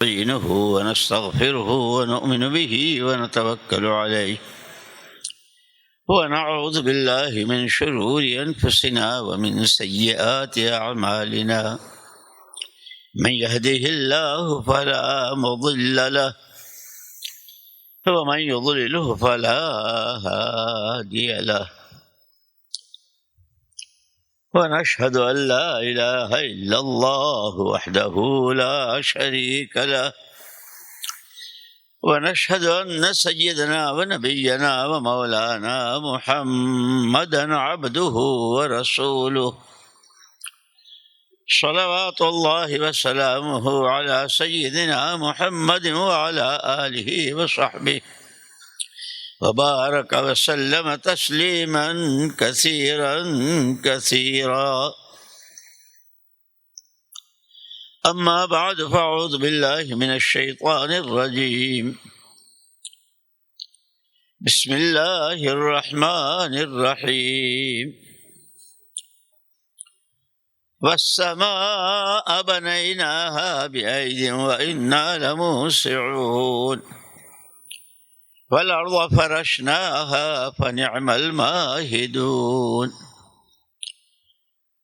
نستعينه ونستغفره ونؤمن به ونتوكل عليه ونعوذ بالله من شرور أنفسنا ومن سيئات أعمالنا من يهده الله فلا مضل له ومن يضلله فلا هادي له ونشهد أن لا إله إلا الله وحده لا شريك له ونشهد أن سيدنا ونبينا ومولانا محمدا عبده ورسوله صلوات الله وسلامه على سيدنا محمد وعلى آله وصحبه وبارك وسلم تسليما كثيرا كثيرا. أما بعد فأعوذ بالله من الشيطان الرجيم. بسم الله الرحمن الرحيم. والسماء بنيناها بأيد وإنا لموسعون والأرض فرشناها فنعم الماهدون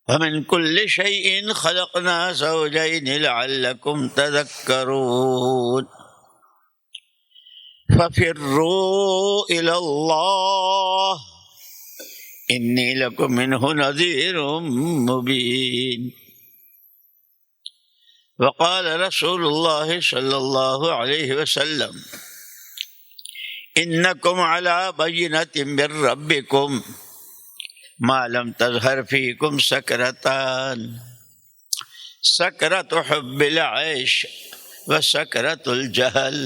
ومن كل شيء خلقنا زوجين لعلكم تذكرون ففروا إلى الله إني لكم منه نذير مبين. وقال رسول الله صلى الله عليه وسلم إنكم على بينة من ربكم ما لم تظهر فيكم سكرتان سكرة حب العيش وسكرة الجهل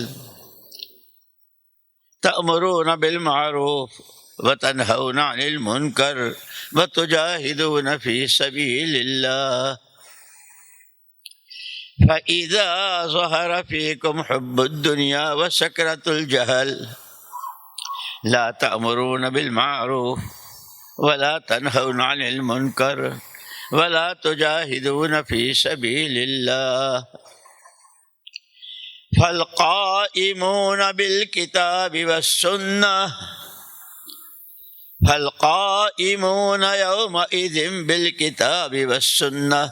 تأمرون بالمعروف وتنهون عن المنكر وتجاهدون في سبيل الله فإذا ظهر فيكم حب الدنيا وسكرة الجهل لا تأمرون بالمعروف ولا تنهون عن المنكر ولا تجاهدون في سبيل الله فالقائمون بالكتاب والسنة فالقائمون يومئذ بالكتاب والسنة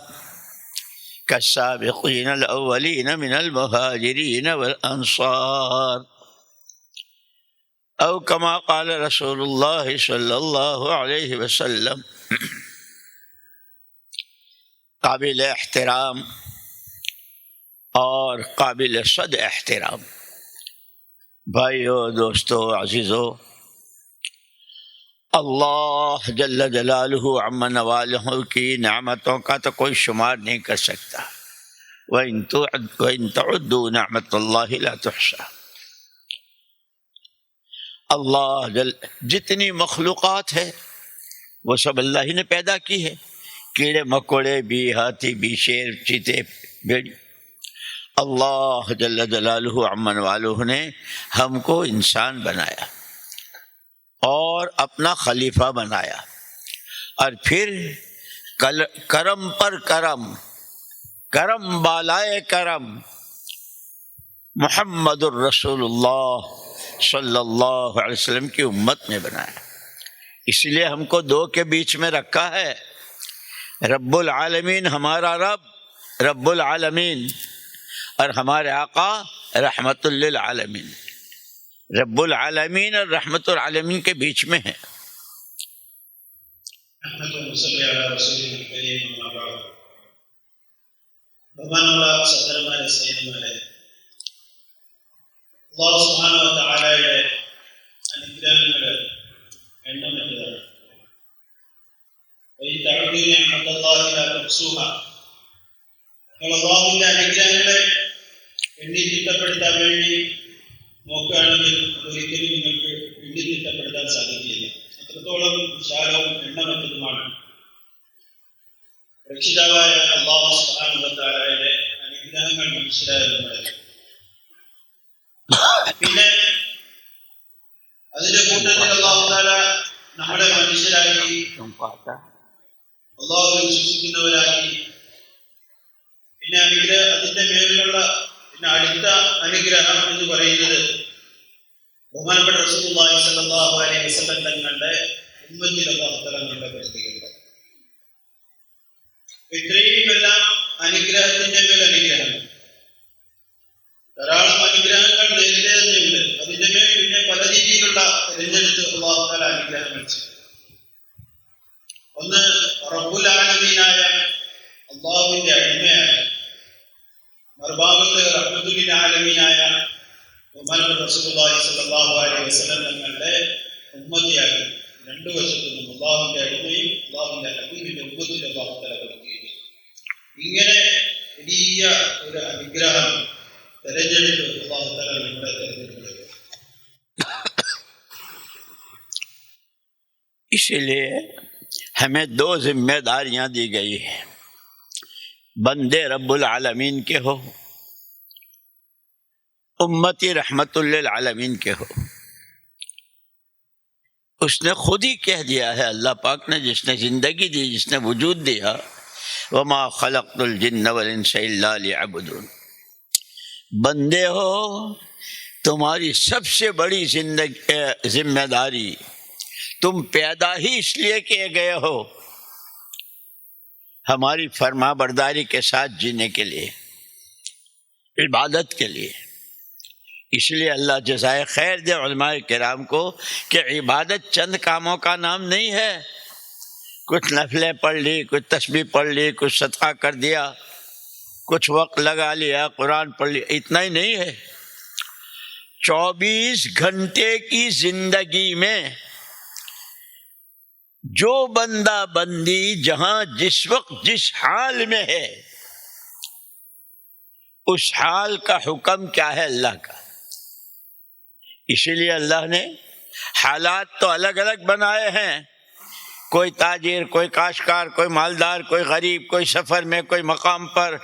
كالسابقين الأولين من المهاجرين والأنصار أو كما قال رسول الله صلی اللہ علیہ وسلم. قابل احترام اور قابل صد احترام بھائیو، دوستو، عزیزو، اللہ جل جلالہ عم نوالہ کی نعمتوں کا تو کوئی شمار نہیں کر سکتا. وَإِن تَعُدُّوا نِعْمَةَ اللَّهِ لَا تُحْصَىٰ. اللہ جتنی مخلوقات ہے وہ سب اللہ ہی نے پیدا کی ہے. کیڑے مکوڑے بھی، ہاتھی بھی، شیر، چیتے، بھیڑی. اللہ جل جلالہ عمن والہ نے ہم کو انسان بنایا اور اپنا خلیفہ بنایا، اور پھر کرم پر کرم، کرم بالائے کرم محمد الرسول اللہ صلی اللہ علیہ وسلم کی امت میں بنایا. اس لیے ہم کو دو کے بیچ میں رکھا ہے. رب العالمین ہمارا رب رب العالمین، اور ہمارے آقا رحمت للعالمین. رب العالمین اور رحمت العالمین کے بیچ میں ہے. അല്ലാഹു സുബ്ഹാനഹു വ തആലയുടെ അനുഗ്രഹങ്ങൾ എണ്ണമറ്റതാണ്. അല്ലാഹുവിന്റെ അനുഗ്രഹങ്ങളെ എണ്ണി തിട്ടപ്പെടുത്താൻ വേണ്ടി നോക്കുകയാണെങ്കിൽ ഒരിക്കലും നിങ്ങൾക്ക് എണ്ണി തിട്ടപ്പെടുത്താൻ സാധിക്കില്ല. അത്രത്തോളം വിശാലവും എണ്ണമറ്റതുമാണ് രക്ഷിതാവായ അല്ലാഹു സുബ്ഹാനഹു വ തആലയുടെ അനുഗ്രഹങ്ങൾ മനസ്സിലാകുന്നത്. പിന്നെ അതിന്റെ കൂട്ടത്തിൽ അല്ലാഹു തആല നമ്മളെ മനുഷ്യരാക്കി, അല്ലാഹുവിൽ വിശ്വസിക്കുന്നവരാക്കി, പിന്നെ അതിന്റെ മേലിലുള്ള പിന്നെ അടുത്ത അനുഗ്രഹം എന്ന് പറയുന്നത് ബഹുമാനപ്പെട്ട റസൂലുള്ളാഹി സ്വല്ലല്ലാഹു അലൈഹി വസല്ലം തങ്ങളുടെ ഉമ്മത്തിൽ അല്ലാഹു തആല നമ്മളെ പെടുത്തിയിട്ടുണ്ട്. ഇത്രയും എല്ലാം അനുഗ്രഹത്തിന്റെ മേൽ അനുഗ്രഹം, ധാരാളം അനുഗ്രഹങ്ങൾ നേരത്തെ തന്നെയുണ്ട്. അതിന്റെ മേൽ പിന്നെ പല രീതിയിലുള്ള തിരഞ്ഞെടുത്ത് അല്ലാഹു തആല അനുഗ്രഹങ്ങൾ ചെയ്തു. ഒന്ന് റബ്ബുൽ ആലമീനായ അല്ലാഹുവിന്റെ അടിമയാണ്, മറുഭാഗത്ത് റഹ്മത്തുൽ ആലമീനായ ബഹുമാനപ്പെട്ട റസൂലുള്ളാഹി സ്വല്ലല്ലാഹു അലൈഹി വസല്ലം തങ്ങളുടെ ഉമ്മത്തിയാണ്. രണ്ടു വശത്തു നിന്നും അല്ലാഹുവിന്റെ അടിമയും അല്ലാഹുവിന്റെ ഹബീബിന്റെ ഉമ്മത്തിൽ അല്ലാഹു തആല കൊടുക്കുകയും ഇങ്ങനെ വലിയ ഒരു അനുഗ്രഹം തെരഞ്ഞെടുപ്പ് അല്ലാഹു തആല നമ്മുടെ തെരഞ്ഞെടുപ്പ്. اسی لیے ہمیں دو ذمہ داریاں دی گئی ہیں، بندے رب العالمین کے ہو، امتی رحمت للعالمین کے ہو. اس نے خود ہی کہہ دیا ہے، اللہ پاک نے، جس نے زندگی دی، جس نے وجود دیا، وما خلقت الجن والانس الا لیعبدون. بندے ہو، تمہاری سب سے بڑی ذمہ داری، تم پیدا ہی اس لیے کیے گئے ہو ہماری فرما برداری کے ساتھ جینے کے لیے، عبادت کے لیے. اس لیے اللہ جزائے خیر دے علماء کرام کو کہ عبادت چند کاموں کا نام نہیں ہے، کچھ نفلیں پڑھ لی، کچھ تسبیح پڑھ لی، کچھ صدقہ کر دیا، کچھ وقت لگا لیا، قرآن پڑھ لیا، اتنا ہی نہیں ہے. 24 گھنٹے کی زندگی میں جو بندہ بندی جہاں جس وقت جس حال میں ہے، اس حال کا حکم کیا ہے اللہ کا. اسی لیے اللہ نے حالات تو الگ الگ بنائے ہیں، کوئی تاجر، کوئی کاشتکار، کوئی مالدار، کوئی غریب، کوئی سفر میں، کوئی مقام پر،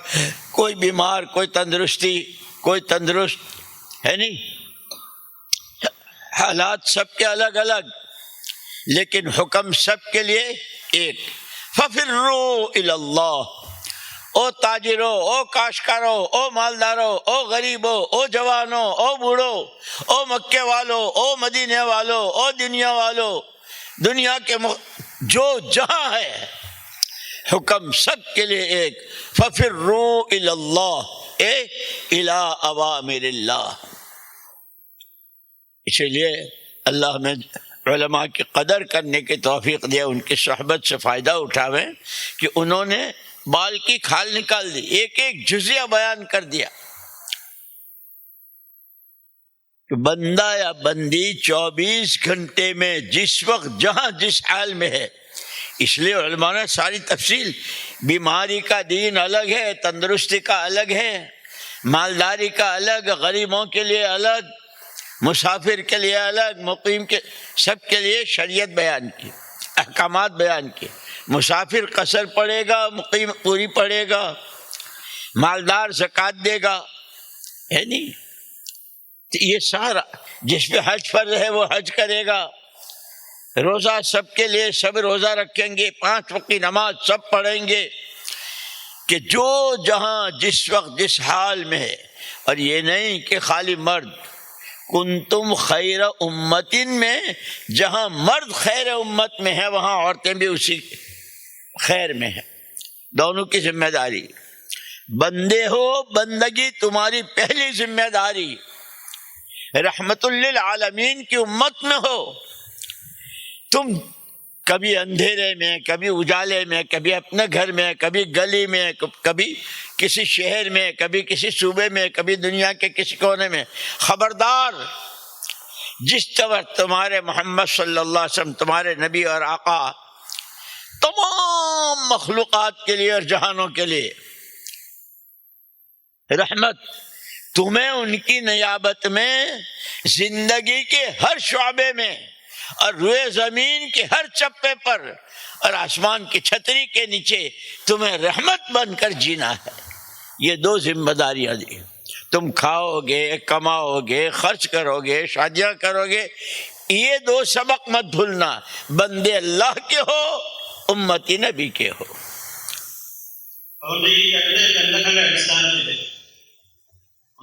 کوئی بیمار، کوئی تندرستی، کوئی تندرست ہے نہیں. حالات سب کے الگ الگ، لیکن حکم سب کے لیے ایک. ففروا الی اللہ. او تاجرو، او کاشتکارو، او مالدارو، او غریبو، او جوانو، او بوڑھو، او مکے والو، او مدینے والو، او دنیا والو، دنیا کے جو جہاں ہے، حکم سب کے لیے ایک. ففروا الی اللہ، الی اوامر اللہ. اسی لیے اللہ میں علماء کی قدر کرنے کی توفیق دیا، ان کی صحبت سے فائدہ اٹھاویں کہ انہوں نے بال کی کھال نکال دی، ایک ایک جزیہ بیان کر دیا کہ بندہ یا بندی 24 گھنٹے میں جس وقت جہاں جس حال میں ہے. اس لیے علماء نے ساری تفصیل، بیماری کا دین الگ ہے، تندرستی کا الگ ہے، مالداری کا الگ، غریبوں کے لیے الگ، مسافر کے لیے الگ، مقیم کے، سب کے لیے شریعت بیان کی، احکامات بیان کی. مسافر قصر پڑے گا، مقیم پوری پڑے گا، مالدار زکوٰۃ دے گا، ہے نہیں. یہ سارا، جس پہ حج فرض ہے وہ حج کرے گا. روزہ سب کے لیے، سب روزہ رکھیں گے، 5 وقت کی نماز سب پڑھیں گے. کہ جو جہاں جس وقت جس حال میں ہے. اور یہ نہیں کہ خالی مرد، کنتم خیر امتن میں جہاں مرد خیر امت میں ہے وہاں عورتیں بھی اسی خیر میں ہیں. دونوں کی ذمہ داری. بندے ہو، بندگی تمہاری پہلی ذمہ داری. رحمت للعالمین کی امت میں ہو، تم کبھی اندھیرے میں، کبھی اجالے میں، کبھی اپنے گھر میں، کبھی گلی میں، کبھی کسی شہر میں، کبھی کسی صوبے میں، کبھی دنیا کے کسی کونے میں. خبردار، جس طرح تمہارے محمد صلی اللہ علیہ وسلم تمہارے نبی اور آقا تمام مخلوقات کے لیے اور جہانوں کے لیے رحمت، تمہیں ان کی نیابت میں زندگی کے ہر شعبے میں اور روئے زمین کے ہر چپے پر اور آسمان کی چھتری کے نیچے تمہیں رحمت بن کر جینا ہے. یہ 2 ذمہ داریاں دی. تم کھاؤ گے، کماؤ گے، خرچ کرو گے، شادیاں کرو گے، یہ 2 سبق مت بھولنا. بندے اللہ کے ہو، ഉമ്മത്തി നബിക്ക് ഹോ. അതുകൊണ്ട് ഈ രണ്ട് ബന്ധങ്ങളുടെ അടിസ്ഥാനത്തിൽ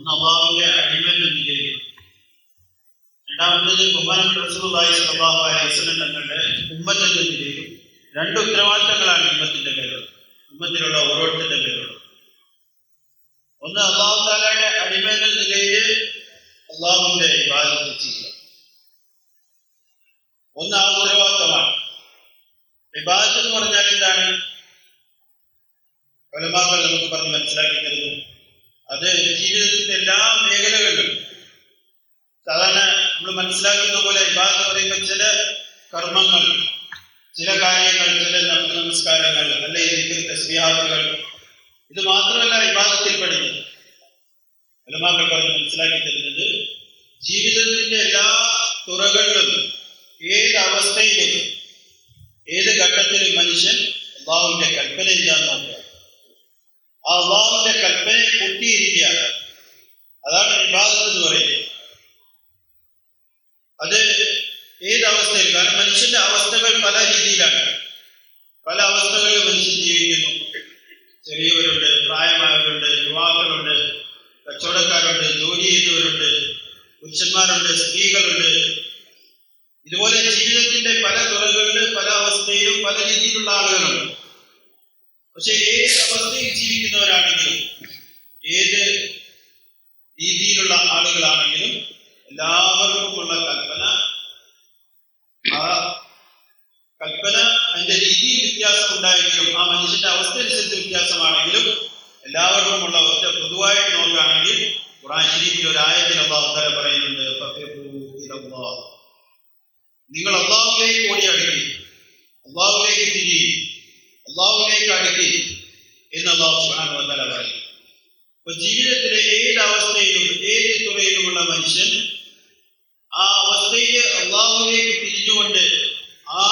ഒന്ന് അള്ളാഹുവിന്റെ അടിമ എന്ന നിലയിൽ, രണ്ടാമത്തത് ബഹുമാനപ്പെട്ട റസൂലുള്ളാഹി സ്വല്ലല്ലാഹു അലൈഹി വസല്ലം തങ്ങളുടെ ഉമ്മത്ത് എന്ന നിലയിലും രണ്ട് ഉത്തരവാദിത്തങ്ങളാണ് ഉമ്മത്തിന്റെ പേരുകൾ, ഉമ്മത്തിലുള്ള ഓരോരുത്തരുടെ പേരുകൾ. ഒന്ന് അള്ളാഹു തആലയുടെ അടിമ എന്ന നിലയിൽ അള്ളാഹുവിന്റെ ഇബാദത്ത് ചെയ്യുക, ഒന്ന് ആ ഉത്തരവാദിത്തമാണ്. ഇബാദത്ത് എന്ന് പറഞ്ഞാൽ എന്താണ്? ഉലമാക്കൾ നമുക്ക് പറഞ്ഞ് മനസ്സിലാക്കി തരുന്നു, അത് ജീവിതത്തിന്റെ എല്ലാ മേഖലകളിലും സാധാരണ നമ്മൾ മനസ്സിലാക്കുന്ന പോലെ ഇബാദത്ത് പറയുമ്പോൾ ചില കർമ്മങ്ങൾ, ചില കാര്യങ്ങൾ, ചില നമസ്കാരങ്ങൾ, അല്ലെങ്കിൽ തസ്ബീഹാത്തുകൾ, ഇത് മാത്രമല്ല ഇബാദത്തിൽ പെടുന്നത്. ഉലമാക്കൾ പറഞ്ഞ് മനസ്സിലാക്കി തരുന്നത് ജീവിതത്തിന്റെ എല്ലാ തുറകളിലും ഏത് അവസ്ഥയിലും ഏത് ഘട്ടത്തിലും മനുഷ്യൻ അള്ളാഹുവിന്റെ കൽപ്പന ചെയ്യാൻ നോക്കുക, ആ അള്ളാഹുവിന്റെ കൽപ്പനയെ പൊട്ടിയിരിക്കുക, അതാണ് ഇബാദത്ത് എന്ന് പറയുന്നത്. അത് ഏത് അവസ്ഥയിൽ, കാരണം മനുഷ്യന്റെ അവസ്ഥകൾ പല രീതിയിലാണ്, പല അവസ്ഥകളിൽ മനുഷ്യൻ ജീവിക്കുന്നു. ചെറിയവരുണ്ട്, പ്രായമായവരുണ്ട്, യുവാക്കളുണ്ട്, കച്ചവടക്കാരുണ്ട്, ജോലി ചെയ്യുന്നവരുണ്ട്, പുരുഷന്മാരുണ്ട്, സ്ത്രീകളുണ്ട്. ഇതുപോലെ ജീവിതത്തിന്റെ പല തുറകളിൽ പല അവസ്ഥയിലും പല രീതിയിലുള്ള ആളുകളുണ്ട്. പക്ഷെ ഏത് അവസ്ഥയിൽ ജീവിക്കുന്നവരാണെങ്കിലും ഏത് രീതിയിലുള്ള ആളുകളാണെങ്കിലും എല്ലാവർക്കുമുള്ള കൽപ്പന, ആ കൽപ്പന അതിന്റെ രീതിയിൽ വ്യത്യാസം ഉണ്ടായെങ്കിലും ആ മനുഷ്യന്റെ അവസ്ഥ അനുസരിച്ച് വ്യത്യാസമാണെങ്കിലും എല്ലാവർക്കുമുള്ള ഒറ്റ പൊതുവായിട്ട് നോക്കുകയാണെങ്കിൽ ഖുർആൻ ശരീഫിൽ ഒരു ആയത്തിൽ അല്ലാഹു തആല പറയുന്നുണ്ട്, നിങ്ങൾ അള്ളാഹുവിലേക്ക് ഓടി അടുക്കി, അള്ളാഹുവിലേക്ക് തിരിയും, അള്ളാഹുവിലേക്ക് അടുക്കി എന്ന് അല്ലാഹു സുബ്ഹാനഹു വ തആല പറയും. അപ്പൊ ജീവിതത്തിലെ ഏത് അവസ്ഥയിലും ഏത് തുറയിലുമുള്ള മനുഷ്യൻ ആ അവസ്ഥയിൽ അള്ളാഹുവിലേക്ക് തിരിഞ്ഞുകൊണ്ട് ആ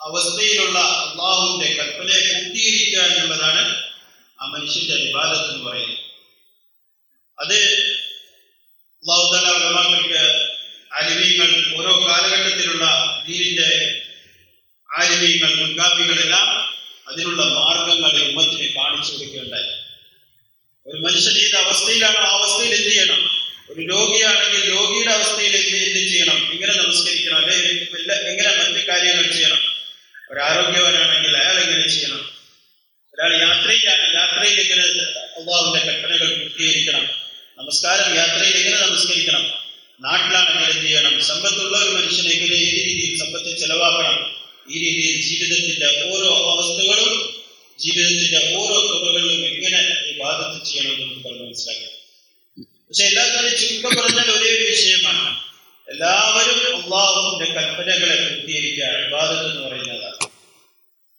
അവസ്ഥയിലുള്ള അള്ളാഹുവിന്റെ കൽപ്പനയെ പൂർത്തീകരിക്കുക എന്നുള്ളതാണ് ആ മനുഷ്യന്റെ ഇബാദത്ത് എന്ന് പറയുന്നത്. അത് അല്ലാഹു തആല ഉലമാക്കൾക്ക്, ആലിമീങ്ങൾ, ഓരോ കാലഘട്ടത്തിലുള്ള ദീനിന്റെ ആലിമീങ്ങൾ, മുൻഗാമികളെല്ലാം അതിനുള്ള മാർഗങ്ങളെ ഉമ്മത്തിനെ കാണിച്ചു കൊടുക്കുകയുണ്ടായി. ഒരു മനുഷ്യൻ ഏത് അവസ്ഥയിലാണോ ആ അവസ്ഥയിൽ എന്ത് ചെയ്യണം? ഒരു രോഗിയാണെങ്കിൽ രോഗിയുടെ അവസ്ഥയിൽ എന്ത് ചെയ്യണം? എങ്ങനെ നമസ്കരിക്കണം, അല്ലെങ്കിൽ എങ്ങനെ മറ്റു കാര്യങ്ങൾ ചെയ്യണം? ഒരു ആരോഗ്യവാനാണെങ്കിൽ അയാൾ എങ്ങനെ ചെയ്യണം? ഒരാൾ യാത്രയിലാണ്, യാത്രയിൽ എങ്ങനെ അല്ലാഹുവിന്റെ കൽപ്പനകൾ പൂർത്തീകരിക്കണം? നമസ്കാരം യാത്രയിൽ എങ്ങനെ നമസ്കരിക്കണം? നാട്ടിലാണെങ്കിൽ എന്ത് ചെയ്യണം? സമ്പത്തുള്ള ഒരു മനുഷ്യൻ എങ്ങനെ ഏത് രീതിയിൽ സമ്പത്ത് ചെലവാക്കണം? ഈ രീതിയിൽ ജീവിതത്തിന്റെ ഓരോ അവസ്ഥകളും ജീവിതത്തിന്റെ ഓരോ തുറകളിലും എങ്ങനെ ഇബാദത്ത് ചെയ്യണമെന്ന് നമുക്ക് പറഞ്ഞ് മനസ്സിലാക്കാം. പക്ഷെ എല്ലാ കാര്യം ചുരുക്കം പറഞ്ഞാൽ ഒരേ ഒരു വിഷയമാണ്, എല്ലാവരും അല്ലാഹുവിന്റെ കൽപ്പനകളെ പൂർത്തീകരിക്കുക ഇബാദത്ത് എന്ന് പറയുന്നതാണ്.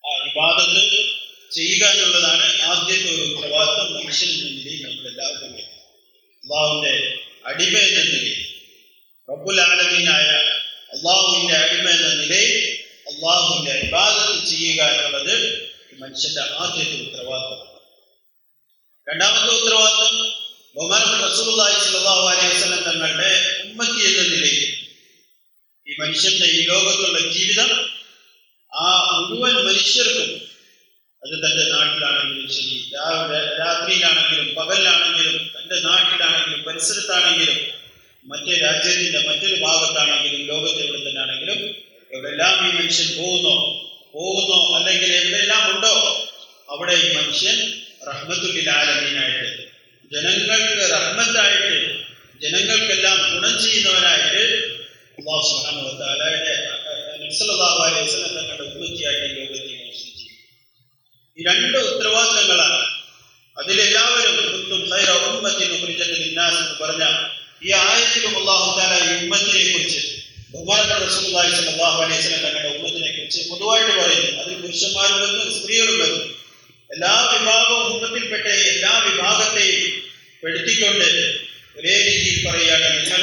ആ ഇബാദത്ത് ചെയ്യുക എന്നുള്ളതാണ് ആദ്യത്തെ ഒരു ഉത്തരവാദിത്വം മനുഷ്യൻ എന്ന നിലയിൽ നമ്മൾ എല്ലാവർക്കും. അള്ളാഹുവിന്റെ അടിമ എന്ന നിലയിൽ, റബ്ബുൽ ആലമീനായ അള്ളാഹുവിന്റെ അടിമ എന്ന നിലയിൽ അള്ളാഹുവിന്റെ ഇബാദത്ത് ചെയ്യുക എന്നുള്ളത് മനുഷ്യന്റെ ആദ്യത്തെ ഉത്തരവാദിത്വം. രണ്ടാമത്തെ ഉത്തരവാദിത്വം ബഹുമാനപ്പെട്ട റസൂലുള്ളാഹി സ്വല്ലല്ലാഹു അലൈഹി വസല്ലം തങ്ങളുടെ ഉമ്മത്തി എന്ന നിലയിൽ ഈ മനുഷ്യന്റെ ഈ ലോകത്തുള്ള ജീവിതം ആ മുഴുവൻ മനുഷ്യർക്കും, അത് തന്റെ നാട്ടിലാണെങ്കിലും ശരി, രാത്രിയിലാണെങ്കിലും പകലിലാണെങ്കിലും, തന്റെ നാട്ടിലാണെങ്കിലും പരിസരത്താണെങ്കിലും, മറ്റേ രാജ്യത്തിന്റെ മറ്റൊരു ഭാഗത്താണെങ്കിലും, ലോകത്തെ എവിടെ തന്നെ ആണെങ്കിലും, എവിടെല്ലാം ഈ മനുഷ്യൻ പോകുന്നോ അല്ലെങ്കിൽ എവിടെയെല്ലാം ഉണ്ടോ അവിടെ ഈ മനുഷ്യൻ റഹ്മത്തുൽ ലിൽ ആലമീനായിട്ട്, ജനങ്ങൾക്ക് റഹ്മത്തായിട്ട്, ജനങ്ങൾക്കെല്ലാം ഗുണം ചെയ്യുന്നവനായിട്ട് അല്ലാഹു സുബ്ഹാനഹു വ തആലയുടെ നബി സല്ലല്ലാഹു അലൈഹി വസല്ലം തങ്ങളുടെ ഉമ്മത്തിയായിട്ട് ലോകത്തെ മനുഷ്യൻ ചെയ്യും. ഈ രണ്ട് ഉത്തരവാദിത്തങ്ങളാണ്. അതിലെല്ലാവരും കുന്തും ഖൈറ ഉമ്മത്തിൻ ഉഖ്രിജത് ലിന്നാസ് എന്ന് പറഞ്ഞ ഈ ആയത്തിലും അല്ലാഹു തആല ഈ ഉമ്മത്തിനെ കുറിച്ച്, ബഹുമാനപ്പെട്ട റസൂലുള്ളാഹി സ്വല്ലല്ലാഹു അലൈഹി വസല്ലം തങ്ങളുടെ ഉമ്മത്തിനെ കുറിച്ച് പൊതുവായിട്ട് പറയുന്നു. അതിൽ പുരുഷന്മാരും വരുന്നു, സ്ത്രീകളും വരുന്നു. എല്ലാ വിഭാഗവും ഉമ്മത്തിൽപ്പെട്ട എല്ലാ വിഭാഗത്തെയും പെടുത്തിക്കൊണ്ട് ഒരേ രീതിയിൽ പറയുകയാണ്, നിങ്ങൾ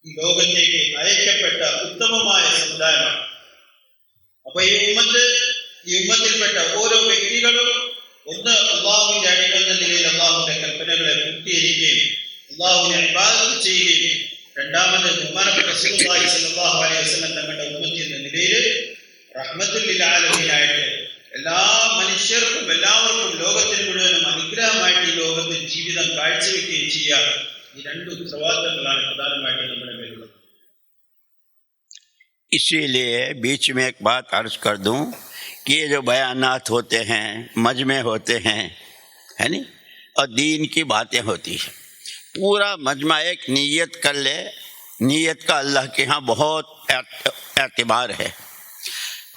ഈ ലോകത്തേക്ക് അയക്കപ്പെട്ട ഉത്തമമായ സമുദായമാണ്. അപ്പൊ ഈ ഉമ്മത്തിൽപ്പെട്ട ഓരോ വ്യക്തികളും ഒന്ന് അള്ളാഹുവിന്റെ അടിമ എന്ന നിലയിൽ അള്ളാഹുവിന്റെ കൽപ്പനകളെ പൂർത്തീകരിക്കുകയും അള്ളാഹുവിനെ ഇബാദത്ത് ചെയ്യുകയും, രണ്ടാമത് ബഹുമാനപ്പെട്ട റസൂലുള്ളാഹി സ്വല്ലല്ലാഹു അലൈഹി വസല്ലം തങ്ങളുടെ ഉമ്മത്തി എന്ന നിലയിൽ റഹ്മത്തുൽ ലിൽ ആലമീനായിട്ട് എല്ലാ മനുഷ്യർക്കും എല്ലാവർക്കും ലോകത്തിന് മുഴുവനും അനുഗ്രഹമായിട്ട് ഈ ലോകത്തിൽ ജീവിതം ജീവിതം കാഴ്ചവെക്കുകയും ചെയ്യുക. ഈ രണ്ട് ഉത്തരവാദിത്തങ്ങളാണ് പ്രധാനമായിട്ടും നമ്മുടെ മേലുള്ളത്. इसीलिए बीच में एक बात अर्ज कर दूं कि ये जो बयानात होते हैं, मजमे होते हैं, है नहीं, और दीन की बातें होती हैं, पूरा मजमा एक नीयत कर ले. नीयत का अल्लाह के यहाँ बहुत एतबार है.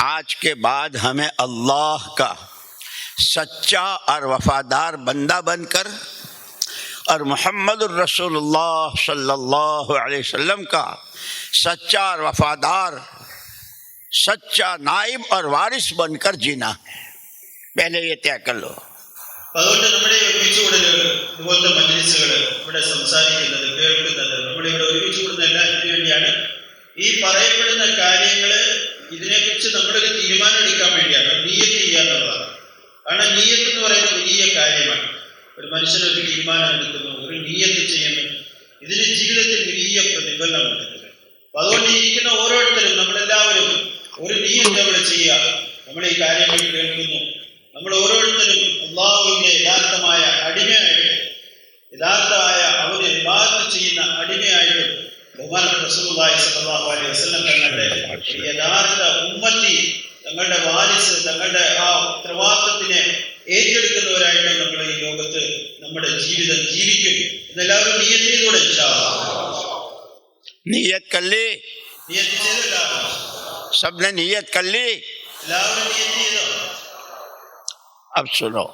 आज के बाद हमें अल्लाह का सच्चा और वफादार बंदा बनकर और मोहम्मद रसूलुल्लाह सल्लल्लाहु अलैहि वसल्लम का सच्चा और वफादार, सच्चा नाइब और वारिस बनकर जीना है. पहले ये तय कर लो. അതുകൊണ്ട് നമ്മുടെ ഒരുമിച്ചുകൂടലുകൾ, ഇതുപോലത്തെ മജ്‌ലിസുകൾ, ഇവിടെ സംസാരിക്കുന്നത്, കേൾക്കുന്നത്, നമ്മളിവിടെ ഒരുമിച്ച് കൂടുന്ന എല്ലാത്തിനു വേണ്ടിയാണ്. ഈ പറയപ്പെടുന്ന കാര്യങ്ങള് ഇതിനെക്കുറിച്ച് നമ്മളൊരു തീരുമാനം എടുക്കാൻ വേണ്ടിയാണ്, നിയ്യത്ത് ചെയ്യുക എന്നുള്ളതാണ്. കാരണം നിയ്യത്ത് എന്ന് പറയുന്നത് വലിയ കാര്യമാണ്. ഒരു മനുഷ്യനൊരു തീരുമാനം എടുക്കുന്നു, ഒരു നിയ്യത്ത് ചെയ്യുന്നു, ഇതിന് ജീവിതത്തിൽ വലിയ പ്രതിഫലമുണ്ട്. അപ്പൊ അതുകൊണ്ട് ഇരിക്കുന്ന ഓരോരുത്തരും, നമ്മളെല്ലാവരും ഒരു നിയ്യത്ത് നമ്മൾ ചെയ്യുക. നമ്മൾ ഈ കാര്യങ്ങൾ കേൾക്കുന്നു, നമ്മൾ ഓരോരുത്തരും അല്ലാഹുവിന്റെ യഥാർത്ഥമായ അടിമയായിട്ട്, യഥാർത്ഥമായ അവന് ഇബാദത്ത് ചെയ്യുന്ന അടിമയായിട്ട് ബഹുമാനപ്പെട്ട റസൂലുള്ളാഹി സ്വല്ലല്ലാഹു അലൈഹി വസല്ലം തങ്ങളുടെ യഥാർത്ഥ ഉമ്മത്തി, തങ്ങളുടെ വാരിസ്, തങ്ങളുടെ ആ ഉത്തരവാദിത്തത്തിനെ ഏറ്റെടുക്കുന്നവരായിട്ട് നമ്മൾ ഈ ലോകത്ത് നമ്മുടെ ജീവിതം ജീവിക്കും എന്നെല്ലാവരും നിയ്യത്ത് ചെയ്തൂടെ? ഇൻഷാ അല്ലാഹ് नियत कर ली. നിയ്യത്ത് ചെയ്തല്ലോ? सबने नियत कर ली. എല്ലാവരും നിയ്യത്ത് ചെയ്തോ? अब सुनो,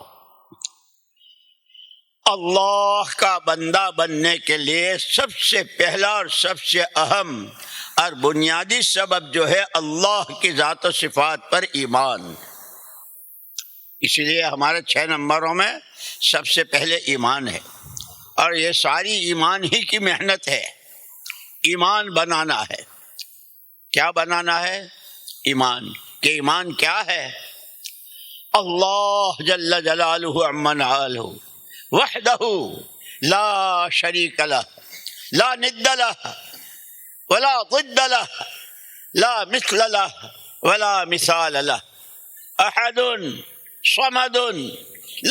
अल्लाह का बंदा बनने के लिए सबसे पहला और सबसे अहम और बुनियादी सबब जो है अल्लाह की ज़ात और सिफात पर ईमान. इसलिए हमारे 6 नंबरों में सबसे पहले ईमान है, और ये सारी ईमान ही की मेहनत है. ईमान बनाना है. क्या बनाना है? ईमान. कि ईमान क्या है? अल्लाह जल्ल जलालुहु अम्मा नआलहु वहदहु ला शरीक लह ला निद्द लह वला ज़िद्द लह ला मिस्ल लह वला मिसाल लह अहदुन समदुन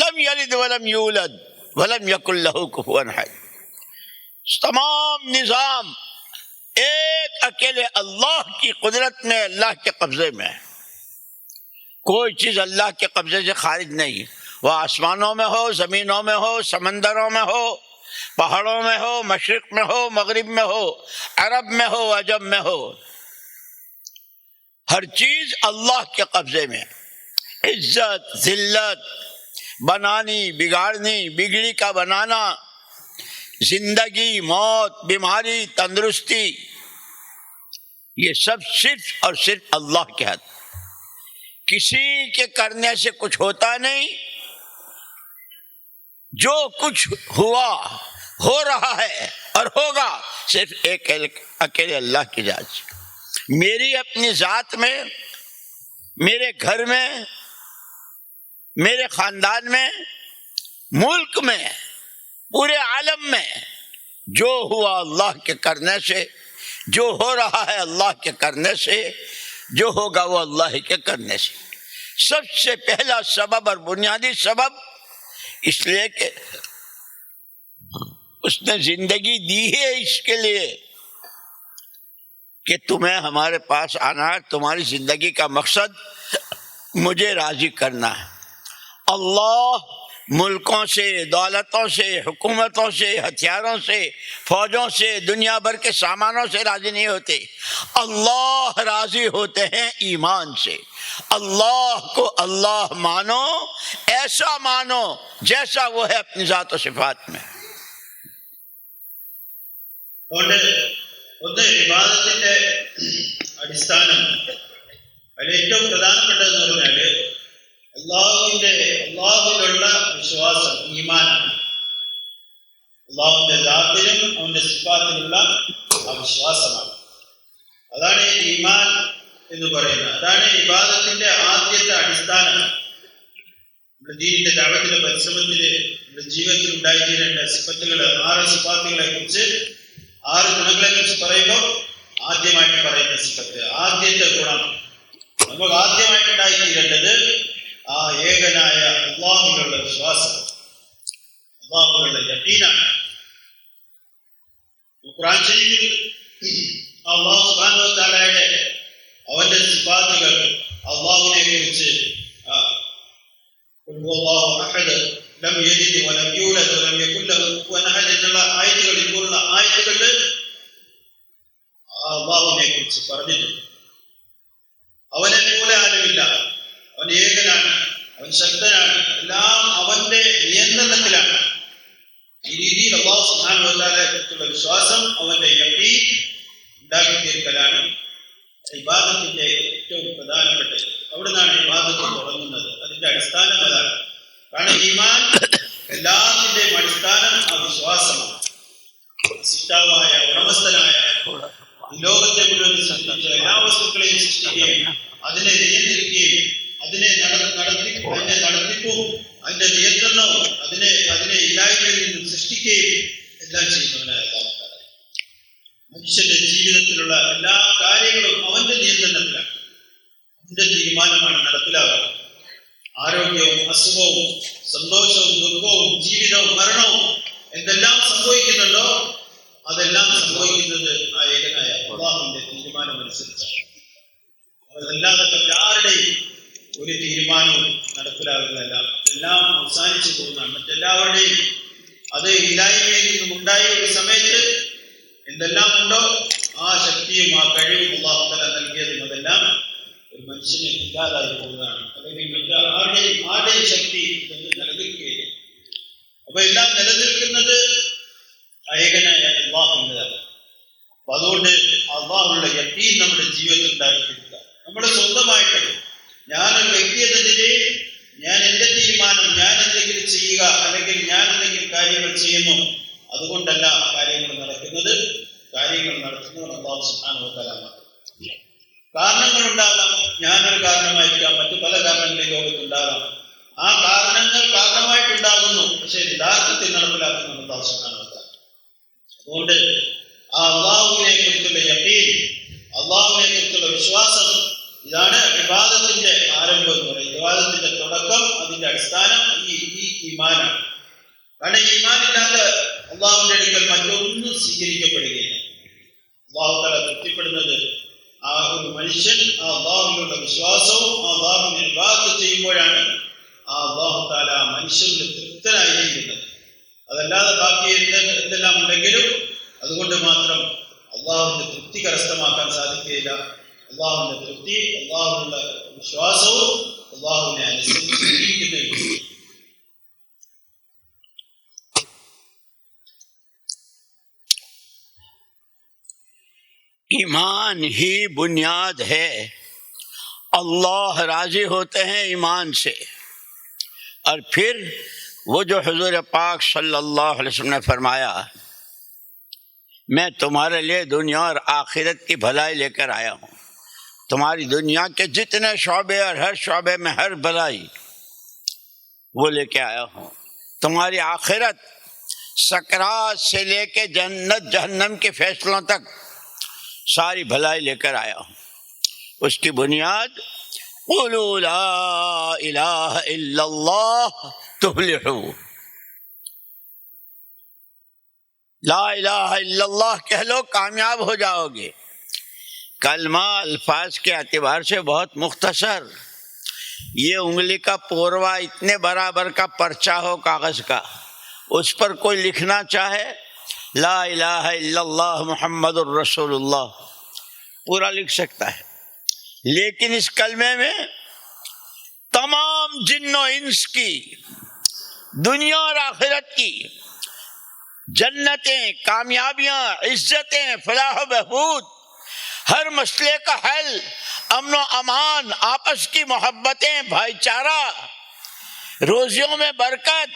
लम यलिद वलम यूलद वलम यकुल लहु कुफुवन अहद. तमाम निज़ाम एक अकेले अल्लाह की कुदरत में, अल्लाह के कब्जे में है. कोई चीज अल्लाह के कब्जे से खारिज नहीं. वह आसमानों में हो, जमीनों में हो, समंदरों में हो, पहाड़ों में हो, मशरिक में हो, मगरिब में हो, अरब में हो, अजम में हो, हर चीज अल्लाह के कब्जे में. इज्जत, जिल्लत, बनानी, बिगाड़नी, बिगड़ी का बनाना, जिंदगी, मौत, बीमारी, तंदुरुस्ती, ये सब सिर्फ और सिर्फ अल्लाह के हाथ. किसी के करने से कुछ होता नहीं. जो कुछ हुआ, हो रहा है और होगा सिर्फ एक अकेले अल्लाह की जात से. मेरी अपनी जात में, मेरे घर में, मेरे खानदान में, मुल्क में, पूरे आलम में जो हुआ अल्लाह के करने से, जो हो रहा है अल्लाह के करने से, जो होगा वो अल्लाह के करने से. सबसे पहला सबब और बुनियादी सबब, इसलिए कि उसने जिंदगी दी है इसके लिए कि तुम्हें हमारे पास आना है. तुम्हारी जिंदगी का मकसद मुझे राजी करना है. अल्लाह मुल्कों से, दौलतों से, हुकूमतों से, हथियारों से, फौजों से, दुनिया भर के सामानों से राजी नहीं होते. अल्लाह राजी होते हैं ईमान से. अल्लाह को अल्लाह मानो, ऐसा मानो जैसा वो है अपनी जात और सिफात में. ഒന്ന് ഇബാദത്തിന്റെ അടിസ്ഥാനം, അതിൽ ഏറ്റവും പ്രധാനപ്പെട്ടതെന്ന് പറഞ്ഞാല് അള്ളാഹുവിലുള്ള വിശ്വാസം, ഈമാനാണ്. അള്ളാഹുവിന്റെ ദാത്തിലും അവന്റെ സിഫാത്തിലുള്ള ആ വിശ്വാസമാണ്. അതാണ് ഈമാൻ എന്ന് പറയുന്നത്. അതാണ് ഇബാദത്തിന്റെ ആദ്യത്തെ അടിസ്ഥാനം. നമ്മുടെ ദീനിന്റെ ദഅവത്തിന്റെ പരിശ്രമത്തില് നമ്മുടെ ജീവിതത്തിൽ ഉണ്ടായിത്തീരേണ്ട സിഫത്തുകൾ, 6 സിഫാത്തുകളെ കുറിച്ച്, 6 ഗുണങ്ങളെ കുറിച്ച് പറയുമ്പോൾ ആദ്യമായിട്ട് പറയുന്ന സിഫത്ത്, ആദ്യത്തെ ഗുണം, നമുക്ക് ആദ്യമായിട്ടുണ്ടായിത്തീരേണ്ടത് ആ ഏകനായ അല്ലാഹുവിലുള്ള വിശ്വാസം. അള്ളാഹുവിനുള്ള യഖീനാണ്. ഖുർആൻ ശരീഫിൽ അല്ലാഹു സുബ്ഹാനഹു വ തആലയുടെ അവന്റെ സിഫാത്തുകൾ അള്ളാഹുവിനെ കുറിച്ച് ഖുൽ ഹുവല്ലാഹു അഹദ് ലം യലിദ് വലം യൂലദ് വലം യകുൽ ലഹു കുഫുവൻ അഹദ് എന്നുള്ള ആയത്തുകൾ, ഇതുപോലുള്ള ആയത്തുകളിൽ അള്ളാഹുവിനെ കുറിച്ച് പറഞ്ഞിട്ടുണ്ട്. അവനെ പോലെ ആരുമില്ല, അവൻ ഏകനാണ്, അവൻ ശക്തനാണ്, എല്ലാം അവന്റെ നിയന്ത്രണത്തിലാണ്. ഈ രീതിയിൽ അല്ലാഹു സുബ്ഹാനഹു വ തആലയെ കുറിച്ചുള്ള വിശ്വാസം, അവന്റെ യഖീൻ ഉണ്ടാക്കി തീർക്കലാണ് ഇബാദത്തിന്റെ ഏറ്റവും പ്രധാനപ്പെട്ടത്. അവിടെ നിന്നാണ് ഇബാദത്ത് തുടങ്ങുന്നത്. അതിന്റെ അടിസ്ഥാനം അതാണ്. കാരണം ഈമാൻ എല്ലാത്തിന്റെയും അടിസ്ഥാനം ആ വിശ്വാസമാണ്. സിദ്ധാവായ ഉടമസ്ഥനായ ഈ ലോകത്തെ മുഴുവൻ സൃഷ്ടിച്ച എല്ലാ വസ്തുക്കളെയും സൃഷ്ടിക്കുകയും അതിനെ നിയന്ത്രിക്കുകയും അതിനെ നടത്തിപ്പും അതിന്റെ നിയന്ത്രണവും അതിനെ ഇല്ലായ്മയിൽ നിന്നും സൃഷ്ടിക്കുകയും എല്ലാം ചെയ്യുന്നവനായ അല്ലാഹു. മനുഷ്യന്റെ ജീവിതത്തിലുള്ള എല്ലാ കാര്യങ്ങളും അവന്റെ നിയന്ത്രണത്തിലാണ്, അവന്റെ തീരുമാനമാണ് നടപ്പിലാവുക. ആരോഗ്യവും അസുഖവും സന്തോഷവും ദുഃഖവും ജീവിതവും മരണവും എന്തെല്ലാം സംഭവിക്കുന്നുണ്ടോ അതെല്ലാം സംഭവിക്കുന്നത് ആ ഏകനായ അല്ലാഹുവിന്റെ തീരുമാനമനുസരിച്ചാണ്. അതല്ലാതെ മറ്റാരുടെയും ഒരു തീരുമാനവും നടപ്പിലാകുന്നതല്ല. എല്ലാം അവസാനിച്ചു പോകുന്നതാണ്. മറ്റെല്ലാവരുടെയും അത് ഇല്ലായ്മയിൽ നിന്നും ഉണ്ടായ ഒരു സമയത്ത് എന്തെല്ലാം ഉണ്ടോ ആ ശക്തിയും ആ കഴിവും അല്ലാഹു തആല നൽകിയതും അതെല്ലാം ഒരു മനുഷ്യന് ഇല്ലാതായി പോകുന്നതാണ്. അല്ലെങ്കിൽ ആരുടെയും ശക്തി ഇതൊന്നും നിലനിൽക്കുകയില്ല. അപ്പൊ എല്ലാം നിലനിൽക്കുന്നത് ഏകനായ അല്ലാഹുവിൻ്റെതാണ്. അപ്പൊ അതുകൊണ്ട് അല്ലാഹുവിന്റെ യഖീൻ നമ്മുടെ ജീവിതത്തിൽ ഉണ്ടാക്കിയിരിക്കുക. നമ്മുടെ സ്വന്തമായിട്ട് ഞാനൊരു വ്യക്തി എന്ന നിലയിൽ ഞാൻ എന്റെ തീരുമാനം, ഞാൻ എന്തെങ്കിലും ചെയ്യുക അല്ലെങ്കിൽ ഞാൻ എന്തെങ്കിലും കാര്യങ്ങൾ ചെയ്യുന്നു, അതുകൊണ്ടല്ല കാര്യങ്ങൾ നടക്കുന്നത്. കാര്യങ്ങൾ നടത്തുന്നത് അല്ലാഹു സുബ്ഹാനഹു വ തആല ആണ്. കാരണങ്ങളുണ്ടാകാം, ഞാനൊരു കാരണമായിരിക്കാം, മറ്റു പല കാരണങ്ങൾ ഈ ലോകത്തുണ്ടാകാം. ആ കാരണങ്ങൾ കാരണമായിട്ടുണ്ടാകുന്നു, പക്ഷെ യഥാർത്ഥത്തിൽ നടപ്പിലാക്കുന്നത് അല്ലാഹു സുബ്ഹാനഹു വ തആല. അതുകൊണ്ട് ആ അല്ലാഹുവിനെ കുറിച്ചുള്ള യഖീൻ, അല്ലാഹുവിനെ കുറിച്ചുള്ള വിശ്വാസം, ഇതാണ് ഇബാദത്തിന്റെ ആരംഭം എന്ന് പറയുന്നത്. ഇബാദത്തിന്റെ തുടക്കം, അതിന്റെ അടിസ്ഥാനം ഈ ഈമാനാണ്. കാരണം ഈമാനില്ലാതെ അല്ലാഹുവിന്റെ അടുക്കൽ മറ്റൊന്നും സ്വീകരിക്കപ്പെടുകയില്ല. അല്ലാഹു തആല തൃപ്തിപ്പെടുന്നത് ആ ഒരു മനുഷ്യൻ ആ അല്ലാഹുവിനുള്ള വിശ്വാസവും ആ അല്ലാഹുവിനെ ഇബാദത്ത് ചെയ്യുമ്പോഴാണ്. ആ അല്ലാഹു തആല മനുഷ്യന് തൃപ്തനായിരിക്കുന്നത്. അതല്ലാതെ ബാക്കി എന്തെല്ലാം ഉണ്ടെങ്കിലും അതുകൊണ്ട് മാത്രം അല്ലാഹുവിന്റെ തൃപ്തി കരസ്ഥമാക്കാൻ സാധിക്കുകയില്ല. അല്ലാഹുവിന്റെ തൃപ്തി അല്ലാഹുവിനുള്ള വിശ്വാസവും അല്ലാഹുവിനെ അനുസരിച്ച് ജീവിക്കുന്നതിനും. ईमान ही बुनियाद है। अल्लाह राजी होते हैं ईमान से। और फिर वो जो हुजूर पाक सल्लल्लाहु अलैहि वसल्लम ने फरमाया, मैं तुम्हारे लिए दुनिया और आखिरत की भलाई लेकर आया हूँ। तुम्हारी दुनिया के जितने शौबे और हर शौबे में हर भलाई वो लेके आया हूँ। तुम्हारी आखिरत सकरात से लेके जन्नत जहन्नम के फैसलों तक सारी भलाई लेकर आया हूँ। उसकी बुनियाद क़ुलू ला इलाहा इल्लल्लाह तुफ़्लिहू। ला इलाहा इल्लल्लाह कह लो, कामयाब हो जाओगे। कलमा अल्फाज के एतबार से बहुत मुख्तसर, ये उंगली का पोरवा इतने बराबर का पर्चा हो कागज का, उस पर कोई लिखना चाहे ला इलाहा इल्लल्लाह मुहम्मदुर रसूलुल्लाह, पूरा लिख सकता है। लेकिन इस कलमे में तमाम जिन्नो इंस की, दुनिया और आखिरत की जन्नतें, कामयाबियां, इज्जतें, फलाह बहबूद, हर मसले का हल, अमन अमान, आपस की मोहब्बतें, भाईचारा, रोजियों में बरकत,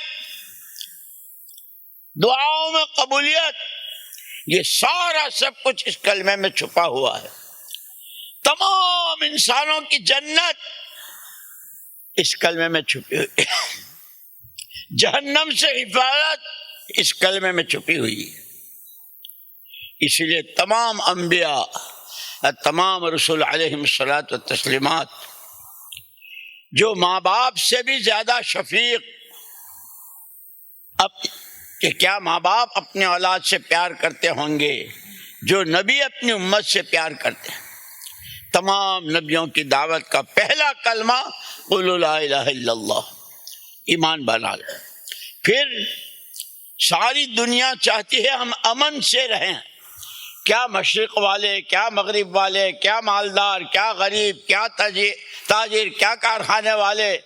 दुआओं में कबूलियत, ये सारा सब कुछ इस कलमे में छुपा हुआ है। तमाम इंसानों की जन्नत इस कलमे में छुपी हुई है। जहन्नम से हिफाजत इस कलमे में छुपी हुई है। इसलिए तमाम अंबिया, तमाम रसूल अलैहिस्सलातु वत्तस्लीमात, जो माँ बाप से भी ज्यादा शफीक اب کہ کیا ماں باپ اپنے اولاد سے پیار کرتے ہوں گے جو نبی اپنی امت سے پیار کرتے ہیں؟ تمام نبیوں کی دعوت کا پہلا کلمہ قولوا لا الہ الا اللہ، ایمان بنا لو۔ پھر ساری دنیا چاہتی ہے ہم امن سے رہیں، کیا مشرق والے، کیا مغرب والے، کیا مالدار، کیا غریب، کیا تاجر، کیا کارخانے والے،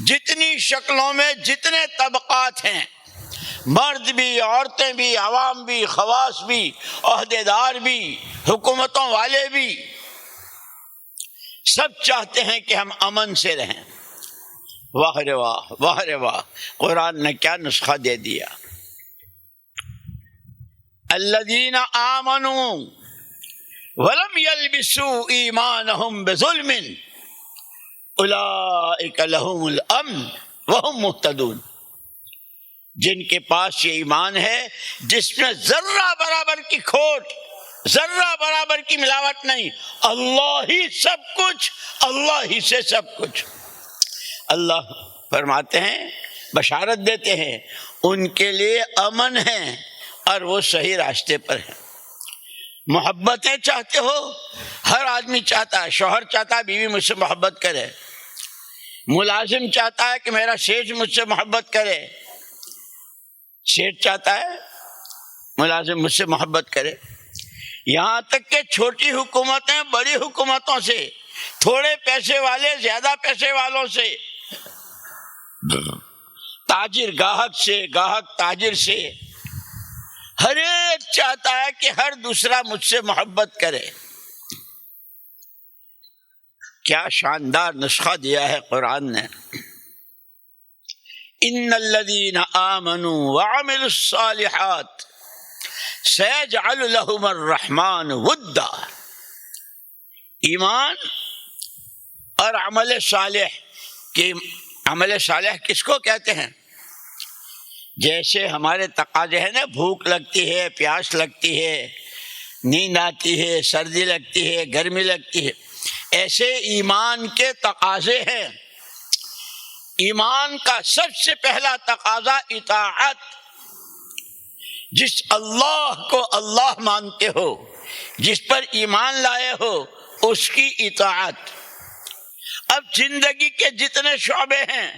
جتنی شکلوں میں جتنے طبقات ہیں، مرد بھی، عورتیں بھی، عوام بھی، خواص بھی، عہدیدار بھی، حکومتوں والے بھی، سب چاہتے ہیں کہ ہم امن سے رہیں۔ واہ رے واہ، واہ رے واہ، قرآن نے کیا نسخہ دے دیا۔ الذین آمنوا ولم یلبسوا ایمانہم بظلم اولئک لہم الامن وہم مہتدون، جن کے پاس یہ ایمان ہے جس میں ذرہ برابر کی کھوٹ، ذرہ برابر کی ملاوٹ نہیں، اللہ ہی سب کچھ، اللہ ہی سے سب کچھ۔ اللہ فرماتے ہیں، بشارت دیتے ہیں، ان کے لیے امن ہے اور وہ صحیح راستے پر ہیں۔ محبتیں چاہتے ہو، ہر آدمی چاہتا ہے، شوہر چاہتا ہے بیوی مجھ سے محبت کرے، ملازم چاہتا ہے کہ میرا سیٹھ مجھ سے محبت کرے، سیٹھ چاہتا ہے ملازم مجھ سے محبت کرے، یہاں تک کہ چھوٹی حکومتیں بڑی حکومتوں سے، تھوڑے پیسے والے زیادہ پیسے والوں سے، تاجر گاہک سے، گاہک تاجر سے، ہر ایک چاہتا ہے کہ ہر دوسرا مجھ سے محبت کرے۔ کیا شاندار نسخہ دیا ہے قرآن نے۔ ان الذین آمنوا وعملوا الصالحات سیجعل لهم الرحمن ودا، ایمان اور عمل صالح کہ عمل صالح کس کو کہتے ہیں؟ جیسے ہمارے تقاضے ہیں نا، بھوک لگتی ہے، پیاس لگتی ہے، نیند آتی ہے، سردی لگتی ہے، گرمی لگتی ہے، ایسے ایمان کے تقاضے ہیں۔ ایمان کا سب سے پہلا تقاضا اطاعت، جس اللہ کو اللہ مانتے ہو، جس پر ایمان لائے ہو، اس کی اطاعت۔ اب زندگی کے جتنے شعبے ہیں،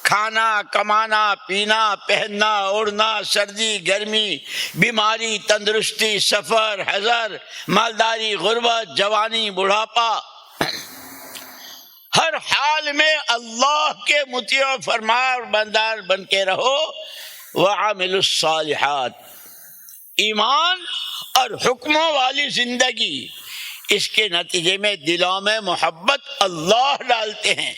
کھانا، کمانا، پینا، پہننا، اڑنا، سردی، گرمی، بیماری، تندرستی، سفر، حضر، مالداری، غربت، جوانی، بڑھاپا، ہر حال میں اللہ کے مطیع و فرمان بردار بن کے رہو۔ وعاملوا الصالحات، ایمان اور حکموں والی زندگی، اس کے نتیجے میں دلوں میں محبت اللہ ڈالتے ہیں،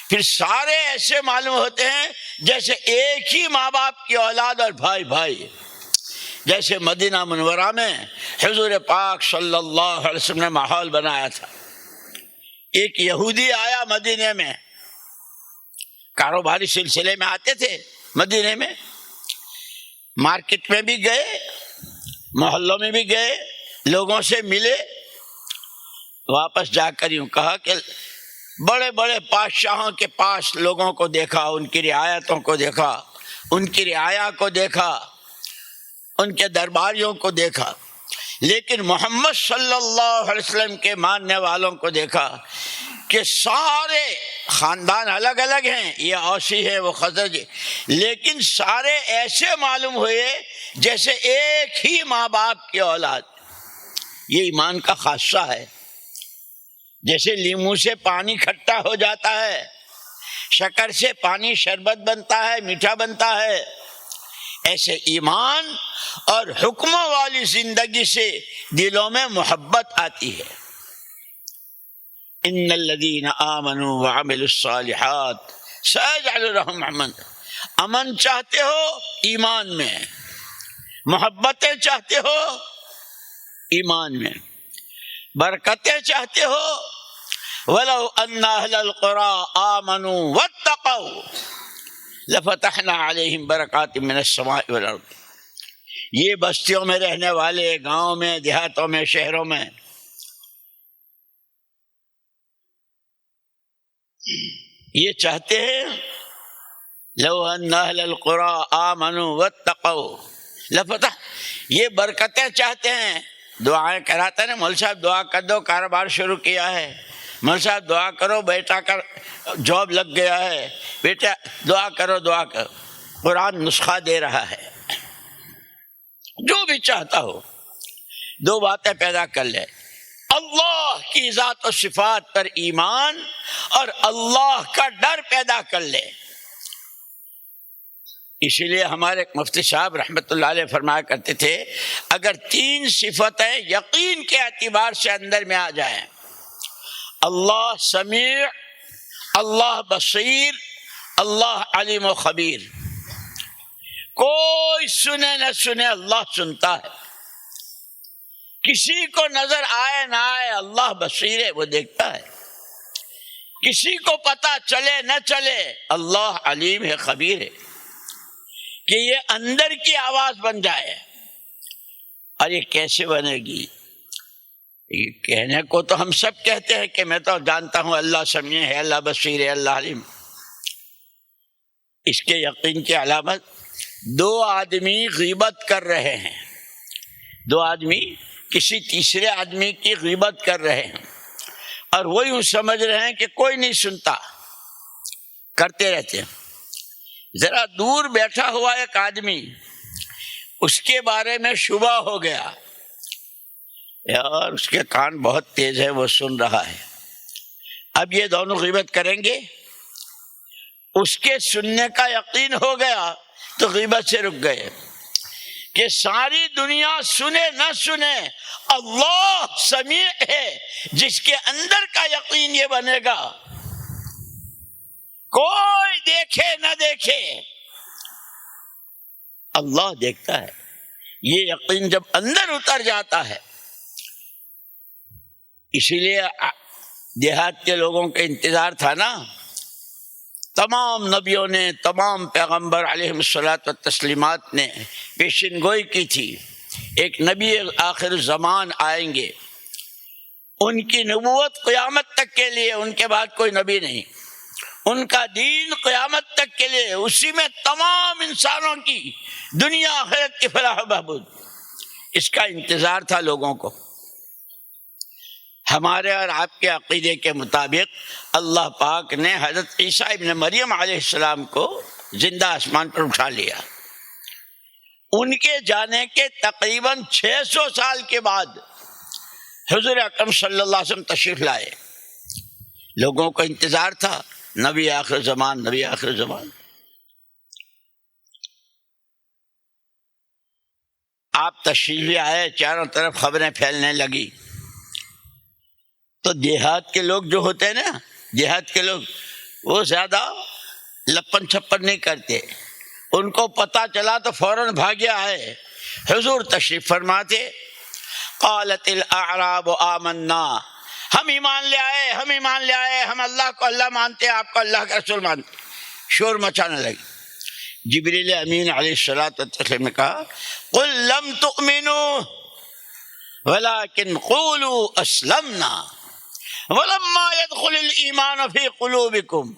پھر سارے ایسے معلوم ہوتے ہیں جیسے ایک ہی ماں باپ کی اولاد اور بھائی بھائی۔ جیسے مدینہ منورہ میں حضور پاک صلی اللہ علیہ وسلم نے ماحول بنایا تھا۔ ایک یہودی آیا مدینے میں، کاروباری سلسلے میں آتے تھے مدینے میں، مارکیٹ میں بھی گئے، محلوں میں بھی گئے، لوگوں سے ملے، واپس جا کر یوں کہا کہ بڑے بڑے بادشاہوں کے پاس لوگوں کو دیکھا، ان کی رعایتوں کو دیکھا، ان کی رعایا کو دیکھا، ان کے درباریوں کو دیکھا، لیکن محمد صلی اللہ علیہ وسلم کے ماننے والوں کو دیکھا کہ سارے خاندان الگ الگ ہیں، یہ اوسی ہے وہ خزرج، لیکن سارے ایسے معلوم ہوئے جیسے ایک ہی ماں باپ کی اولاد۔ یہ ایمان کا خاصہ ہے۔ جیسے لیموں سے پانی کھٹا ہو جاتا ہے، شکر سے پانی شربت بنتا ہے، میٹھا بنتا ہے، ایسے ایمان اور حکموں والی زندگی سے دلوں میں محبت آتی ہے۔ ان الذین آمنوا وعملوا الصالحات سیجعل لهم امن، امن چاہتے ہو ایمان میں، محبتیں چاہتے ہو ایمان میں، برکتیں چاہتے ہو وَلَوْ أَنَّ أَهْلَ الْقُرَىٰ آمَنُوا وَاتَّقَوْا لَفَتَحْنَا عَلَيْهِمْ بَرَكَاتٍ مِّنَ السَّمَاءِ وَالْأَرْضِ، یہ بستیوں میں رہنے والے، گاؤں میں، دیہاتوں میں، شہروں میں، یہ چاہتے ہیں لو ان اہل القرى آمنوا واتقوا لفتح، یہ برکتیں چاہتے ہیں، دعائیں کراتے ہیں نا، مول صاحب دعا کر دو کاروبار شروع کیا ہے، مول صاحب دعا کرو بیٹا کا جاب لگ گیا ہے، بیٹا دعا کرو دعا کرو، قرآن نسخہ دے رہا ہے، جو بھی چاہتا ہو دو باتیں پیدا کر لے، اللہ کی ذات و صفات پر ایمان اور اللہ کا ڈر پیدا کر لے۔ اسی لیے ہمارے ایک مفتی صاحب رحمۃ اللہ علیہ فرمایا کرتے تھے، اگر تین صفتیں یقین کے اعتبار سے اندر میں آ جائیں، اللہ سمیع، اللہ بصیر، اللہ علیم و خبیر، کوئی سنے نہ سنے اللہ سنتا ہے، کسی کو نظر آئے نہ آئے اللہ بصیر ہے، وہ دیکھتا ہے، کسی کو پتہ چلے نہ چلے اللہ علیم ہے، خبیر ہے، کہ یہ اندر کی آواز بن جائے۔ اور یہ کیسے بنے گی؟ یہ کہنے کو تو ہم سب کہتے ہیں کہ میں تو جانتا ہوں اللہ سمیع ہے، اللہ بصیر ہے، اللہ علیم۔ اس کے یقین کی علامت، دو آدمی غیبت کر رہے ہیں، دو آدمی کسی تیسرے آدمی کی غیبت کر رہے ہیں اور وہ یوں سمجھ رہے ہیں کہ کوئی نہیں سنتا، کرتے رہتے ہیں۔ ذرا دور بیٹھا ہوا ایک آدمی، اس کے بارے میں شبہ ہو گیا، یار اس کے کان بہت تیز ہے، وہ سن رہا ہے، اب یہ دونوں غیبت کریں گے، اس کے سننے کا یقین ہو گیا تو غیبت سے رک گئے، کہ ساری دنیا سنے نہ سنے اللہ سمیع ہے، جس کے اندر کا یقین یہ بنے گا، کوئی دیکھے نہ دیکھے اللہ دیکھتا ہے، یہ یقین جب اندر اتر جاتا ہے۔ اسی لیے دیہات کے لوگوں کا انتظار تھا نا، تمام نبیوں نے، تمام پیغمبر علیہ الصلوۃ والتسلیمات نے پیشن گوئی کی تھی، ایک نبی آخر زمان آئیں گے، ان کی نبوت قیامت تک کے لیے، ان کے بعد کوئی نبی نہیں، ان کا دین قیامت تک کے لیے، اسی میں تمام انسانوں کی دنیا آخرت کی فلاح و بہبود، اس کا انتظار تھا لوگوں کو۔ ہمارے اور آپ کے عقیدے کے مطابق اللہ پاک نے حضرت عیسیٰ ابن مریم علیہ السلام کو زندہ آسمان پر اٹھا لیا، ان کے جانے کے تقریباً 600 سال کے بعد حضور اکرم صلی اللہ علیہ وسلم تشریف لائے، لوگوں کو انتظار تھا، نبی آخر زمان، نبی آخر زمان۔ آپ تشریف آئے، چاروں طرف خبریں پھیلنے لگی، تو دیہات کے لوگ جو ہوتے ہیں نا، دیہات کے لوگ وہ زیادہ لپن چھپن نہیں کرتے، ان کو پتہ چلا تو فوراً بھاگے آئے، حضور تشریف فرماتے، قالت الاعراب آمنا، ہم ایمان لے آئے، ہم ایمان لے آئے، ہم اللہ کو اللہ مانتے ہیں، آپ کو اللہ کا رسول مانتے، شور مچانے لگے۔ جبریل امین علیہ الصلوۃ والتسلیم نے کہا، قل لم تؤمنوا ولكن قولوا اسلمنا ولما يدخل الایمان فی قلوبکم۔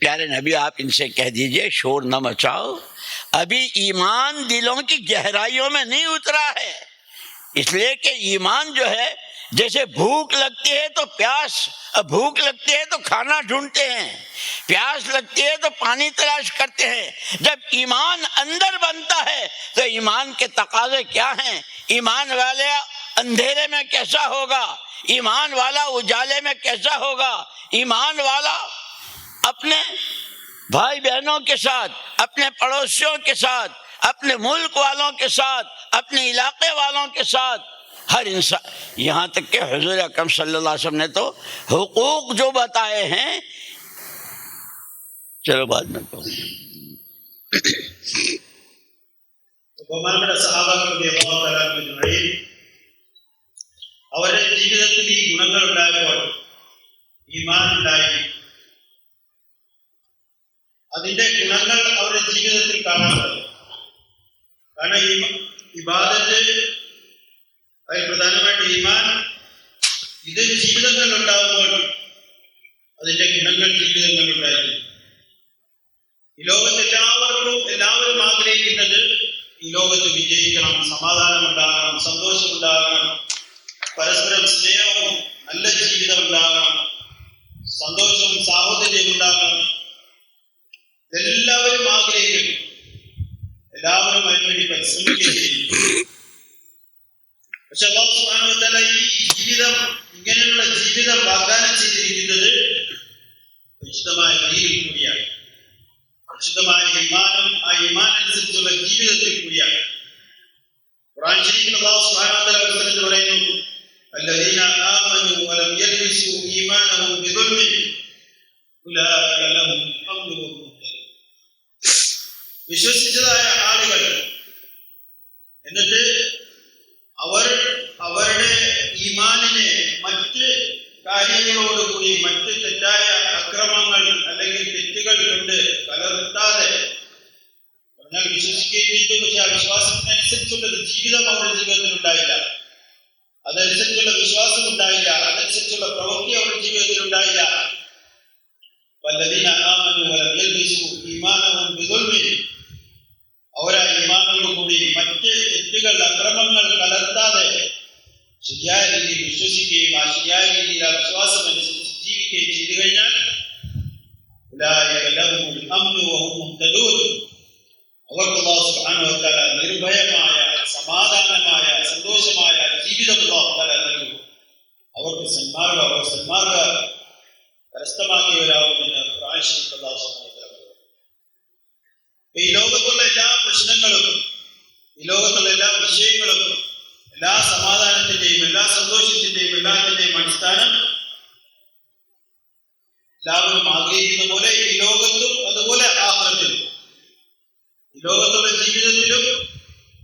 پیارے نبی آپ ان سے کہہ دیجئے شور نہ مچاؤ، ابھی ایمان دلوں کی گہرائیوں میں نہیں اترا ہے، اس لیے کہ ایمان جو ہے جیسے بھوک لگتی ہے تو پیاس، بھوک لگتی ہے تو کھانا ڈھونڈتے ہیں، پیاس لگتی ہے تو پانی تلاش کرتے ہیں، جب ایمان اندر بنتا ہے تو ایمان کے تقاضے کیا ہیں، ایمان والے اندھیرے میں کیسا ہوگا، ایمان والا اجالے میں کیسا ہوگا، ایمان والا اپنے بھائی بہنوں کے ساتھ، اپنے پڑوسیوں کے ساتھ، اپنے ملک والوں کے ساتھ، اپنے علاقے والوں کے ساتھ، ہر انسان، یہاں تک کہ حضور اکرم صلی اللہ علیہ وسلم نے تو حقوق جو بتائے ہیں، چلو بعد میں کہوں۔ ബഹുമാനപ്പെട്ട സഹാബാക്കളുടെ അല്ലാഹുവിൻ അവരുടെ ജീവിതത്തിൽ ഈ ഗുണങ്ങൾ ഉണ്ടായപ്പോൾ ഈമാൻ ഉണ്ടായി, അതിന്റെ ഗുണങ്ങൾ അവരുടെ ജീവിതത്തിൽ കാണാൻ പറ്റും। കാരണം ഈ ഇബാദത്ത്, അതിൽ പ്രധാനമായിട്ട് ഈമാൻ, ഇത് ജീവിതങ്ങൾ ഉണ്ടാകുമ്പോൾ അതിന്റെ ഗുണങ്ങൾ ജീവിതങ്ങൾ ഉണ്ടായിരുന്നു। ഈ ലോകത്ത് എല്ലാവരും ആഗ്രഹിക്കുന്നത് ഈ ലോകത്ത് വിജയിക്കണം, സമാധാനം ഉണ്ടാകണം, സന്തോഷം ഉണ്ടാകണം, പരസ്പരം സ്നേഹവും നല്ല ജീവിതം ഉണ്ടാകണം, സന്തോഷവും സാഹോദര്യം ഉണ്ടാകണം. എല്ലാവരും ആഗ്രഹിക്കുന്നു, എല്ലാവരും അതിനുവേണ്ടി പരിശ്രമിക്കുകയും ചെയ്യും. പക്ഷെ അല്ലാഹു സുബ്ഹാനഹു വ തആല ഈ ജീവിതം, ഇങ്ങനെയുള്ള ജീവിതം വാഗ്ദാനം ചെയ്തിരിക്കുന്നത് പരിശുദ്ധമായ ദീനിൽ കൂടിയാണ്, പരിശുദ്ധമായ ഈമാനും ആ ഈമാൻ അനുസരിച്ചുള്ള ജീവിതത്തിൽ കൂടിയാണ്. ഖുർആൻ ശരീഫിൽ അല്ലാഹു സുബ്ഹാനഹു വ തആല വചനത്തിൽ പറയുന്നു, الذين آمنوا ولم يلبسوا إيمانهم بظلم أولئك لهم الأمن وهم مهتدون. വിശ്വസിച്ചതായ ആളുകൾ എന്നിട്ട് അവരുടെ ഈമാനിനെ മറ്റ് കാര്യങ്ങളോടുകൂടി, മറ്റ് തെറ്റായ അക്രമങ്ങൾ അല്ലെങ്കിൽ തെറ്റുകൾ കൊണ്ട് കലർത്താതെ പറഞ്ഞാൽ വിശ്വസിക്കുകയും ചെയ്തു, പക്ഷെ ആ വിശ്വാസത്തിനനുസരിച്ചുള്ള ജീവിതം അവരുടെ ജീവിതത്തിൽ ഉണ്ടായില്ല, അതനുസരിച്ചുള്ള വിശ്വാസം ഉണ്ടായില്ല, അതനുസരിച്ചുള്ള പ്രവൃത്തി അവരുടെ ജീവിതത്തിൽ ഉണ്ടായില്ല. വല്ലദീന ആമനു വലം യൽബിസു ഈമാനഹും ബിദുൽമിൻ, അവരാ ഈമാനോടുകൂടി മറ്റ് തെറ്റുകൾ, അക്രമങ്ങൾ കലർത്താതെ ശരിയായ രീതിയിൽ വിശ്വസിക്കുകയും ആ ശരിയായ രീതിയിൽ ആ വിശ്വാസം അനുസരിച്ച് ജീവിക്കുകയും ചെയ്തു കഴിഞ്ഞാൽ ഉലൈക ലഹുമുൽ അംനു വഹും മുഹ്തദൂൻ, അവർക്ക് അല്ലാഹു സുബ്ഹാനഹു വ തആല നിർഭയമായ, സമാധാനമായ, സന്തോഷമായ ജീവിതം അല്ലാഹു തആല നൽകും. അവർക്ക് സന്മാർഗ കരസ്ഥമാക്കിയവരാകുമെന്ന് ഖുർആൻ ശരീഫിൽ അല്ലാഹു സുബ്ഹാനഹു വ തആല പറയുന്നു. ഈ ലോകത്തുള്ള എല്ലാ പ്രശ്നങ്ങളും, ഈ ലോകത്തുള്ള എല്ലാ വിഷയങ്ങളും, എല്ലാ സമാധാനത്തിന്റെയും എല്ലാ സന്തോഷത്തിന്റെയും എല്ലാത്തിന്റെയും അടിസ്ഥാനം എല്ലാവരും ആഗ്രഹിക്കുന്ന പോലെ ഈ ലോകത്തും അതുപോലെ ആഖിറത്തിലും, ഈ ലോകത്തുള്ള ജീവിതത്തിലും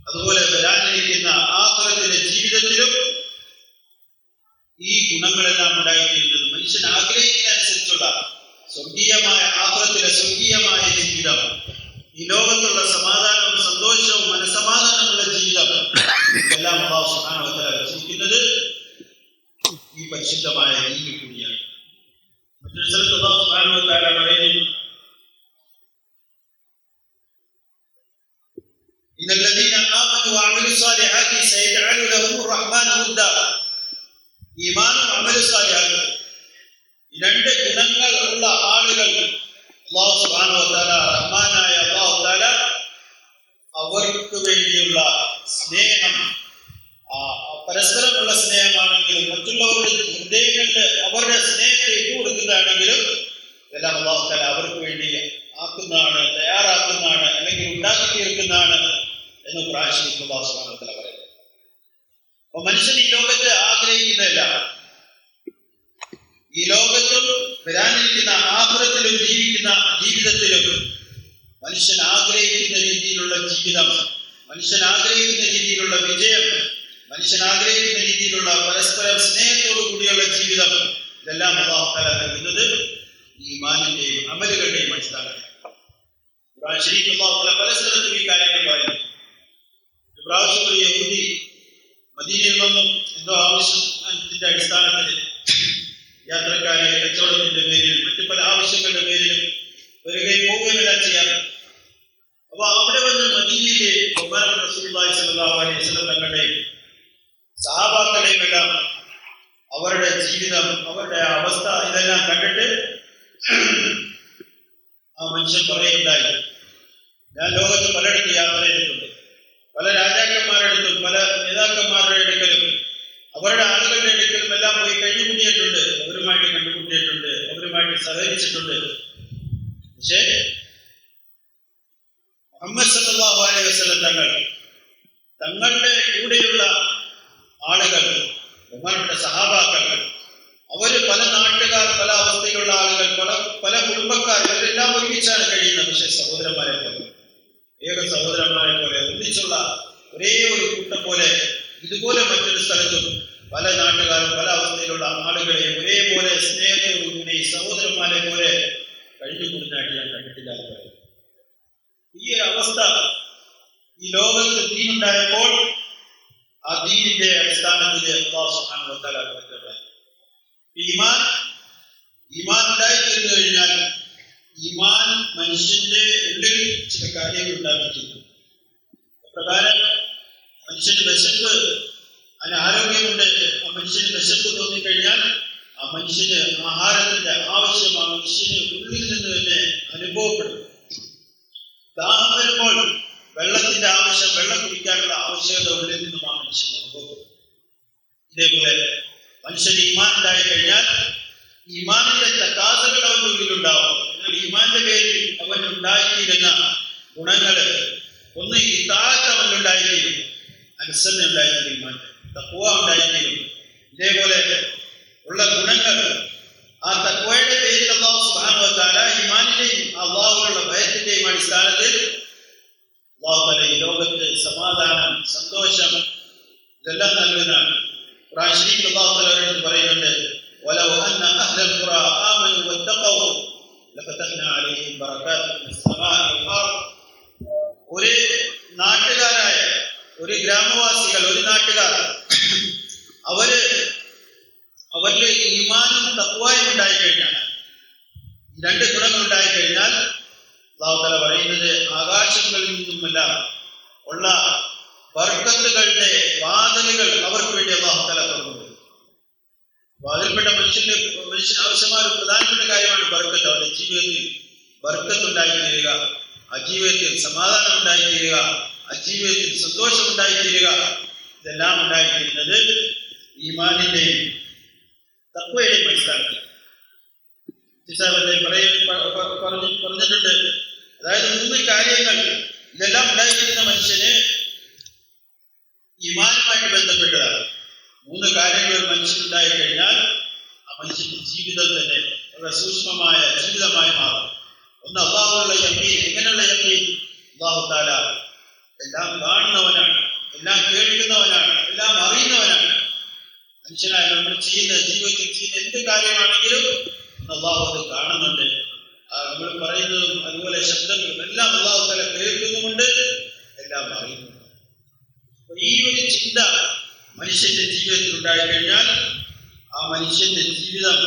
അതുപോലെ വരാനിരിക്കുന്ന ആഖിറത്തിലെ ജീവിതത്തിലും ഈ ഗുണങ്ങളെല്ലാം ഉണ്ടായിരിക്കുന്നത് മനുഷ്യൻ ആഗ്രഹിക്കുന്ന അനുസരിച്ചുള്ള സ്വർഗീയമായ ആഖിറത്തിലെ സ്വർഗീയമായ ജീവിതം, ഈ ലോകത്തുള്ള സമാധാനവും സന്തോഷവും മനസമാധാനമുള്ള ജീവിതം, ഇതെല്ലാം അല്ലാഹു സുബ്ഹാനഹു വ തആല വെച്ചിരിക്കുന്നത് ഈ പരിശുദ്ധമായ ദീനിൽ കൂടിയാണ്. മറ്റൊരു സ്ഥലത്ത് അല്ലാഹു സുബ്ഹാനഹു വ തആല പറയുന്നു, إن الذين آمنوا وعملوا الصالحات سيجعل لهم الرحمن ودا. ഈമാനും അമലും സാലിഹാത്തും, ഈ രണ്ട് ഗുണങ്ങൾ ഉള്ള ആളുകൾ അല്ലാഹു സുബ്ഹാനഹു വ തആല, റഹ്മാനായ അല്ലാഹു തആല അവർക്ക് വേണ്ടിയുള്ള സ്നേഹം, പരസ്പരമുള്ള സ്നേഹമാണെങ്കിലും മറ്റുള്ളവരുടെ ഹൃദയങ്ങൾക്ക് അവരുടെ സ്നേഹത്തെ ഇട്ടുകൊടുക്കുന്നതാണെങ്കിലും ഇതെല്ലാം അല്ലാഹു തആല അവർക്ക് വേണ്ടി ആക്കുന്നതാണ്, തയ്യാറാക്കുന്നതാണ്, അല്ലെങ്കിൽ ഉണ്ടാക്കി തീർക്കുന്നതാണ് എന്ന് ഖുർആൻ ശരീഫിൽ അല്ലാഹു സുബ്ഹാനഹു വ തആല പറയുന്നു. അപ്പോൾ മനുഷ്യൻ ഈ ലോകത്ത് ആഗ്രഹിക്കുന്നതല്ല, ഈ ലോകത്തും വരാനിരിക്കുന്ന ആഖിറത്തിലും ജീവിക്കുന്ന ജീവിതത്തിലും മനുഷ്യൻ ആഗ്രഹിക്കുന്ന രീതിയിലുള്ള ജീവിതം, മനുഷ്യൻ ആഗ്രഹിക്കുന്ന രീതിയിലുള്ള വിജയം, മനുഷ്യൻ ആഗ്രഹിക്കുന്ന രീതിയിലുള്ള പരസ്പരം സ്നേഹത്തോടു കൂടിയുള്ള ജീവിതം, ഇതെല്ലാം അല്ലാഹു തആല നൽകുന്നത് ഈമാനിന്റെയും അമലുകളുടെയും അടിസ്ഥാനത്തിൽ. ഖുർആൻ ശരീഫിൽ അല്ലാഹു തആല പല സ്ഥലത്തും ഈ കാര്യങ്ങൾ പറയുന്നു. ഇബ്രാഹിം ഒരു യഹൂദി മദീനയിൽ വന്നു, എന്തോ ആവശ്യത്തിന്റെ അടിസ്ഥാനത്തിൽ യാത്രക്കാരെ കച്ചവടത്തിന്റെ പേരിൽ മറ്റു പല ആവശ്യങ്ങളുടെ പേരിലും വരികയും പോവുകയെല്ലാം ചെയ്യാറ്. അപ്പൊ അവിടെ വന്ന് മദീനയിലെ ബഹുമാനപ്പെട്ട റസൂലുള്ളാഹി സ്വല്ലല്ലാഹു അലൈഹി വസല്ലം തങ്ങളുടെയും സഹാബാക്കളുടെയും എല്ലാം അവരുടെ ജീവിതം, അവരുടെ അവസ്ഥ ഇതെല്ലാം കണ്ടിട്ട് ആ മനുഷ്യൻ പറയുണ്ടായി, ഞാൻ ലോകത്ത് പലയിടത്ത് യാത്ര ചെയ്തിട്ടുണ്ട്, പല രാജാക്കന്മാരുടെ അടുത്തും പല നേതാക്കന്മാരുടെ അടുക്കലും അവരുടെ ആളുകളുടെ അടുക്കലും എല്ലാം പോയി കഴിഞ്ഞുകൂട്ടിയിട്ടുണ്ട്, അവരുമായിട്ട് കണ്ടുമുട്ടിയിട്ടുണ്ട്, അവരുമായിട്ട് സഹകരിച്ചിട്ടുണ്ട്. പക്ഷേ മുഹമ്മദ് സല്ലല്ലാഹു അലൈഹി വസല്ലം തങ്ങളുടെ കൂടെയുള്ള ആളുകൾ, ബഹുമാനപ്പെട്ട സഹാബാക്കൾ, അവര് പല നാട്ടുകാർ, പല അവസ്ഥയിലുള്ള ആളുകൾ, പല കുടുംബക്കാർ, ഇവരെല്ലാം ഒരുമിച്ചാണ് കഴിയുന്നത്. പക്ഷെ സഹോദരന്മാരെ പോലെ, ഏക സഹോദരന്മാരെ പോലെ, ഒന്നിച്ചുള്ള ഒരേ ഒരു കൂട്ടം പോലെ ഇതുപോലെ മറ്റൊരു സ്ഥലത്തും പല നാട്ടുകാരും പല അവസ്ഥയിലുള്ള ആളുകളെ ഒരേപോലെ സ്നേഹത്തോടുകൂടി സഹോദരന്മാരെ പോലെ കഴിഞ്ഞുകൂടുന്നതായിട്ട് ഞാൻ കണ്ടിട്ടില്ല. ഈ അവസ്ഥ ഈ ലോകത്ത് ദീനുണ്ടായപ്പോൾ ആ ദീനിന്റെ അടിസ്ഥാനത്തിൽ അല്ലാഹു സുബ്ഹാനഹു വ തആല പറഞ്ഞിട്ടുണ്ട്, ഈമാൻ ഉണ്ടായിത്തീർന്നു കഴിഞ്ഞാൽ ഈമാൻ മനുഷ്യന്റെ ഉള്ളിൽ ചില കാര്യങ്ങൾ ഉണ്ടാക്കിയിട്ടുണ്ട്. പ്രകാരം മനുഷ്യന് വിശപ്പ്, അതിന് ആരോഗ്യമുണ്ട്, ആ മനുഷ്യന് വിശപ്പ് തോന്നിക്കഴിഞ്ഞാൽ ആ മനുഷ്യന് ആഹാരത്തിന്റെ ആവശ്യം ആ മനുഷ്യന് ഉള്ളിൽ നിന്ന് തന്നെ അനുഭവപ്പെടും. ദാഹം വരുമ്പോൾ വെള്ളത്തിന്റെ ആവശ്യം, വെള്ളം കുടിക്കാനുള്ള ആവശ്യകത ഉള്ളിൽ നിന്നും ആ മനുഷ്യൻ അനുഭവപ്പെടും. ഇതേപോലെ മനുഷ്യന് ഈമാൻ ഉണ്ടായി കഴിഞ്ഞാൽ ഈമാനിന്റെ തക്കാസകൾ അവന്റെ ഉള്ളിലുണ്ടാവും. എന്നാൽ ഈമാന്റെ പേരിൽ അവൻ ഉണ്ടായിത്തീരുന്ന ഗുണങ്ങള് ഒന്ന് ഇതാഴത്ത് അവനുണ്ടായിത്തീരും, അനുസരണ ഉണ്ടായിത്തീരും, ഈമാന്റെ തഖ്വ ഉണ്ടായിത്തീരും. ഇതേപോലെ ഉള്ള ഗുണങ്ങൾ ആ തഖ്വയുടെ പേരിൽ അല്ലാഹു സുബ്ഹാനഹു വ തആല ഈമാനിന്റെയും അല്ലാഹുവിനുള്ള ഭയത്തിന്റെയും അടിസ്ഥാനത്തിൽ അല്ലാഹു തആല ഈ ലോകത്ത് സമാധാനം, സന്തോഷം ഇതെല്ലാം നൽകുന്നതാണ്. ഖുർആൻ ശരീഫിൽ അല്ലാഹു തആല പറയുന്നുണ്ട്, വലൗ അന്ന അഹ്ലൽ ഖുറാ ആമനു വത്തഖൗ ലഫതഹ്നാ അലൈഹിം ബറകാത്തിൻ മിനസ് സമാഇ വൽ അർദ്. ഒരു നാട്ടുകാരായ, ഒരു ഗ്രാമവാസികൾ, ഒരു നാട്ടുകാർ അവരിൽ ഈമാനും തഖ്വയും ഉണ്ടായിക്കഴിഞ്ഞാൽ, രണ്ട് ഗുണങ്ങൾ ഉണ്ടായിക്കഴിഞ്ഞാൽ അല്ലാഹു തആല പറയുന്നത് ആകാശങ്ങളിൽ നിന്നുമെല്ലാം ഉള്ള ബർക്കത്തുകളുടെ വാതിലുകൾ അവർക്ക് വേണ്ടി അല്ലാഹു തആല തുറന്നു. അതിൽപ്പെട്ട മനുഷ്യന് ആവശ്യമായ ഒരു പ്രധാനപ്പെട്ട കാര്യമാണ് ബർക്കത്ത്. അവരുടെ ജീവിതത്തിൽ ബർക്കത്ത് ഉണ്ടായിത്തീരുക, ആ ജീവിതത്തിൽ സമാധാനം ഉണ്ടായിത്തീരുക, ആ ജീവിതത്തിൽ സന്തോഷം ഉണ്ടായിത്തീരുക. ഇതെല്ലാം ഉണ്ടായിത്തീരുന്നത് ഈമാനിന്റെയും തഖ്വയുടെയും അടിസ്ഥാനത്തിൽ പറഞ്ഞിട്ടുണ്ട്. അതായത് 3 കാര്യങ്ങൾ ഇതെല്ലാം ഉണ്ടായിരിക്കുന്ന മനുഷ്യന് ഈമാനുമായിട്ട് ബന്ധപ്പെട്ടതാണ്. 3 കാര്യങ്ങൾ ഒരു മനുഷ്യനുണ്ടായി കഴിഞ്ഞാൽ ആ മനുഷ്യന്റെ ജീവിതം തന്നെ വളരെ സൂക്ഷ്മമായ ജീവിതമായി മാറും. ഒന്ന് അല്ലാഹുവിനുള്ള യഖീൻ. എങ്ങനെയുള്ള യഖീൻ? അല്ലാഹു തആല എല്ലാം കാണുന്നവനാണ്, എല്ലാം കേൾക്കുന്നവനാണ്, എല്ലാം അറിയുന്നവനാണ്. മനുഷ്യനായ നമ്മൾ ജീവിതത്തിൽ ചെയ്യുന്ന എന്ത് കാര്യമാണെങ്കിലും അല്ലാഹു അത് കാണുന്നുണ്ട്. നമ്മൾ പറയുന്നതും അതുപോലെ ശബ്ദങ്ങളും എല്ലാം അല്ലാഹു തആല കേൾക്കുന്നുമുണ്ട്, എല്ലാം അറിയുന്നുണ്ട്. ഈ ഒരു ചിന്ത മനുഷ്യന്റെ ജീവിതത്തിൽ ഉണ്ടായിക്കഴിഞ്ഞാൽ ആ മനുഷ്യന്റെ ജീവിതം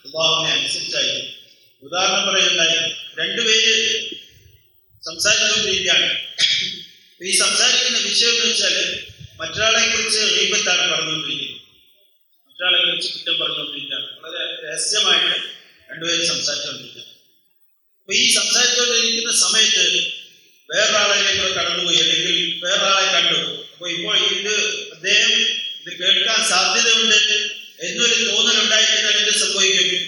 അല്ലാഹുവിനെ അനുസരിച്ചായിരിക്കും. ഉദാഹരണം പറയുണ്ടായി, 2 പേര് സംസാരിച്ചുകൊണ്ടിരിക്കുകയാണ്. ഈ സംസാരിക്കുന്ന വിഷയം എന്ന് വെച്ചാൽ മറ്റൊരാളെ കുറിച്ച് ഗീബത്താണ് പറഞ്ഞുകൊണ്ടിരിക്കുന്നത്, മറ്റൊരാളെ കുറിച്ച് കുറ്റം പറഞ്ഞുകൊണ്ടിരിക്കുകയാണ്. വളരെ രഹസ്യമായിട്ട് 2 പേര് സംസാരിച്ചുകൊണ്ടിരിക്കുകയാണ്. അപ്പൊ ഈ സംസാരിച്ചുകൊണ്ടിരിക്കുന്ന സമയത്ത് വേറൊരാളിലേക്ക് കടന്നുപോയി, അല്ലെങ്കിൽ വേറൊരാളെ കണ്ടു. അപ്പൊ ഇപ്പോൾ അദ്ദേഹം ഇത് കേൾക്കാൻ സാധ്യതയുണ്ട് എന്നൊരു തോന്നലുണ്ടായിക്കഴിഞ്ഞാൽ എന്ത് സംഭവിക്കും?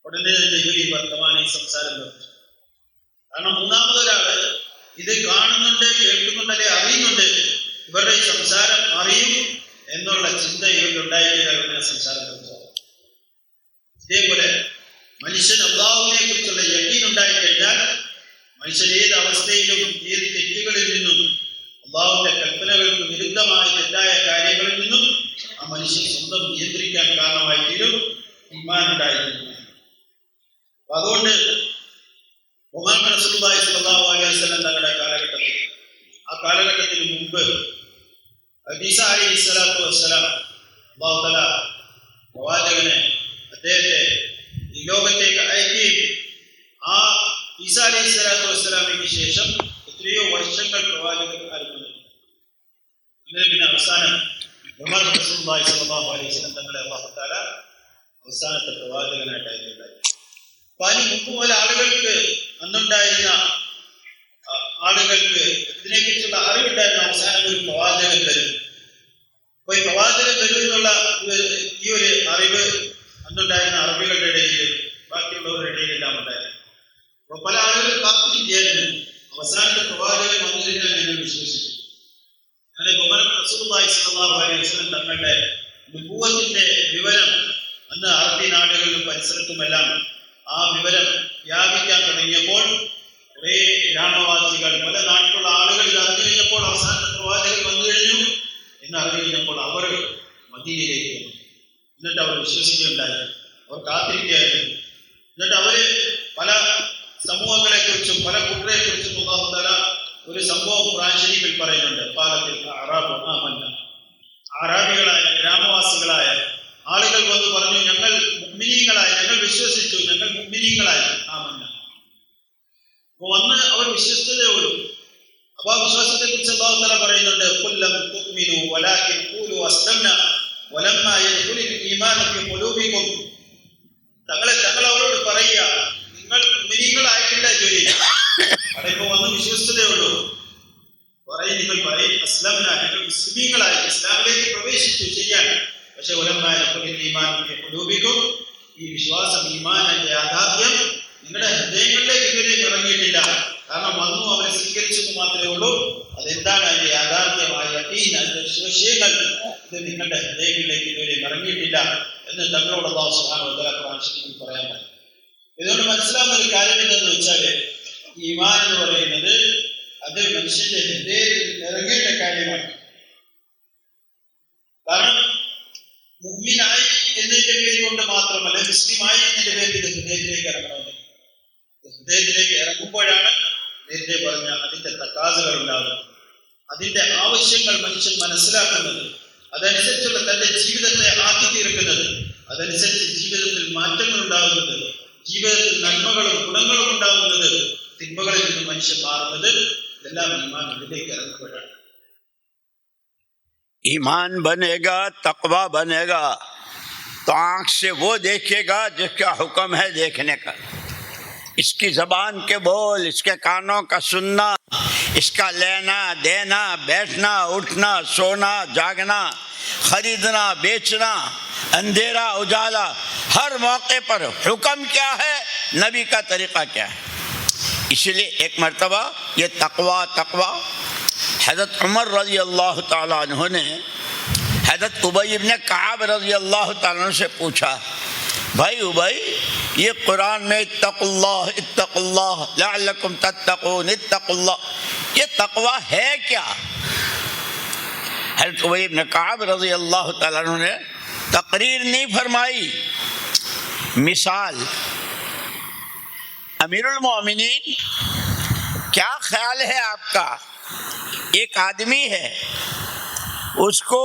ഉടനെ തന്നെ ഇവർ ഈ വർത്തമാനം, ഈ സംസാരം നിർത്തും. കാരണം മൂന്നാമതൊരാള് ഇത് കാണുന്നുണ്ട്, കേൾക്കുന്നുണ്ട്, അല്ലെ അറിയുന്നുണ്ട്, ഇവരുടെ ഈ സംസാരം അറിയും എന്നുള്ള ചിന്ത ഇവർക്ക് ഉണ്ടായിക്കഴിഞ്ഞാൽ ഉടനെ സംസാരം നിർത്തും. ഇതേപോലെ മനുഷ്യൻ അല്ലാഹുവിനെ കുറിച്ചുള്ള യഖീൻ ഉണ്ടായിക്കഴിഞ്ഞാൽ മനുഷ്യൻ ഏത് അവസ്ഥയിലും ഏത് തെറ്റുകളിൽ നിന്നും അല്ലാഹുവിന്റെ കൽപ്പനകൾക്ക് വിരുദ്ധമായ തെറ്റായ കാര്യങ്ങളിൽ നിന്നും ആ മനുഷ്യൻ സ്വന്തം നിയന്ത്രിക്കാൻ കാരണമായി തീരും ഈമാൻ ഉണ്ടായിരുന്നു. അതുകൊണ്ട് മുഹമ്മദ് റസൂലുള്ളാഹി സ്വല്ലല്ലാഹു അലൈഹി വസല്ലം തങ്ങളുടെ കാലഘട്ടത്തിൽ, ആ കാലഘട്ടത്തിന് മുമ്പ് ഈസ അലൈഹിസ്സലാത്തു വസ്സലാം അല്ലാഹു തആല പ്രവാചകനെ, അദ്ദേഹത്തെ ഈ ലോകത്തേക്ക് അയക്കുകയും ആ ഈസ അലൈഹിസ്സലാത്തു വസ്സലാമിന് ശേഷം എത്രയോ വർഷങ്ങൾ പ്രവാചകൻ ആരംഭിച്ചു. അങ്ങനെ പിന്നെ അവസാനം മുഹമ്മദ് റസൂലുള്ളാഹി സ്വല്ലല്ലാഹു അലൈഹി വസല്ലം തങ്ങളെ അല്ലാഹു തആല അവസാനത്തെ പ്രവാചകനായിട്ട് അയക്കുകയുണ്ടായി. അപ്പൊ അതിന് മുമ്പ് പോലെ ആളുകൾക്ക്, അന്നുണ്ടായിരുന്ന ആളുകൾക്ക് ഇതിനെക്കുറിച്ചുള്ള അറിവുണ്ടായിരുന്ന അവസാനം ഒരു പ്രവാചകൻ വരും. അപ്പൊ ഈ പ്രവാചകൻ വരും എന്നുള്ള ഈ ഒരു അറിവ് അന്നുണ്ടായിരുന്ന അറബികളുടെ ഇടയിൽ, ബാക്കിയുള്ളവരുടെ ഇടയിലെല്ലാം ഉണ്ടായിരുന്നു. അപ്പൊ പല ആളുകളും കാത്തിരിക്കുകയായിരുന്നു അവസാനത്തെ പ്രവാചകൻ വന്നിരുന്നാൽ ഞങ്ങൾ വിശ്വസിക്കും. അങ്ങനെ മുഹമ്മദ് റസൂലുള്ളാഹി സ്വല്ലല്ലാഹു അലൈഹി വസല്ലം തങ്ങളുടെ നുബുവത്തിന്റെ വിവരം അന്ന് അറബി നാടുകളിലും പരിസരത്തുമെല്ലാം ആ വിവരം വ്യാപിക്കാൻ തുടങ്ങിയപ്പോൾ കുറേ ഗ്രാമവാസികൾ, പല നാട്ടിലുള്ള ആളുകൾ ഇത് അറിഞ്ഞു കഴിഞ്ഞപ്പോൾ അവസാനത്തെ പ്രവാചകൻ വന്നു കഴിഞ്ഞു എന്ന് അറിഞ്ഞു കഴിഞ്ഞപ്പോൾ അവർ മദീനയിലേക്ക് വന്നു. എന്നിട്ട് അവർ വിശ്വസിക്കുകയുണ്ടായി, അവർ കാത്തിരിക്കുകയായിരുന്നു. എന്നിട്ട് അവര് പല സമൂഹങ്ങളെ കുറിച്ചും പല കൂട്ടരെ കുറിച്ചും അല്ലാഹു തആല ഒരു സംഭവം ഖുർആൻ ശരീഫിൽ പറയുന്നുണ്ട്. പാലത്തിൽ അറാബികളായ ഗ്രാമവാസികളായ ആളുകൾ വന്ന് പറഞ്ഞു, ഞങ്ങൾ മുഅ്മിനീങ്ങളായി, ഞങ്ങൾ വിശ്വസിച്ചു, ഞങ്ങൾ മുഅ്മിനീങ്ങളായി. ആമന്ന. അപ്പൊ വന്ന് അവർ വിശ്വസിച്ചതേ ഉള്ളൂ. അപ്പൊ ആ വിശ്വാസത്തെ കുറിച്ച് അല്ലാഹു തആല പറയുന്നുണ്ട്, ഖുല്ലം തുഅ്മിനു വലാകിൻ ഖൂലു അസ്ലംന വലമ്മാ യദ്ഖുലിൽ ഈമാനു ഫീ ഖുലൂബികും. തങ്ങൾ അവരോട് പറയുക, നിങ്ങൾ മുഅ്മിനീങ്ങളായിട്ടില്ല ജോലി, അവിടെ വന്ന് വിശ്വസിച്ചതേ ഉള്ളൂ. പറയും, നിങ്ങൾ പറയും അസ്ലംന, നിങ്ങൾ മുസ്ലിമീങ്ങളായി ഇസ്ലാമിലേക്ക് പ്രവേശിച്ചു ചെയ്യാൻ. പക്ഷെ വലമ്മാ യദ്ഖുലിൽ ഈമാനു ഫീ ഖുലൂബികും, ഈ വിശ്വാസം ഈമാനിന്റെ യാഥാർത്ഥ്യം നിങ്ങളുടെ ഹൃദയങ്ങളിലേക്ക് ഇതുവരെ ഇറങ്ങിയിട്ടില്ല. കാരണം വന്നു അവരെ സ്വീകരിച്ചെന്ന് മാത്രമേ ഉള്ളൂ. അതെന്താണ് അതിന്റെ യാഥാർത്ഥ്യമായ അതിന്റെ വിഷയങ്ങൾ, ഇത് നിങ്ങളുടെ ഹൃദയങ്ങളിലേക്ക് ഇതുവരെ ഇറങ്ങിയിട്ടില്ല എന്ന് തങ്ങളോട് അല്ലാഹു സുബ്ഹാനഹു വ തആല ഖുർആനിൽ പറയാൻ പറ്റും. ഇതുകൊണ്ട് മനസ്സിലാവുന്ന ഒരു കാര്യം എന്തെന്ന് വെച്ചാല്, ഈമാൻ എന്ന് പറയുന്നത് അത് മനുഷ്യന്റെ ഹൃദയത്തിൽ ഇറങ്ങേണ്ട കാര്യമാണ്. കാരണം മുഅ്മിനായി എന്നതിന്റെ പേര് കൊണ്ട് മാത്രമല്ല, മുസ്ലിമായി എന്നതിന്റെ പേരിൽ ഇത് ഹൃദയത്തിലേക്ക് ഇറങ്ങണമെന്ന്. ഹൃദയത്തിലേക്ക് ഇറങ്ങുമ്പോഴാണ് നേരത്തെ പറഞ്ഞ അതിന്റെ തക്കാസുകൾ ഉണ്ടാകുന്നത്, അതിന്റെ ആവശ്യങ്ങൾ മനുഷ്യൻ മനസ്സിലാക്കുന്നത്, അതനുസരിച്ചുള്ള തന്റെ ജീവിതത്തെ ആക്കി തീർക്കുന്നത്, അതനുസരിച്ച് ജീവിതത്തിൽ മാറ്റങ്ങൾ ഉണ്ടാകുന്നത്, ജീവിതത്തിൽ നന്മകളും ഗുണങ്ങളും ഉണ്ടാകുന്നത്, തിന്മകളിൽ നിന്ന് മനുഷ്യൻ മാറുന്നത്, ഇതെല്ലാം ഈമാൻ ഉള്ളിലേക്ക് ഇറങ്ങുമ്പോഴാണ്. ईमान बनेगा, तकवा बनेगा तो आँख से वो देखेगा जिसका हुक्म है देखने का। इसकी ज़बान के बोल, इसके कानों का सुनना, इसका लेना देना, बैठना उठना, सोना जागना, खरीदना बेचना, अंधेरा उजाला, हर मौके पर हुक्म क्या है, नबी का तरीक़ा क्या है। इसलिए एक मर्तबा ये तकवा हज़रत उमर रज़ी अल्लाह ताला अन्हु ने हज़रत उबई इब्न काब रज़ी अल्लाह ताला अन्हु से पूछा, भाई उबई, ये कुरान में इत्तक़ुल्लाह लअल्लकुम तत्तक़ून, इत्तक़ुल्लाह, ये तक़वा है क्या। हज़रत उबई इब्न काब रज़ी अल्लाह ताला अन्हु ने तकरीर नहीं फरमाई, मिसाल, अमीरुल मोमिनीन, क्या ख्याल है आपका, एक आदमी है, उसको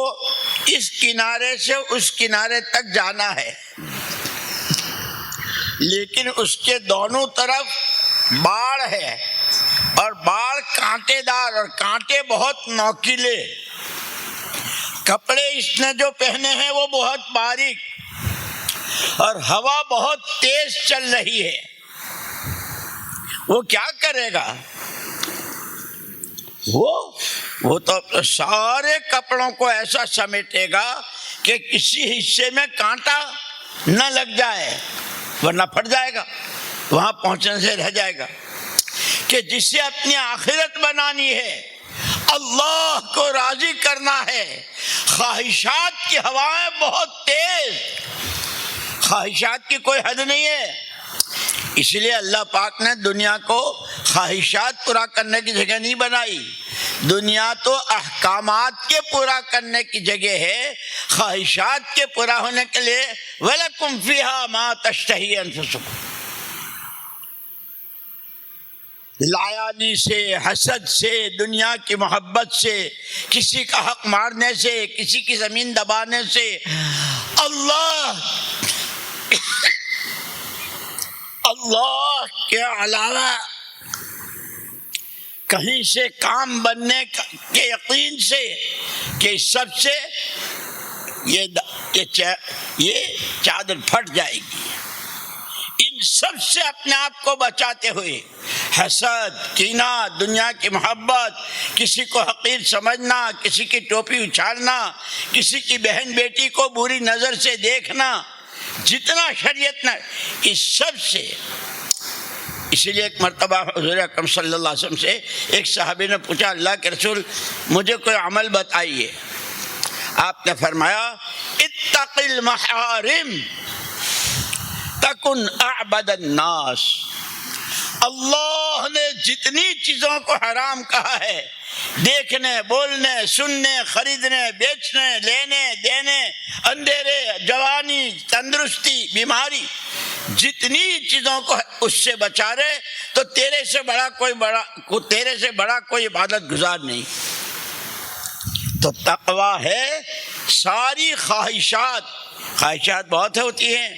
इस किनारे से उस किनारे तक जाना है, लेकिन उसके दोनों तरफ बाढ़ है और बाढ़ कांटेदार और कांटे बहुत नोकीले, कपड़े इसने जो पहने हैं वो बहुत बारीक और हवा बहुत तेज चल रही है, वो क्या करेगा। वो तो सारे कपड़ों को ऐसा समेटेगा कि किसी हिस्से में कांटा न लग जाए, वरना फट जाएगा, वहां पहुंचने से रह जाएगा। कि जिसे अपनी आखिरत बनानी है, अल्लाह को राजी करना है, ख्वाहिशात की हवाएं बहुत तेज, ख्वाहिशात की कोई हद नहीं है। इसलिए अल्लाह पाक ने दुनिया को ख्वाहिशात पूरा करने की जगह नहीं बनाई, दुनिया तो अहकामात के पूरा करने की जगह है। ख्वाहिशात के पूरा होने के लिए वलकुम फीहा मा तश्तही अनफुसुकुम, लायानी से, हसद से, दुनिया की मोहब्बत से, किसी का हक मारने से, किसी की जमीन दबाने से, अल्लाह के अलावा कहीं से काम बनने के यकीन से कि सबसे ये चादर फट जाएगी, इन सब से अपने आप को बचाते हुए हसद, कीना, दुनिया की मोहब्बत, किसी को हकीर समझना, किसी की टोपी उछालना, किसी की बहन बेटी को बुरी नजर से देखना, जितना शरीयत ने, इस सब से। इसलिए एक मर्तबा हुज़ूर अकरम सल्लल्लाहु अलैहि वसल्लम से एक सहाबी ने पूछा, अल्लाह के रसूल मुझे कोई अमल बताइए। आपने फरमाया, इत्तक़िल महारिम तकुन अअबदन नास। अल्लाह ने जितनी चीजों को हराम कहा है, देखने, बोलने, सुनने, खरीदने, बेचने, लेने, देने, अंधेरे, जवानी, तंदुरुस्ती, बीमारी, जितनी चीजों को उससे बचा रहे, तो तेरे से बड़ा कोई इबादत गुजार नहीं। तो तकवा है सारी ख्वाहिशात बहुत होती हैं,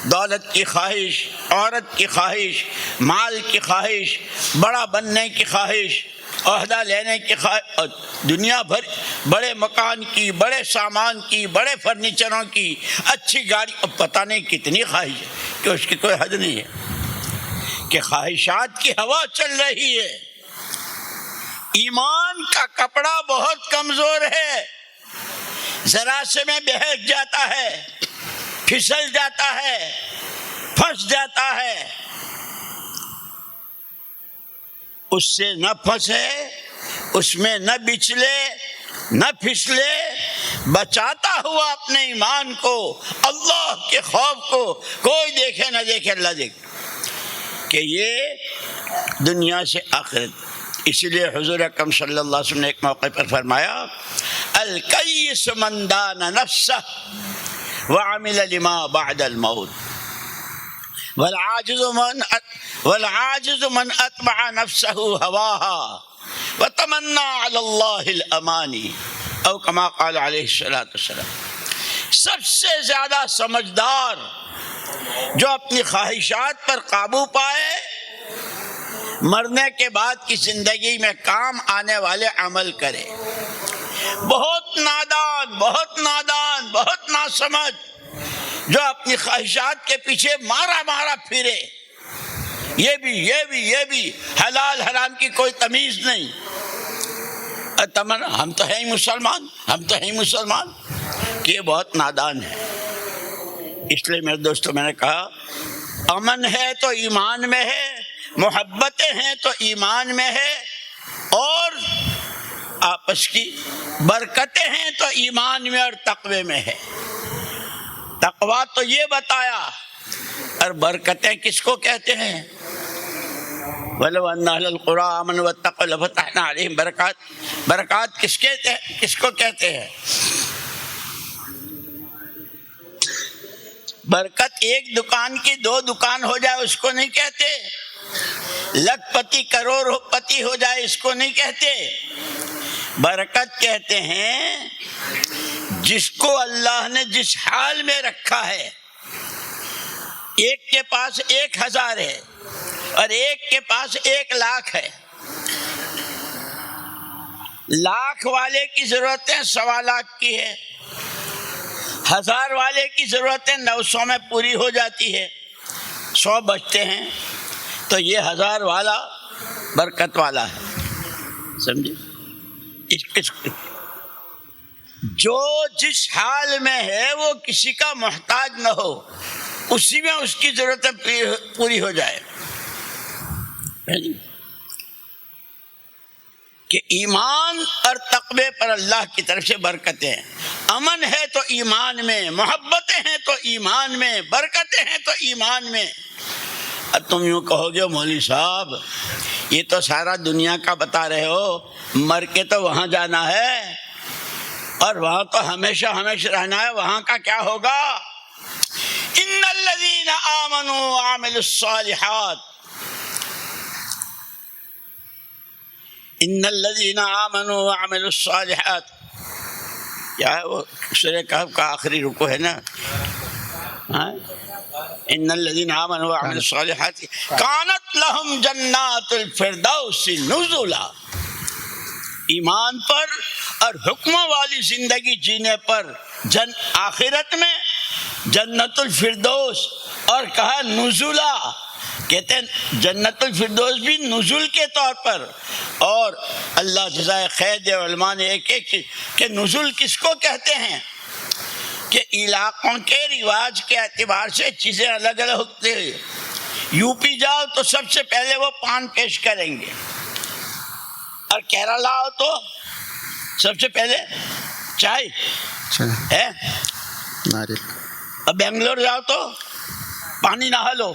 دولت کی خواہش، عورت کی خواہش، مال کی خواہش، بڑا بننے کی خواہش، عہدہ لینے کی خواہش، اور دنیا بھر بڑے مکان کی، بڑے سامان کی، بڑے فرنیچروں کی، اچھی گاڑی، اب پتہ نہیں کتنی خواہش ہے کہ اس کی کوئی حد نہیں ہے، کہ خواہشات کی ہوا چل رہی ہے۔ ایمان کا کپڑا بہت کمزور ہے، ذرا سے میں بہک جاتا ہے، پھسل جاتا ہے، پھنس جاتا ہے۔ اس سے نہ پھنسے، اس میں نہ بچلے، نہ پھسلے، بچاتا ہوا اپنے ایمان کو، اللہ کے خوف کو، کوئی دیکھے نہ دیکھے اللہ دیکھے، کہ یہ دنیا سے آخرت۔ اسی لیے حضور اکرم صلی اللہ علیہ وسلم نے ایک موقع پر فرمایا، الکیس من دان نفسہ وعمل لما بعد الموت والعاجز من اتبع نفسه هواها وتمنى على الله الامانی او کما قال علیہ الصلوۃ والسلام۔ سب سے زیادہ سمجھدار جو اپنی خواہشات پر قابو پائے، مرنے کے بعد کی زندگی میں کام آنے والے عمل کرے۔ بہت نادان، بہت نادان، بہت ناسمجھ جو اپنی خواہشات کے پیچھے مارا مارا پھرے، یہ بھی حلال حرام کی کوئی تمیز نہیں۔ ہم تو ہیں مسلمان، کہ یہ بہت نادان ہے۔ اس لیے میرے دوستوں، میں نے کہا امن ہے تو ایمان میں ہے، محبتیں ہیں تو ایمان میں ہے، اور آپس کی برکتیں ہیں تو ایمان میں اور تقوی میں ہے۔ تقوی تو یہ بتایا، اور برکتیں کس کو کہتے ہیں؟ وَلَوْ أَنَّ أَهْلَ الْقُرَىٰ آمَنُوا وَاتَّقَوْا لَفَتَحْنَا عَلَيْهِمْ برکات کس کو کہتے ہیں؟ برکت ایک دکان کی 2 دکان ہو جائے اس کو نہیں کہتے، لکھ پتی کروڑ پتی ہو جائے اس کو نہیں کہتے۔ برکت کہتے ہیں جس کو اللہ نے جس حال میں رکھا ہے، ایک کے پاس 1000 ہے اور ایک کے پاس 1,00,000 ہے، لاکھ والے کی ضرورتیں 1,25,000 کی ہے، 1000 والے کی ضرورتیں 900 میں پوری ہو جاتی ہے، 100 بچتے ہیں، تو یہ 1000 والا برکت والا ہے۔ سمجھے؟ جو جس حال میں ہے وہ کسی کا محتاج نہ ہو، اسی میں اس کی ضرورتیں پوری ہو جائے۔ کہ ایمان اور تقوی پر اللہ کی طرف سے برکتیں ہیں۔ امن ہے تو ایمان میں، محبتیں ہیں تو ایمان میں، برکتیں ہیں تو ایمان میں۔ اب تم یوں کہو گے مولوی صاحب یہ تو سارا دنیا کا بتا رہے ہو، مر کے تو وہاں جانا ہے اور وہاں تو ہمیشہ رہنا ہے، وہاں کا کیا ہوگا؟ ان الذین آمنوا وعملوا الصالحات، ان الذین آمنوا وعملوا الصالحات، کیا ہے وہ سورہ کہف کا آخری رکوع ہے نا؟ ان الذین آمنوا وعملوا الصالحات کانت لہم جنات الفردوس نزلا۔ ایمان پر اور حکموں والی زندگی جینے پر آخرت میں جنت الفردوس، اور کہا نزلا، کہتے ہیں جنت الفردوس بھی نزول کے طور پر۔ اور اللہ جزائے خیر دے، علماء نے ایک کہ نزول کس کو کہتے ہیں، کہ علاقوں کے رواج کے اعتبار سے چیزیں الگ الگ ہوتی ہیں۔ یو پی جاؤ تو سب سے پہلے وہ پان پیش کریں گے، اور کیرلا ہو تو سب سے پہلے چائے ہے، اور بنگلور جاؤ تو پانی نہا لو،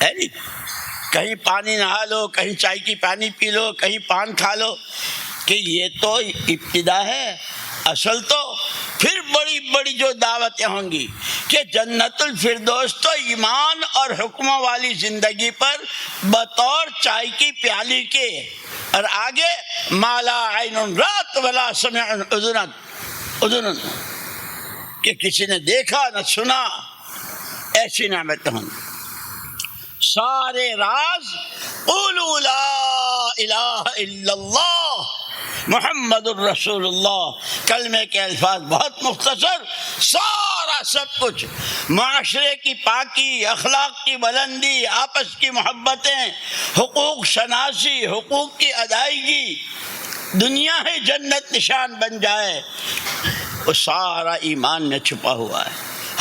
ہے نہیں؟ کہیں پانی نہا لو، کہیں چائے کی پانی پی لو، کہیں پان کھا لو، کہ یہ تو ابتدا ہے۔ اصل تو پھر بڑی بڑی جو دعوتیں ہوں گی کہ جنت الفردوس تو ایمان اور حکموں والی زندگی پر بطور چائے کی پیالی کے، اور آگے مالا عین رات ولا سمع اذن، کہ کسی نے دیکھا نہ سنا، ایسی نعمتیں ہوں. سارے راز قولوا لا الہ الا اللہ محمد الرسول اللہ، کلمے کے الفاظ بہت مختصر، سارا سب کچھ، معاشرے کی پاکی، اخلاق کی بلندی، آپس کی محبتیں، حقوق شناسی، حقوق کی ادائیگی، دنیا ہی جنت نشان بن جائے، وہ سارا ایمان میں چھپا ہوا ہے.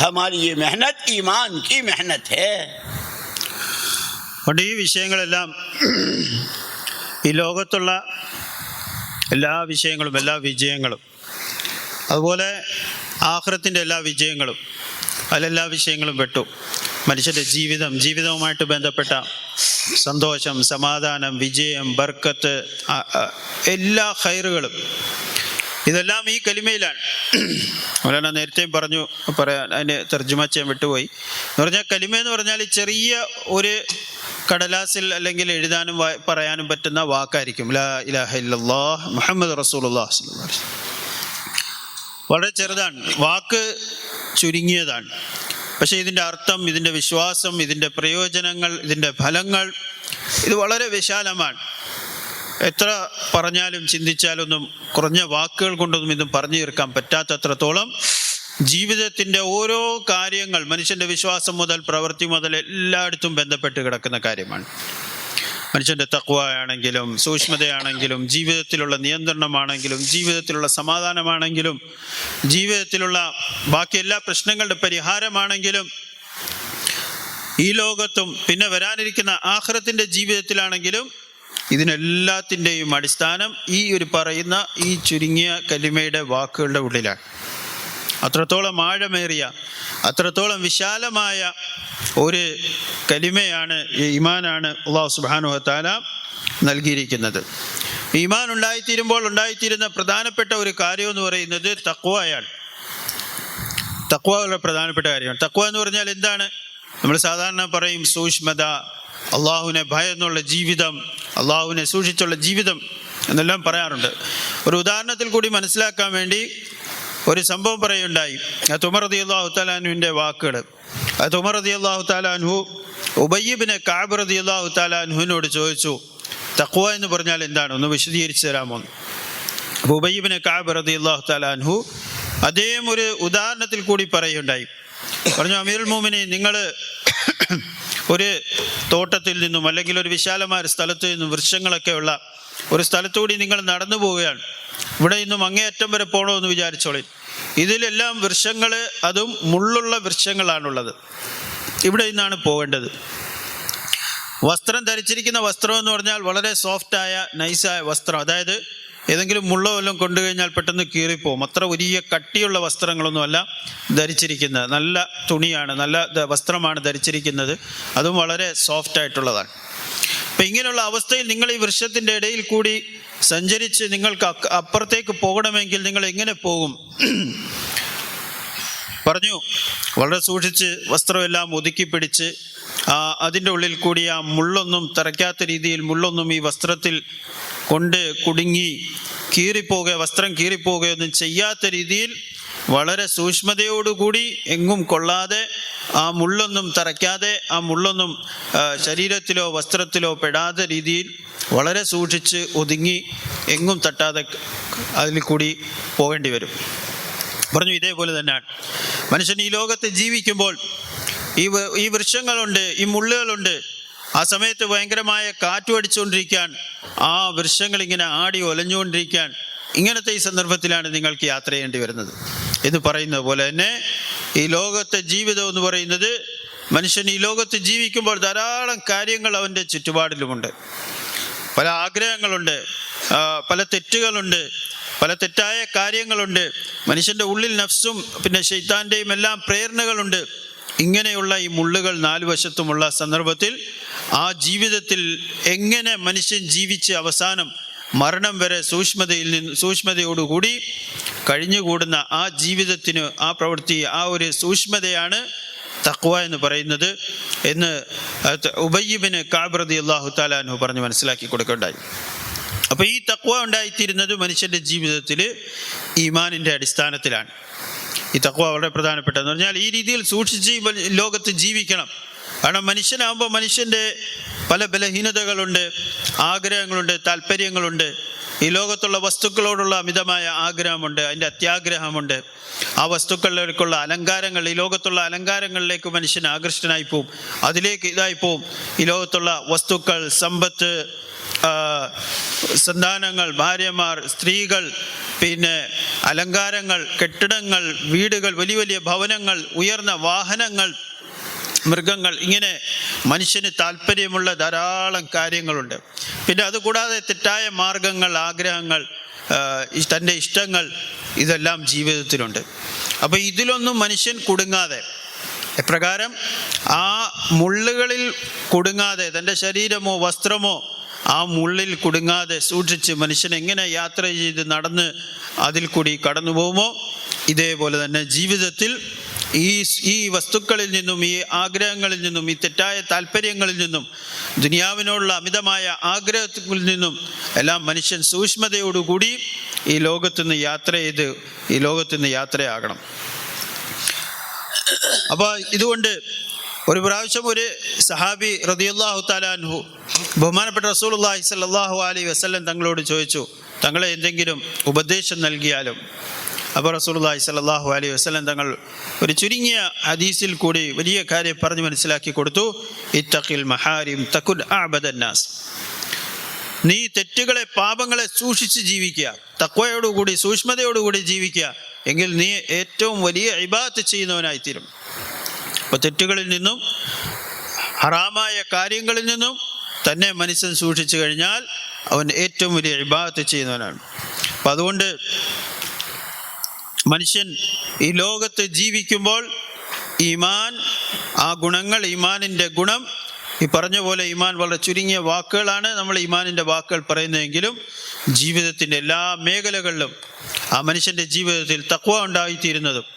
ہماری یہ محنت ایمان کی محنت ہے. അതുകൊണ്ട് ഈ വിഷയങ്ങളെല്ലാം ഈ ലോകത്തുള്ള എല്ലാ വിഷയങ്ങളും എല്ലാ വിജയങ്ങളും അതുപോലെ ആഖിറത്തിൻ്റെ എല്ലാ വിജയങ്ങളും അതിലെല്ലാ വിഷയങ്ങളും പെട്ടു. മനുഷ്യൻ്റെ ജീവിതവുമായിട്ട് ബന്ധപ്പെട്ട സന്തോഷം, സമാധാനം, വിജയം, ബർക്കത്ത്, എല്ലാ ഖൈറുകളും ഇതെല്ലാം ഈ കലിമയിലാണ്. അവരാണ് നേരത്തെയും പറയാൻ അതിന് തർജ്ജമ ചെയ്യാൻ വിട്ടുപോയി. എന്ന് പറഞ്ഞാൽ കലിമ എന്ന് പറഞ്ഞാൽ ചെറിയ ഒരു കടലാസിൽ അല്ലെങ്കിൽ എഴുതാനും പറയാനും പറ്റുന്ന വാക്കായിരിക്കും. ലാ ഇലാഹ ഇല്ലല്ലാഹ് മുഹമ്മദ് റസൂലുള്ളാഹി സ്വല്ലല്ലാഹു അലൈഹി വസല്ലം. വളരെ ചെറുതാണ്, വാക്ക് ചുരുങ്ങിയതാണ്. പക്ഷേ ഇതിൻ്റെ അർത്ഥം, ഇതിൻ്റെ വിശ്വാസം, ഇതിൻ്റെ പ്രയോജനങ്ങൾ, ഇതിൻ്റെ ഫലങ്ങൾ ഇത് വളരെ വിശാലമാണ്. എത്ര പറഞ്ഞാലും ചിന്തിച്ചാലൊന്നും കുറഞ്ഞ വാക്കുകൾ കൊണ്ടൊന്നും ഇതും പറഞ്ഞു തീർക്കാൻ പറ്റാത്തത്രത്തോളം ജീവിതത്തിൻ്റെ ഓരോ കാര്യങ്ങൾ, മനുഷ്യൻ്റെ വിശ്വാസം മുതൽ പ്രവൃത്തി മുതൽ എല്ലായിടത്തും ബന്ധപ്പെട്ട് കിടക്കുന്ന കാര്യമാണ്. മനുഷ്യൻ്റെ തഖ്വയാണെങ്കിലും സൂക്ഷ്മതയാണെങ്കിലും ജീവിതത്തിലുള്ള നിയന്ത്രണമാണെങ്കിലും ജീവിതത്തിലുള്ള സമാധാനമാണെങ്കിലും ജീവിതത്തിലുള്ള ബാക്കി എല്ലാ പ്രശ്നങ്ങളുടെ പരിഹാരമാണെങ്കിലും ഈ ലോകത്തും പിന്നെ വരാനിരിക്കുന്ന ആഖിറത്തിൻ്റെ ജീവിതത്തിലാണെങ്കിലും ഇതിനെല്ലാത്തിൻ്റെയും അടിസ്ഥാനം ഈ ഒരു പറയുന്ന ഈ ചുരുങ്ങിയ കലിമയുടെ വാക്കുകളുടെ ഉള്ളിലാണ്. അത്രത്തോളം ആഴമേറിയ, അത്രത്തോളം വിശാലമായ ഒരു കലിമയാണ്, ഈമാനാണ് അല്ലാഹു സുബ്ഹാനഹു വ തആല നൽകിയിരിക്കുന്നത്. ഈമാൻ ഉണ്ടായിത്തീരുമ്പോൾ ഉണ്ടായിത്തീരുന്ന പ്രധാനപ്പെട്ട ഒരു കാര്യം എന്ന് പറയുന്നത് തഖ്വയാണ്. തഖ്വ വളരെ പ്രധാനപ്പെട്ട കാര്യമാണ്. തഖ്വ എന്ന് പറഞ്ഞാൽ എന്താണ്? നമ്മൾ സാധാരണ പറയും സൂക്ഷ്മത, അള്ളാഹുവിനെ ഭയന്നുള്ള ജീവിതം, അള്ളാഹുവിനെ സൂക്ഷിച്ചുള്ള ജീവിതം എന്നെല്ലാം പറയാറുണ്ട്. ഒരു ഉദാഹരണത്തിൽ കൂടി മനസ്സിലാക്കാൻ വേണ്ടി ഒരു സംഭവം പറയുണ്ടായി. ഉമർ റളിയല്ലാഹു തആല അൻഹുവിൻ്റെ വാക്കുകൾ. ഉമർ റളിയല്ലാഹു തആല അൻഹു ഉബയ്യ് ഇബ്നു കഅബ് റളിയല്ലാഹു തആല അൻഹുവിനോട് ചോദിച്ചു, തഖ്വ എന്ന് പറഞ്ഞാൽ എന്താണ്, ഒന്ന് വിശദീകരിച്ചു തരാമോ? അപ്പോൾ ഉബയ്യ് ഇബ്നു കഅബ് റളിയല്ലാഹു തആല അൻഹു അദ്ദേഹം ഒരു ഉദാഹരണത്തിൽ കൂടി പറയുണ്ടായി. പറഞ്ഞു, അമീറുൽ മുഅ്മിനീൻ, നിങ്ങൾ ഒരു തോട്ടത്തിൽ നിന്നും അല്ലെങ്കിൽ ഒരു വിശാലമായ സ്ഥലത്ത് നിന്നും വൃക്ഷങ്ങളൊക്കെ ഉള്ള ഒരു സ്ഥലത്തുകൂടി നിങ്ങൾ നടന്നു പോവുകയാണ്. ഇവിടെ നിന്നും അങ്ങേയറ്റം വരെ പോകണമെന്ന് വിചാരിച്ചോളി. ഇതിലെല്ലാം വൃക്ഷങ്ങൾ, അതും മുള്ളുള്ള വൃക്ഷങ്ങളാണുള്ളത്. ഇവിടെ നിന്നാണ് പോകേണ്ടത്. വസ്ത്രം ധരിച്ചിരിക്കുന്ന വസ്ത്രം എന്ന് പറഞ്ഞാൽ വളരെ സോഫ്റ്റായ നൈസായ വസ്ത്രം, അതായത് ഏതെങ്കിലും മുള്ളോ വല്ലതും കൊണ്ടു കഴിഞ്ഞാൽ പെട്ടെന്ന് കീറിപ്പോവും. അത്ര വലിയ കട്ടിയുള്ള വസ്ത്രങ്ങളൊന്നുമല്ല ധരിച്ചിരിക്കുന്നത്. നല്ല തുണിയാണ്, നല്ല വസ്ത്രമാണ് ധരിച്ചിരിക്കുന്നത്. അതും വളരെ സോഫ്റ്റായിട്ടുള്ളതാണ്. അപ്പം ഇങ്ങനെയുള്ള അവസ്ഥയിൽ നിങ്ങൾ ഈ വൃക്ഷത്തിൻ്റെ ഇടയിൽ കൂടി സഞ്ചരിച്ച് നിങ്ങൾക്ക് അപ്പുറത്തേക്ക് പോകണമെങ്കിൽ നിങ്ങൾ എങ്ങനെ പോകും? പറഞ്ഞു, വളരെ സൂക്ഷിച്ച് വസ്ത്രമെല്ലാം ഒതുക്കി പിടിച്ച് അതിൻ്റെ ഉള്ളിൽ കൂടി ആ മുള്ളൊന്നും തറയ്ക്കാത്ത രീതിയിൽ മുള്ളൊന്നും ഈ വസ്ത്രത്തിൽ കൊണ്ട് കുടുങ്ങി വസ്ത്രം കീറിപ്പോവുകയൊന്നും ചെയ്യാത്ത രീതിയിൽ വളരെ സൂക്ഷ്മതയോടുകൂടി എങ്ങും കൊള്ളാതെ ആ മുള്ളൊന്നും തറയ്ക്കാതെ ആ മുള്ളൊന്നും ശരീരത്തിലോ വസ്ത്രത്തിലോ പെടാത്ത രീതിയിൽ വളരെ സൂക്ഷിച്ച് ഒതുങ്ങി എങ്ങും തട്ടാതെ അതിൽ കൂടി പോകേണ്ടി വരും. പറഞ്ഞു, ഇതേപോലെ തന്നെയാണ് മനുഷ്യൻ ഈ ലോകത്ത് ജീവിക്കുമ്പോൾ. ഈ വൃക്ഷങ്ങളുണ്ട്, ഈ മുള്ളുകളുണ്ട്. ആ സമയത്ത് ഭയങ്കരമായ കാറ്റ് അടിച്ചുകൊണ്ടിരിക്കാൻ, ആ വൃക്ഷങ്ങൾ ഇങ്ങനെ ആടി ഒലഞ്ഞുകൊണ്ടിരിക്കാൻ, ഇങ്ങനത്തെ ഈ സന്ദർഭത്തിലാണ് നിങ്ങൾക്ക് യാത്ര ചെയ്യേണ്ടി വരുന്നത് എന്ന് പറയുന്നത് പോലെ തന്നെ ഈ ലോകത്തെ ജീവിതം എന്ന് പറയുന്നത്, മനുഷ്യൻ ഈ ലോകത്ത് ജീവിക്കുമ്പോൾ ധാരാളം കാര്യങ്ങൾ അവൻ്റെ ചുറ്റുപാടിലുമുണ്ട്. പല ആഗ്രഹങ്ങളുണ്ട്, പല തെറ്റുകളുണ്ട്, പല തെറ്റായ കാര്യങ്ങളുണ്ട്. മനുഷ്യൻ്റെ ഉള്ളിൽ നഫ്സും പിന്നെ ശൈത്താൻ്റെയും എല്ലാം പ്രേരണകളുണ്ട്. ഇങ്ങനെയുള്ള ഈ മുള്ളുകൾ നാല് വശത്തുമുള്ള സന്ദർഭത്തിൽ ആ ജീവിതത്തിൽ എങ്ങനെ മനുഷ്യൻ ജീവിച്ച് അവസാനം മരണം വരെ സൂക്ഷ്മതയോടുകൂടി കഴിഞ്ഞുകൂടുന്ന ആ ജീവിതത്തിന്, ആ പ്രവൃത്തി, ആ ഒരു സൂക്ഷ്മതയാണ് തഖ്വ എന്ന് പറയുന്നത് എന്ന് ഉബയ്യ് ഇബ്നു കഅബ് റളിയല്ലാഹു തആല അൻഹു പറഞ്ഞ് മനസ്സിലാക്കി കൊടുക്കുകയുണ്ടായി. അപ്പോൾ ഈ തഖ്വ ഉണ്ടായിത്തീരുന്നത് മനുഷ്യൻ്റെ ജീവിതത്തിൽ ഈമാനിൻ്റെ അടിസ്ഥാനത്തിലാണ്. ഈ തഖ്വ വളരെ പ്രധാനപ്പെട്ടതെന്ന് പറഞ്ഞാൽ ഈ രീതിയിൽ സൂക്ഷിച്ച് ഈ ലോകത്ത് ജീവിക്കണം. കാരണം മനുഷ്യനാകുമ്പോൾ മനുഷ്യൻ്റെ പല ബലഹീനതകളുണ്ട്, ആഗ്രഹങ്ങളുണ്ട്, താല്പര്യങ്ങളുണ്ട്. ഈ ലോകത്തുള്ള വസ്തുക്കളോടുള്ള അമിതമായ ആഗ്രഹമുണ്ട്, അതിൻ്റെ അത്യാഗ്രഹമുണ്ട്. ആ വസ്തുക്കളിലേക്കുള്ള അലങ്കാരങ്ങൾ, ഈ ലോകത്തുള്ള അലങ്കാരങ്ങളിലേക്ക് മനുഷ്യൻ ആകൃഷ്ടനായി പോവും, അതിലേക്ക് ഇതായി പോവും. ഈ ലോകത്തുള്ള വസ്തുക്കൾ, സമ്പത്ത്, സന്താനങ്ങൾ, ഭാര്യമാർ, സ്ത്രീകൾ, പിന്നെ അലങ്കാരങ്ങൾ, കെട്ടിടങ്ങൾ, വീടുകൾ, വലിയ വലിയ ഭവനങ്ങൾ, ഉയർന്ന വാഹനങ്ങൾ, മൃഗങ്ങൾ, ഇങ്ങനെ മനുഷ്യന് താല്പര്യമുള്ള ധാരാളം കാര്യങ്ങളുണ്ട്. പിന്നെ അതുകൂടാതെ തെറ്റായ മാർഗങ്ങൾ, ആഗ്രഹങ്ങൾ, തൻ്റെ ഇഷ്ടങ്ങൾ, ഇതെല്ലാം ജീവിതത്തിലുണ്ട്. അപ്പോൾ ഇതിലൊന്നും മനുഷ്യൻ കുടുങ്ങാതെ, എപ്രകാരം ആ മുള്ളുകളിൽ കുടുങ്ങാതെ, തൻ്റെ ശരീരമോ വസ്ത്രമോ ആ മുള്ളിൽ കുടുങ്ങാതെ സൂക്ഷിച്ച് മനുഷ്യൻ എങ്ങനെ യാത്ര ചെയ്ത് നടന്ന് അതിൽ കൂടി കടന്നു പോകുമോ, ഇതേപോലെ തന്നെ ജീവിതത്തിൽ ഈ വസ്തുക്കളിൽ നിന്നും, ഈ ആഗ്രഹങ്ങളിൽ നിന്നും, ഈ തെറ്റായ താല്പര്യങ്ങളിൽ നിന്നും, ദുനിയാവിനോടുള്ള അമിതമായ ആഗ്രഹത്തിൽ നിന്നും എല്ലാം മനുഷ്യൻ സൂക്ഷ്മതയോടുകൂടി ഈ ലോകത്തുനിന്ന് യാത്ര ചെയ്ത് ഈ ലോകത്തുനിന്ന് യാത്രയാകണം. അപ്പോൾ ഇതുകൊണ്ട് ഒരു പ്രാവശ്യം ഒരു സഹാബി റളിയല്ലാഹു തആല അൻഹു ബഹുമാനപ്പെട്ട റസൂലുള്ളാഹി സ്വല്ലല്ലാഹു അലൈഹി വസല്ലം തങ്ങളോട് ചോദിച്ചു, തങ്ങളെ എന്തെങ്കിലും ഉപദേശം നൽകിയാലും. അപ്പോൾ റസൂലുള്ളാഹി സ്വല്ലല്ലാഹു അലൈഹി വസല്ലം തങ്ങൾ ഒരു ചുരുങ്ങിയ ഹദീസിൽ കൂടി വലിയ കാര്യം പറഞ്ഞ് മനസ്സിലാക്കി കൊടുത്തു. ഇത്തഖിൽ മഹാരിം തകുൻ അഅബദന്നാസ്. നീ തെറ്റുകളെ, പാപങ്ങളെ സൂക്ഷിച്ച് ജീവിക്കുക, തഖ്വയോടുകൂടി സൂക്ഷ്മതയോടുകൂടി ജീവിക്കുക, എങ്കിൽ നീ ഏറ്റവും വലിയ ഇബാദത്ത് ചെയ്യുന്നവനായിത്തീരും. അപ്പോൾ തെറ്റുകളിൽ നിന്നും ഹറാമായ കാര്യങ്ങളിൽ നിന്നും തന്നെ മനുഷ്യൻ സൂക്ഷിച്ചു കഴിഞ്ഞാൽ അവൻ ഏറ്റവും വലിയ ഇബാദത്ത് ചെയ്യുന്നവനാണ്. അപ്പം അതുകൊണ്ട് മനുഷ്യൻ ഈ ലോകത്ത് ജീവിക്കുമ്പോൾ ഈമാൻ, ആ ഗുണങ്ങൾ, ഈമാനിൻ്റെ ഗുണം, ഈ പറഞ്ഞ പോലെ ഈമാൻ വളരെ ചുരുങ്ങിയ വാക്കുകളാണ് നമ്മൾ ഈമാനിൻ്റെ വാക്കുകൾ പറയുന്നതെങ്കിലും ജീവിതത്തിൻ്റെ എല്ലാ മേഖലകളിലും ആ മനുഷ്യൻ്റെ ജീവിതത്തിൽ തഖ്വ ഉണ്ടായിത്തീരുന്നതും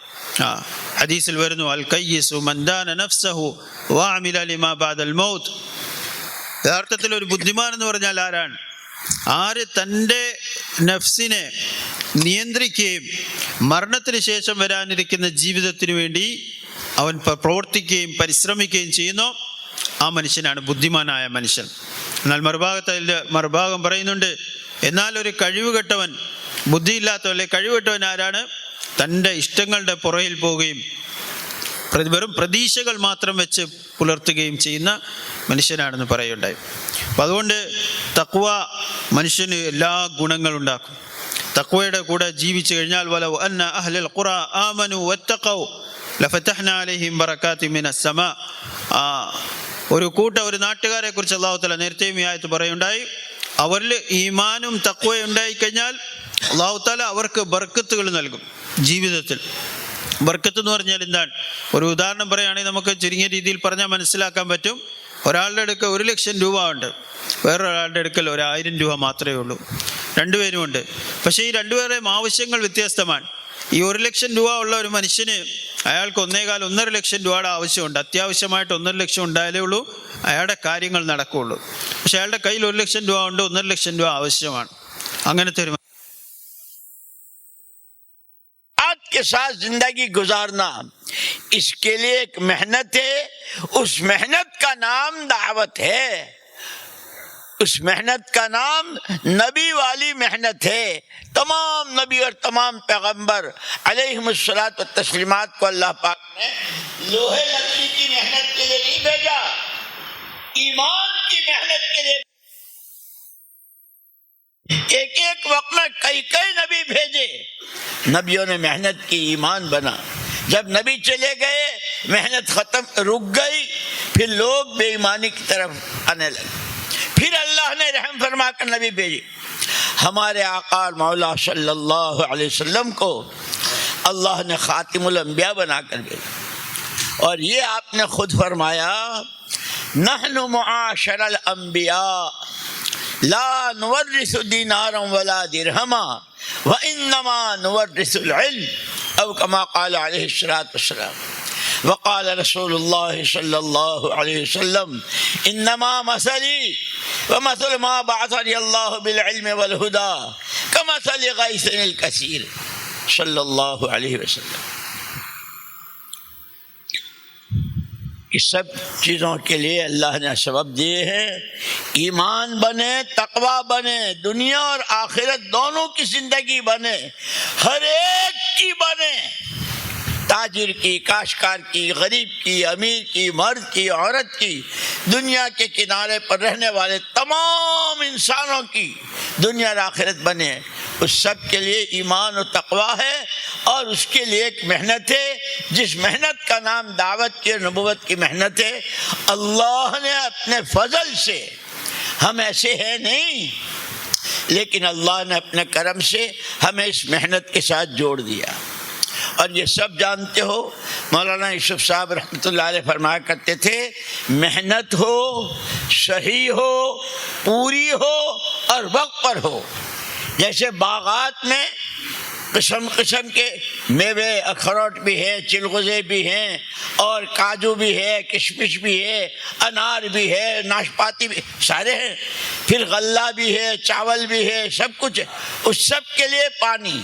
ഹദീസിൽ വരുന്നു, അൽ കയ്യിസു മൻ ദാന നഫ്സഹു വഅമില ലിമാ ബഅദൽ മൗത്ത്. യഥാർത്ഥത്തിൽ ഒരു ബുദ്ധിമാൻ എന്ന് പറഞ്ഞാൽ ആരാണ്? ആര് തൻ്റെ നഫ്സിനെ നിയന്ത്രിക്കുകയും മരണത്തിന് ശേഷം വരാനിരിക്കുന്ന ജീവിതത്തിന് വേണ്ടി അവൻ പ്രവർത്തിക്കുകയും പരിശ്രമിക്കുകയും ചെയ്യുന്നു, ആ മനുഷ്യനാണ് ബുദ്ധിമാനായ മനുഷ്യൻ. എന്നാൽ മറുഭാഗം പറയുന്നുണ്ട്, എന്നാൽ ഒരു കഴിവുകെട്ടവൻ, ബുദ്ധിയില്ലാത്തവൻ, കഴിവുകെട്ടവൻ ആരാണ്? തൻ്റെ ഇഷ്ടങ്ങളുടെ പുറകിൽ പോവുകയും വെറും പ്രതീക്ഷകൾ മാത്രം വെച്ച് പുലർത്തുകയും ചെയ്യുന്ന മനുഷ്യനാണെന്ന് പറയുണ്ടായി. അപ്പം അതുകൊണ്ട് തഖ്വ മനുഷ്യന് എല്ലാ ഗുണങ്ങളുണ്ടാക്കും. തഖ്വയുടെ കൂടെ ജീവിച്ചു കഴിഞ്ഞാൽ വലൗ അന്ന അഹ്ലൽ ഖുറ ആമനു വത്തഖൗ ലഫതഹ്നാ അലൈഹിം ബറകാതിൻ മിനസ് സമാ. ഒരു നാട്ടുകാരെ കുറിച്ച് അല്ലാഹു തആല നേരത്തെയും ഈ ആയത്ത് പറയുണ്ടായി. അവരിൽ ഈമാനും തഖ്വയും ഉണ്ടായിക്കഴിഞ്ഞാൽ അല്ലാഹു തആല അവർക്ക് ബർക്കത്തുകൾ നൽകും ജീവിതത്തിൽ. ബർക്കത്ത് എന്ന് പറഞ്ഞാൽ എന്താണ്? ഒരു ഉദാഹരണം പറയുകയാണെങ്കിൽ നമുക്ക് ചുരുങ്ങിയ രീതിയിൽ പറഞ്ഞാൽ മനസ്സിലാക്കാൻ പറ്റും. ഒരാളുടെ അടുക്കൽ 1,00,000 രൂപ ഉണ്ട്, വേറൊരാളുടെ അടുക്കൽ 1,000 രൂപ മാത്രമേ ഉള്ളൂ. രണ്ടുപേരുമുണ്ട്. പക്ഷേ ഈ രണ്ടുപേരുടെയും ആവശ്യങ്ങൾ വ്യത്യസ്തമാണ്. ഈ 1,00,000 രൂപ ഉള്ള ഒരു മനുഷ്യന് അയാൾക്ക് 1,5 ലക്ഷം രൂപയുടെ ആവശ്യമുണ്ട്. അത്യാവശ്യമായിട്ട് 1.5 ലക്ഷം ഉണ്ടായാലേ ഉള്ളൂ അയാളുടെ കാര്യങ്ങൾ നടക്കുകയുള്ളൂ. പക്ഷെ അയാളുടെ കയ്യിൽ 1,00,000 രൂപ ഉണ്ട്, 1.5 ലക്ഷം രൂപ ആവശ്യമാണ്. അങ്ങനത്തെ ഒരു के साथ जिंदगी गुजारना, इसके लिए एक मेहनत है. उस मेहनत का नाम दावत है. उस मेहनत का नाम नबी वाली मेहनत है. तमाम नबी और तमाम पैगंबर अलैहिमुस्सलात व तस्लीमात को अल्लाह पाक ने लोहे लकड़ी की मेहनत के लिए नहीं भेजा, ईमान की मेहनत के लिए. एक वक्त में कई नबी भेजे, नबियों ने मेहनत की, ईमान बना. जब नबी चले गए मेहनत खत्म, रुक गई, फिर लोग बेईमानी की तरफ आने लगे. फिर अल्लाह ने रहम फरमा कर नबी भेजे. हमारे आका मौला सल्लल्लाहु अलैहि वसल्लम को अल्लाह ने खातिमुल अंबिया बनाकर भेजा. और ये आपने खुद फरमाया, नहनु मुआशरल अंबिया ला नुवर्रिसु दीनारम वला दिरहमा व इन्नमा नुवर्रिसुल इल्म औ कमा क़ाल अलैहिस्सलातु वस्सलाम. वक़ाल रसूलुल्लाह सल्लल्लाहु अलैहि वसल्लम इन्नमा मसली व मसल मा बअसनी अल्लाहु बिल इल्मि वल हुदा कमसलि गैसिल कसीर सल्लल्लाहु अलैहि वसल्लम. کہ سب چیزوں کے لیے اللہ نے سبب دیے ہیں، ایمان بنے، تقوی بنے، دنیا اور آخرت دونوں کی زندگی بنے، ہر ایک کی بنے، تاجر کی، کاشتکار کی، غریب کی، امیر کی، مرد کی، عورت کی، دنیا کے کنارے پر رہنے والے تمام انسانوں کی دنیا اور آخرت بنے، اس سب کے لیے ایمان و تقوی ہے، اور اس کے لیے ایک محنت ہے، جس محنت کا نام دعوت کی اور نبوت کی محنت ہے۔ اللہ نے اپنے فضل سے، ہم ایسے ہیں نہیں، لیکن اللہ نے اپنے کرم سے ہمیں اس محنت کے ساتھ جوڑ دیا۔ اور یہ سب جانتے ہو، مولانا یوسف صاحب رحمۃ اللہ علیہ فرمایا کرتے تھے، محنت ہو، صحیح ہو، پوری ہو اور وقت پر ہو۔ جیسے باغات میں قسم قسم کے میوے، اخروٹ بھی ہے، چلغوزے بھی ہیں، اور کاجو بھی ہے، کشمش بھی ہے، انار بھی ہے، ناشپاتی بھی، سارے ہیں، پھر غلہ بھی ہے، چاول بھی ہے، سب کچھ ہے، اس سب کے لیے پانی،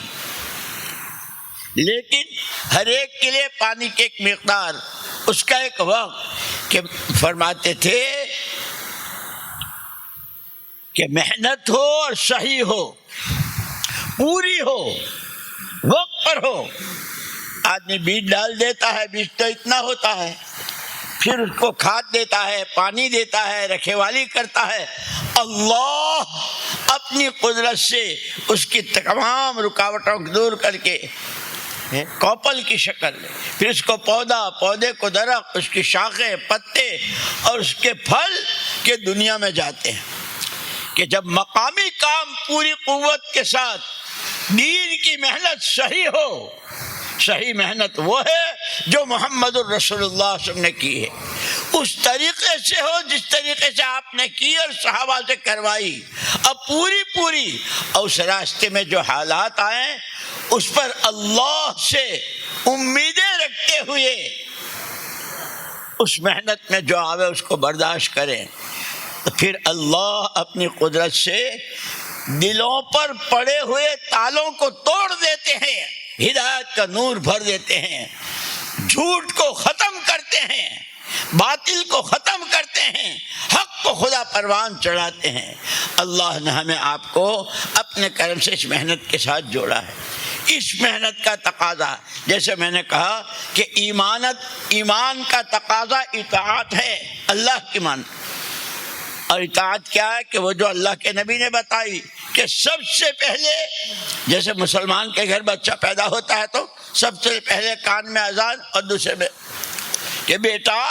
لیکن ہر ایک کے لیے پانی کی ایک مقدار، اس کا ایک وقت، کہ فرماتے تھے کہ محنت ہو اور صحیح ہو، پوری ہو، وقت پر ہو۔ آدمی بیج ڈال دیتا ہے، بیج تو اتنا ہوتا ہے، پھر اس کو کھاد دیتا ہے، پانی دیتا ہے، رکھوالی کرتا ہے، اللہ اپنی قدرت سے اس کی تمام رکاوٹوں کو دور کر کے کوپل کی شکل میں، پھر اس کو پودا، پودے کو درخت، اس کی شاخیں، پتے اور اس کے پھل کے دنیا میں جاتے ہیں۔ کہ جب مقامی کام پوری قوت کے ساتھ، دین کی محنت صحیح ہو، صحیح محنت وہ ہے جو محمد الرسول اللہ صلی اللہ علیہ وسلم نے کی ہے، اس طریقے سے ہو جس طریقے سے آپ نے کی اور صحابہ سے کروائی، اب پوری اور اس راستے میں جو حالات آئیں اس پر اللہ سے امیدیں رکھتے ہوئے اس محنت میں جو آوے اس کو برداشت کریں، تو پھر اللہ اپنی قدرت سے دلوں پر پڑے ہوئے تالوں کو توڑ دیتے ہیں، ہدایت کا نور بھر دیتے ہیں، جھوٹ کو ختم کرتے ہیں، باطل کو ختم کرتے ہیں، حق کو خدا پروان چڑھاتے ہیں۔ اللہ نے ہمیں آپ کو اپنے کرم سے اس محنت کے ساتھ جوڑا ہے۔ اس محنت کا تقاضا، جیسے میں نے کہا کہ ایمان کا تقاضا اطاعت ہے، اللہ کی مان، اور اطاعت کیا ہے کہ وہ جو اللہ کے نبی نے بتائی کہ سب سے پہلے، جیسے مسلمان کے گھر بچہ پیدا ہوتا ہے تو سب سے پہلے کان میں اذان اور دوسرے میں کہ بیٹا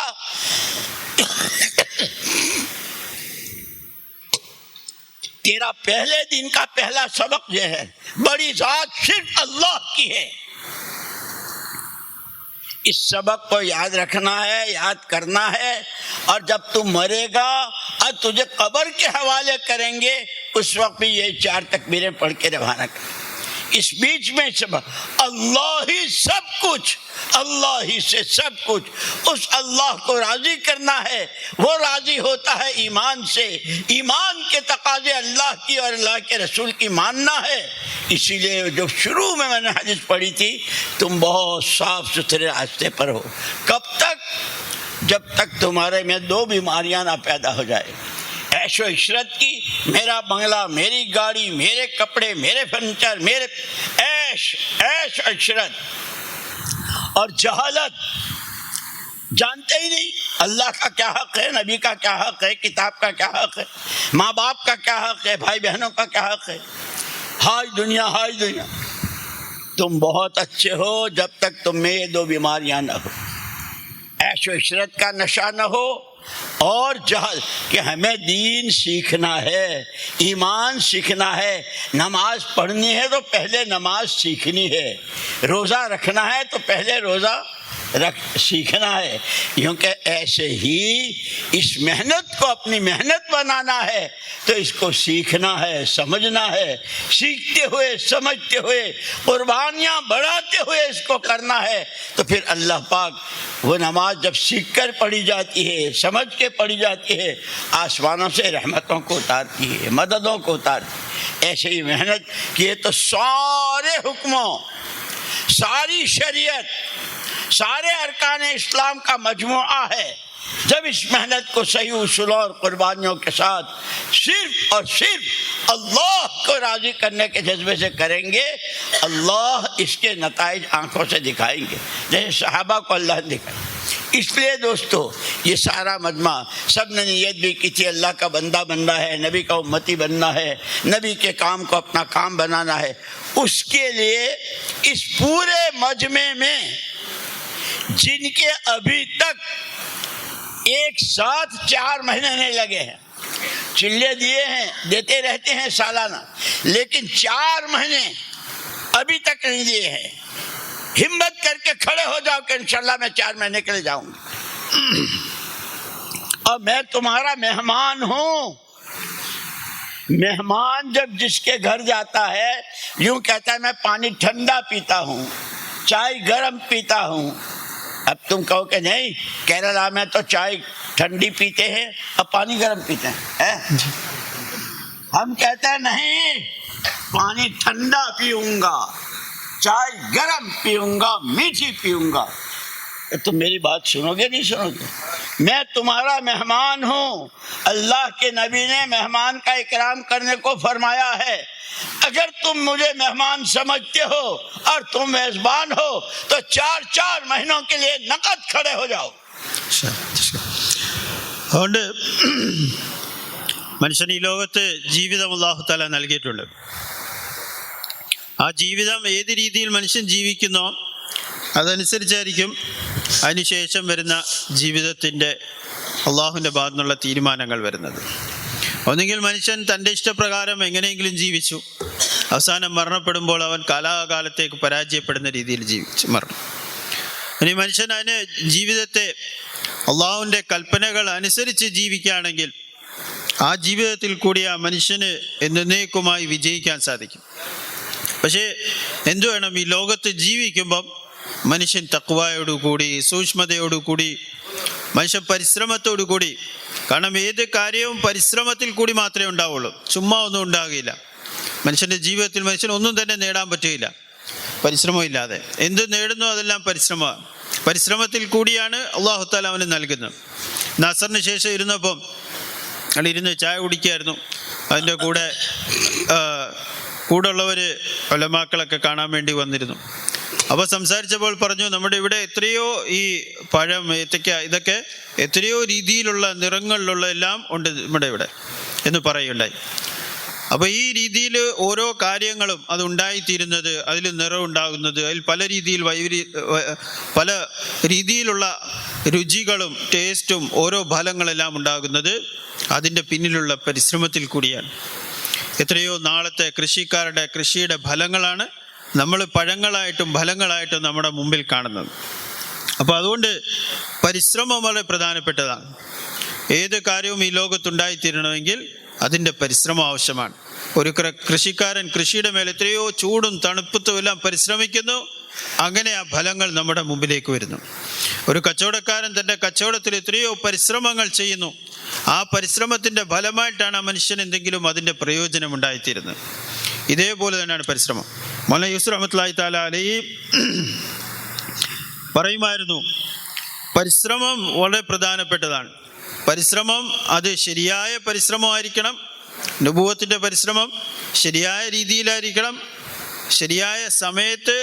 تیرا پہلے دن کا پہلا سبق یہ ہے، بڑی ذات صرف اللہ کی ہے، اس سبق کو یاد رکھنا ہے، یاد کرنا ہے، اور جب تم مرے گا اور تجھے قبر کے حوالے کریں گے اس وقت بھی یہ 4 تکبیریں پڑھ کے روانہ کر۔ اس بیچ میں سبق اللہ ہی سب کچھ، اللہ ہی سے سب کچھ، اس اللہ کو راضی کرنا ہے، وہ راضی ہوتا ہے ایمان سے، ایمان کے تقاضے اللہ کی اور اللہ کے رسول کی ماننا ہے۔ اسی لیے جو شروع میں نے حدیث پڑھی تھی، تم بہت صاف ستھرے راستے پر ہو، کب تک؟ جب تک تمہارے میں 2 بیماریاں نہ پیدا ہو جائے، عیش و عشرت کی، میرا بنگلہ، میری گاڑی، میرے کپڑے، میرے فرنیچر، میرے عیش و عشرت، اور جہالت، جانتے ہی نہیں اللہ کا کیا حق ہے، نبی کا کیا حق ہے، کتاب کا کیا حق ہے، ماں باپ کا کیا حق ہے، بھائی بہنوں کا کیا حق ہے۔ ہائے دنیا، ہائے دنیا، تم بہت اچھے ہو جب تک تم میں یہ 2 بیماریاں نہ ہو، عیش و عشرت کا نشہ نہ ہو، اور جہل کہ ہمیں دین سیکھنا ہے، ایمان سیکھنا ہے، نماز پڑھنی ہے تو پہلے نماز سیکھنی ہے، روزہ رکھنا ہے تو پہلے روزہ سیکھنا ہے، کیونکہ ایسے ہی اس محنت کو اپنی محنت بنانا ہے تو اس کو سیکھنا ہے، سمجھنا ہے، سیکھتے ہوئے، سمجھتے ہوئے، قربانیاں بڑھاتے ہوئے اس کو کرنا ہے، تو پھر اللہ پاک وہ نماز جب سیکھ کر پڑھی جاتی ہے، سمجھ کے پڑھی جاتی ہے، آسمانوں سے رحمتوں کو اتارتی ہے، مددوں کو اتارتی ہے۔ ایسے ہی محنت کیے تو سارے حکموں، ساری شریعت، سارے ارکان اسلام کا مجموعہ ہے، جب اس محنت کو صحیح اصولوں اور قربانیوں کے ساتھ صرف اور صرف اللہ کو راضی کرنے کے جذبے سے کریں گے، اللہ اس کے نتائج آنکھوں سے دکھائیں گے، جیسے صحابہ کو اللہ نے دکھایا۔ اس لیے دوستو یہ سارا مجمع سب نے نیت بھی کی تھی، اللہ کا بندہ بننا ہے، نبی کا امتی بننا ہے، نبی کے کام کو اپنا کام بنانا ہے۔ اس کے لیے اس پورے مجمع میں جن کے ابھی تک ایک ساتھ 4 مہینے نہیں لگے ہیں، چلے دیے ہیں، دیتے رہتے ہیں سالانہ، لیکن 4 مہینے ابھی تک نہیں دیے ہیں، ہمت کر کے کھڑے ہو جاؤ کہ انشاءاللہ میں 4 مہینے کے لیے جاؤں گا، اور میں تمہارا مہمان ہوں۔ مہمان جب جس کے گھر جاتا ہے یوں کہتا ہے میں پانی ٹھنڈا پیتا ہوں، چائے گرم پیتا ہوں۔ اب تم کہو کہ نہیں کیرلا میں تو چائے ٹھنڈی پیتے ہیں اور پانی گرم پیتے ہیں، ہم کہتے ہیں نہیں پانی ٹھنڈا پیوں گا، چائے گرم پیوں گا، میٹھی پیوں گا۔ تم میری بات سنو گے نہیں سنو گے؟ میں تمہارا مہمان ہوں، اللہ کے نبی نے مہمان کا اکرام کرنے کو فرمایا ہے۔ اگر تم مجھے مہمان سمجھتے ہو اور تم میزبان ہو تو 4 مہینوں کے لیے نقد کھڑے ہو جاؤ۔ അതുകൊണ്ട് മനുഷ്യന് ഈ ലോകത്ത് ജീവിതം അല്ലാഹു തആല നൽകിയിട്ടുണ്ട്. ആ ജീവിതം ഏത് രീതിയിൽ മനുഷ്യൻ ജീവിക്കുന്നോ അതനുസരിച്ചായിരിക്കും അതിനുശേഷം വരുന്ന ജീവിതത്തിൻ്റെ അള്ളാഹുവിൻ്റെ ഭാഗത്തു നിന്നുള്ള തീരുമാനങ്ങൾ വരുന്നത്. ഒന്നുകിൽ മനുഷ്യൻ തൻ്റെ ഇഷ്ടപ്രകാരം എങ്ങനെയെങ്കിലും ജീവിച്ചു, അവസാനം മരണപ്പെടുമ്പോൾ അവൻ കാലാകാലത്തേക്ക് പരാജയപ്പെടുന്ന രീതിയിൽ ജീവിച്ചു മരണം. ഇനി മനുഷ്യൻ അതിന് ജീവിതത്തെ അള്ളാഹുവിൻ്റെ കൽപ്പനകൾ അനുസരിച്ച് ജീവിക്കുകയാണെങ്കിൽ ആ ജീവിതത്തിൽ കൂടി ആ മനുഷ്യന് എന്നേക്കുമായി വിജയിക്കാൻ സാധിക്കും. പക്ഷേ എന്തു വേണം, ഈ ലോകത്ത് ജീവിക്കുമ്പം മനുഷ്യൻ തഖ്വയോടുകൂടി, സൂക്ഷ്മതയോടുകൂടി, മനുഷ്യൻ പരിശ്രമത്തോടുകൂടി, കാരണം ഏത് കാര്യവും പരിശ്രമത്തിൽ കൂടി മാത്രമേ ഉണ്ടാവുള്ളൂ, ചുമ്മാ ഒന്നും ഉണ്ടാകില്ല. മനുഷ്യൻ്റെ ജീവിതത്തിൽ മനുഷ്യൻ ഒന്നും തന്നെ നേടാൻ പറ്റുകയില്ല പരിശ്രമമില്ലാതെ. എന്ത് നേടുന്നു അതെല്ലാം പരിശ്രമമാണ്. പരിശ്രമത്തിൽ കൂടിയാണ് അല്ലാഹു തആല അവന് നൽകുന്നത്. നസറിന് ശേഷം ഇരുന്നപ്പം ഇരുന്ന് ചായ കുടിക്കുകയായിരുന്നു. അതിൻ്റെ കൂടെയുള്ളവർ ഉലമാക്കളൊക്കെ കാണാൻ വേണ്ടി വന്നിരുന്നു. അപ്പോൾ സംസാരിച്ചപ്പോൾ പറഞ്ഞു, നമ്മുടെ ഇവിടെ എത്രയോ ഈ പഴം, ഏത്തയ്ക്ക, ഇതൊക്കെ എത്രയോ രീതിയിലുള്ള നിറങ്ങളിലുള്ള എല്ലാം ഉണ്ട് നമ്മുടെ ഇവിടെ എന്ന് പറയുകയുണ്ടായി. അപ്പോൾ ഈ രീതിയിൽ ഓരോ കാര്യങ്ങളും അത് ഉണ്ടായിത്തീരുന്നത്, അതിൽ നിറമുണ്ടാകുന്നത്, അതിൽ പല രീതിയിലുള്ള രുചികളും ടേസ്റ്റും ഓരോ ഫലങ്ങളെല്ലാം ഉണ്ടാകുന്നത് അതിൻ്റെ പിന്നിലുള്ള പരിശ്രമത്തിൽ കൂടിയാണ്. എത്രയോ നാളത്തെ കൃഷിയുടെ ഫലങ്ങളാണ് നമ്മൾ പഴങ്ങളായിട്ടും ഫലങ്ങളായിട്ടും നമ്മുടെ മുമ്പിൽ കാണുന്നത്. അപ്പോൾ അതുകൊണ്ട് പരിശ്രമം വളരെ പ്രധാനപ്പെട്ടതാണ്. ഏത് കാര്യവും ഈ ലോകത്തുണ്ടായിത്തീരണമെങ്കിൽ അതിൻ്റെ പരിശ്രമം ആവശ്യമാണ്. ഒരു കൃഷിക്കാരൻ കൃഷിയുടെ മേൽ എത്രയോ ചൂടും തണുപ്പത്തും എല്ലാം പരിശ്രമിക്കുന്നു, അങ്ങനെ ആ ഫലങ്ങൾ നമ്മുടെ മുമ്പിലേക്ക് വരുന്നു. ഒരു കച്ചവടക്കാരൻ തൻ്റെ കച്ചവടത്തിൽ എത്രയോ പരിശ്രമങ്ങൾ ചെയ്യുന്നു, ആ പരിശ്രമത്തിൻ്റെ ഫലമായിട്ടാണ് ആ മനുഷ്യൻ എന്തെങ്കിലും അതിൻ്റെ പ്രയോജനം ഉണ്ടായിത്തീരുന്നത്. ഇതേപോലെ തന്നെയാണ് പരിശ്രമം. മൗലാന യൂസുഫ് റഹ്മത്തുള്ളാഹി തആല അലൈഹി പറയുമായിരുന്നു, പരിശ്രമം വളരെ പ്രധാനപ്പെട്ടതാണ്. പരിശ്രമം അത് ശരിയായ പരിശ്രമമായിരിക്കണം. നുബുവത്തിൻ്റെ പരിശ്രമം ശരിയായ രീതിയിലായിരിക്കണം. ശരിയായ സമയത്ത്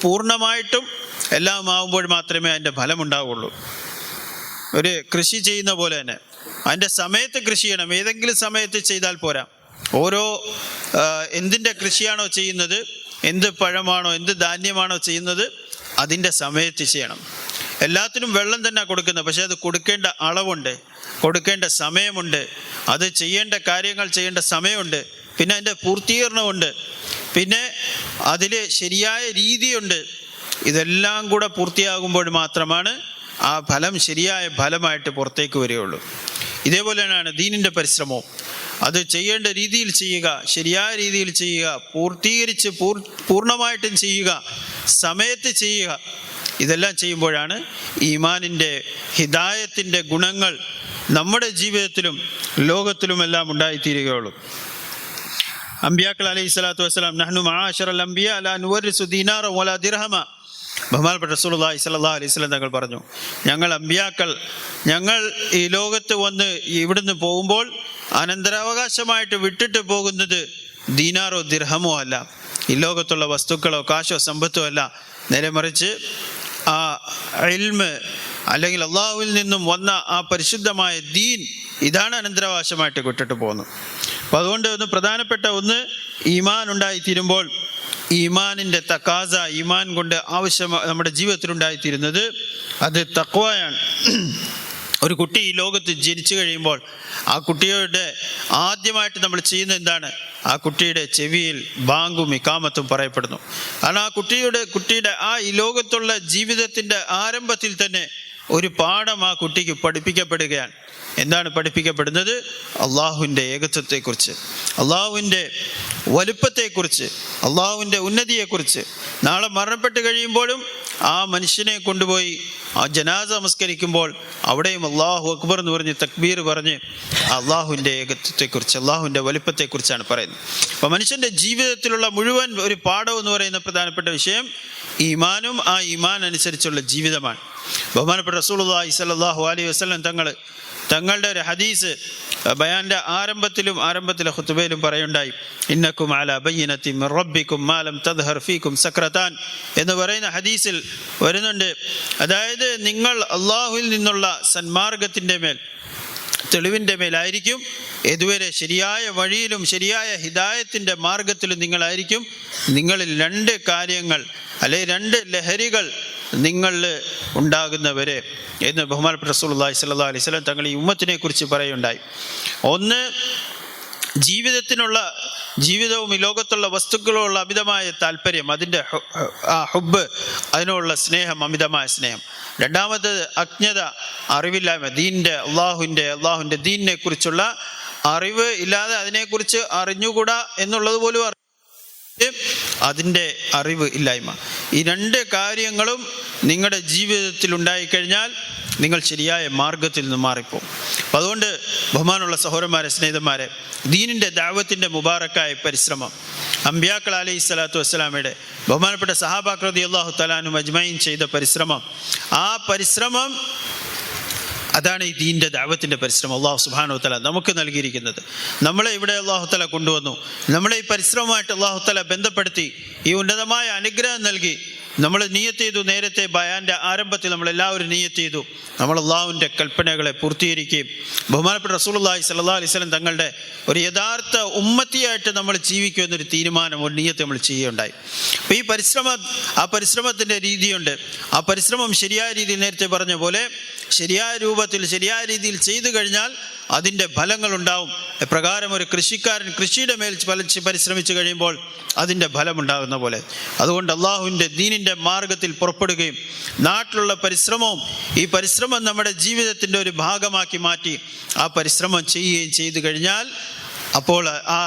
പൂർണ്ണമായിട്ടും എല്ലാം ആവുമ്പോൾ മാത്രമേ അതിൻ്റെ ഫലമുണ്ടാവുള്ളൂ. ഒരു കൃഷി ചെയ്യുന്ന പോലെ തന്നെ അതിൻ്റെ സമയത്ത് കൃഷി ചെയ്യണം. ഏതെങ്കിലും സമയത്ത് ചെയ്താൽ പോരാ. എന്തിൻ്റെ കൃഷിയാണോ ചെയ്യുന്നത്, എന്ത് പഴമാണോ എന്ത് ധാന്യമാണോ ചെയ്യുന്നത്, അതിൻ്റെ സമയത്ത് ചെയ്യണം. എല്ലാത്തിനും വെള്ളം തന്നെ കൊടുക്കുന്നത്, പക്ഷേ അത് കൊടുക്കേണ്ട അളവുണ്ട്, കൊടുക്കേണ്ട സമയമുണ്ട്, അത് ചെയ്യേണ്ട കാര്യങ്ങൾ ചെയ്യേണ്ട സമയമുണ്ട്, പിന്നെ അതിൻ്റെ പൂർത്തീകരണമുണ്ട്, പിന്നെ അതിൽ ശരിയായ രീതിയുണ്ട്. ഇതെല്ലാം കൂടെ പൂർത്തിയാകുമ്പോൾ മാത്രമാണ് ആ ഫലം ശരിയായ ഫലമായിട്ട് പുറത്തേക്ക് വരികയുള്ളൂ. ഇതേപോലെ തന്നെയാണ് ദീനിൻ്റെ പരിശ്രമവും. അത് ചെയ്യേണ്ട രീതിയിൽ ചെയ്യുക, ശരിയായ രീതിയിൽ ചെയ്യുക, പൂർത്തീകരിച്ച് പൂർണ്ണമായിട്ടും ചെയ്യുക, സമയത്ത് ചെയ്യുക. ഇതെല്ലാം ചെയ്യുമ്പോഴാണ് ഈമാനിൻ്റെ ഹിദായത്തിൻ്റെ ഗുണങ്ങൾ നമ്മുടെ ജീവിതത്തിലും ലോകത്തിലുമെല്ലാം ഉണ്ടായിത്തീരുകയുള്ളൂ. അംബിയാക്കൾ അലൈഹി സ്വലാത്തു വസ്സലാം, നഹ്നു മആശറൽ അംബിയാ ലാ നുവരിസു ദീനാറൻ വലാ ദിർഹമ, ബഹുമാനപ്പെട്ട റസൂലുള്ളാഹി സ്വല്ലല്ലാഹു അലൈഹി വസല്ലം തങ്ങൾ പറഞ്ഞു, ഞങ്ങൾ അമ്പിയാക്കൾ ഞങ്ങൾ ഈ ലോകത്ത് വന്ന് ഇവിടുന്ന് പോകുമ്പോൾ അനന്തരാവകാശമായിട്ട് വിട്ടിട്ട് പോകുന്നത് ദീനാറോ ദിർഹമോ അല്ല, ഈ ലോകത്തുള്ള വസ്തുക്കളോ കാശോ സമ്പത്തോ അല്ല, നേരെ മറിച്ച് ആ ഇൽമ് അല്ലെങ്കിൽ അള്ളാഹുവിൽ നിന്നും വന്ന ആ പരിശുദ്ധമായ ദീൻ, ഇതാണ് അനന്തരാവകാശമായിട്ട് വിട്ടിട്ട് പോകുന്നത്. അപ്പം അതുകൊണ്ട് പ്രധാനപ്പെട്ട ഒന്ന് ഈമാൻ ഉണ്ടായിത്തീരുമ്പോൾ ഈമാനിൻ്റെ തക്കാസ, ഈമാൻ കൊണ്ട് ആവശ്യം നമ്മുടെ ജീവിതത്തിൽ ഉണ്ടായിത്തീരുന്നത് അത് തഖ്വയാണ്. ഒരു കുട്ടി ഈ ലോകത്ത് ജനിച്ചു കഴിയുമ്പോൾ ആ കുട്ടിയുടെ ആദ്യമായിട്ട് നമ്മൾ ചെയ്യുന്നത് എന്താണ്? ആ കുട്ടിയുടെ ചെവിയിൽ ബാങ്കും ഇഖാമത്തും പറയപ്പെടുന്നു. കാരണം ആ കുട്ടിയുടെ ആ ഈ ലോകത്തുള്ള ജീവിതത്തിൻ്റെ ആരംഭത്തിൽ തന്നെ ഒരു പാഠം ആ കുട്ടിക്ക് പഠിപ്പിക്കപ്പെടുകയാണ്. എന്താണ് പഠിപ്പിക്കപ്പെടുന്നത്? അള്ളാഹുവിൻ്റെ ഏകത്വത്തെക്കുറിച്ച്, അള്ളാഹുവിൻ്റെ വലുപ്പത്തെക്കുറിച്ച്, അള്ളാഹുവിൻ്റെ ഉന്നതിയെക്കുറിച്ച്. നാളെ മരണപ്പെട്ട് കഴിയുമ്പോഴും ആ മനുഷ്യനെ കൊണ്ടുപോയി ആ ജനാസ നമസ്കരിക്കുമ്പോൾ അവിടെയും അള്ളാഹു അക്ബർ എന്ന് പറഞ്ഞ് തക്ബീർ പറഞ്ഞ് അള്ളാഹുവിൻ്റെ ഏകത്വത്തെക്കുറിച്ച്, അള്ളാഹുവിൻ്റെ വലുപ്പത്തെക്കുറിച്ചാണ് പറയുന്നത്. അപ്പോൾ മനുഷ്യൻ്റെ ജീവിതത്തിലുള്ള മുഴുവൻ ഒരു പാഠം എന്ന് പറയുന്ന പ്രധാനപ്പെട്ട വിഷയം ഈമാനും ആ ഈമാൻ അനുസരിച്ചുള്ള ജീവിതമാണ്. ബഹുമാനപ്പെട്ട റസൂലുള്ളാഹി സ്വല്ലല്ലാഹു അലൈഹി വസല്ലം തങ്ങളുടെ ഒരു ഹദീസ് ബയാൻ്റെ ആരംഭത്തിലെ ഖുതുബയിലും പറയുണ്ടായി, ഇന്നക്കും അലാ ബയ്യിനത്തിൻ മിർ റബ്ബിക്കും മാ ലം തദ്ഹർ ഫീക്കും സക്രതാൻ എന്ന് പറയുന്ന ഹദീസിൽ വരുന്നുണ്ട്. അതായത് നിങ്ങൾ അള്ളാഹുവിൽ നിന്നുള്ള സന്മാർഗത്തിൻ്റെ മേൽ, തെളിവിൻ്റെ മേലായിരിക്കും, ഇതുവരെ ശരിയായ വഴിയിലും ശരിയായ ഹിദായത്തിൻ്റെ മാർഗത്തിലും നിങ്ങളായിരിക്കും. നിങ്ങളിൽ 2 കാര്യങ്ങൾ അല്ലെ 2 ലഹരികൾ നിങ്ങളിൽ ഉണ്ടാകുന്നവരെ എന്ന് ബഹുമാനപ്പെട്ട റസൂലുള്ളാഹി സ്വല്ലല്ലാഹു അലൈഹി വസല്ലം തങ്ങൾ ഈ ഉമ്മത്തിനെ കുറിച്ച് പറയുണ്ടായി. ഒന്ന്, ജീവിതവും ഈ ലോകത്തുള്ള വസ്തുക്കളുള്ള അമിതമായ താല്പര്യം, അതിൻ്റെ ഹുബ്ബ്, അതിനുള്ള സ്നേഹം, അമിതമായ സ്നേഹം. രണ്ടാമത്തേത് അജ്ഞത, അറിവില്ലായ്മ, അള്ളാഹുവിൻ്റെ ദീനിനെ കുറിച്ചുള്ള അറിവ് ഇല്ലാതെ അതിനെക്കുറിച്ച് അറിഞ്ഞുകൂടാ എന്നുള്ളത് പോലും അതിൻ്റെ അറിവ് ഇല്ലായ്മ. ഈ 2 കാര്യങ്ങളും നിങ്ങളുടെ ജീവിതത്തിൽ ഉണ്ടായിക്കഴിഞ്ഞാൽ നിങ്ങൾ ശരിയായ മാർഗത്തിൽ നിന്ന് മാറിപ്പോകും. അപ്പം അതുകൊണ്ട് ബഹുമാനമുള്ള സഹോദരന്മാരെ, സ്നേഹിതന്മാരെ, ദീനിൻ്റെ ദഅവത്തിൻ്റെ മുബാറക്കായ പരിശ്രമം, അമ്പിയാക്കൾ അലൈഹി സ്വലാത്തു വസ്സലാമയുടെ ബഹുമാനപ്പെട്ട സഹാബാക്കൾ റളിയല്ലാഹു തആല അൻഹും അജ്മഈൻ ചെയ്ത പരിശ്രമം, ആ പരിശ്രമം അതാണ് ഈ ദീനിൻ്റെ ദഅവത്തിൻ്റെ പരിശ്രമം. അല്ലാഹു സുബ്ഹാനഹു വ തആല നമുക്ക് നൽകിയിരിക്കുന്നത്. നമ്മളെ ഇവിടെ അല്ലാഹു തആല കൊണ്ടുവന്നു, നമ്മളെ ഈ പരിശ്രമമായിട്ട് അല്ലാഹു തആല ബന്ധപ്പെടുത്തി ഈ ഉന്നതമായ അനുഗ്രഹം നൽകി. നമ്മൾ നിയ്യത്ത് ചെയ്തു, നേരത്തെ ബയാൻ്റെ ആരംഭത്തിൽ നമ്മളെല്ലാവരും നിയ്യത്ത് ചെയ്തു, നമ്മൾ അള്ളാഹുവിൻ്റെ കൽപ്പനകളെ പൂർത്തീകരിക്കുകയും ബഹുമാനപ്പെട്ട റസൂലുള്ളാഹി സ്വല്ലല്ലാഹു അലൈഹി വസല്ലം തങ്ങളുടെ ഒരു യഥാർത്ഥ ഉമ്മത്തിയായിട്ട് നമ്മൾ ജീവിക്കുമെന്നൊരു തീരുമാനം, ഒരു നിയ്യത്ത് നമ്മൾ ചെയ്യുകയുണ്ടായി. അപ്പോൾ ഈ പരിശ്രമത്തിൻ്റെ രീതിയുണ്ട്. ആ പരിശ്രമം ശരിയായ രീതിയിൽ നേരത്തെ പറഞ്ഞ പോലെ ശരിയായ രൂപത്തിൽ ശരിയായ രീതിയിൽ ചെയ്തു കഴിഞ്ഞാൽ അതിൻ്റെ ഫലങ്ങളുണ്ടാവും. പ്രകാരം ഒരു കൃഷിക്കാരൻ കൃഷിയുടെ മേൽ പരിശ്രമിച്ചു കഴിയുമ്പോൾ അതിൻ്റെ ഫലമുണ്ടാകുന്ന പോലെ, അതുകൊണ്ട് അള്ളാഹുവിൻ്റെ ദീനിൻ്റെ മാർഗത്തിൽ പുറപ്പെടുകയും നാട്ടിലുള്ള പരിശ്രമവും ഈ പരിശ്രമം നമ്മുടെ ജീവിതത്തിൻ്റെ ഒരു ഭാഗമാക്കി മാറ്റി ആ പരിശ്രമം ചെയ്യുകയും ചെയ്തു കഴിഞ്ഞാൽ അപ്പോൾ ആ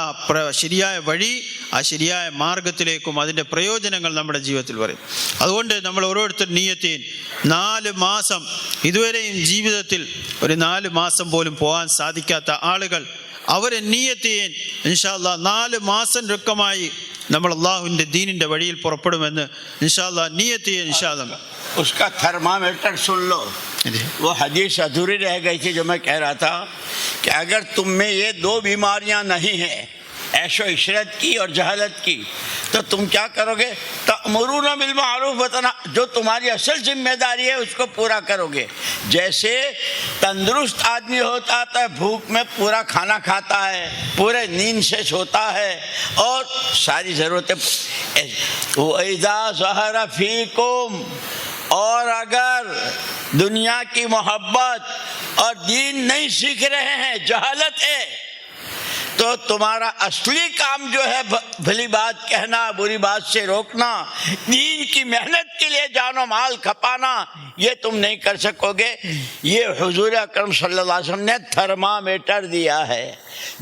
ശരിയായ വഴി, ആ ശരിയായ മാർഗത്തിലേക്കും അതിൻ്റെ പ്രയോജനങ്ങൾ നമ്മുടെ ജീവിതത്തിൽ വരും. അതുകൊണ്ട് നമ്മൾ ഓരോരുത്തർ നിയ്യത്ത് ചെയ്യും. 4 മാസം ഇതുവരെയും ജീവിതത്തിൽ ഒരു 4 മാസം പോലും പോകാൻ സാധിക്കാത്ത ആളുകൾ അവരെ നിയ്യത്ത് ചെയ്യാൻ ഇൻഷാ അല്ലാഹ് 4 മാസം ഋക്കമായി നമ്മൾ അള്ളാഹുവിൻ്റെ ദീനിൻ്റെ വഴിയിൽ പുറപ്പെടുമെന്ന് ഇൻഷാ അല്ലാഹ് നിയ്യത്ത് ചെയ്യാൻ ഇൻഷാ അല്ലാഹ്. उसका थर्मामीटर सुन लो. वो हदीस अधूरी रह गई थी जो मैं कह रहा था कि अगर तुम में ये 2 बीमारियां नहीं हैं, ऐशो इशरत की और जहालत की, तो तुम क्या करोगे? तअमुरून बिल मारूफ व तनहा, जो तुम्हारी असल जिम्मेदारी है उसको पूरा करोगे. जैसे तंदुरुस्त आदमी होता है, भूख में पूरा खाना खाता है, पूरे नींद से सोता है और सारी ज़रूरतें. वइज़ा ज़हरा फ़ीकुम, और अगर दुनिया की मोहब्बत और दीन नहीं सीख रहे हैं, जहालत है, तो तुम्हारा असली काम जो है भली बात कहना, बुरी बात से रोकना, दीन की मेहनत के लिए जानो माल खपाना, ये तुम नहीं कर सकोगे. ये हुजूर अकरम सल्लल्लाहु अलैहि वसल्लम ने थर्मामीटर दिया है.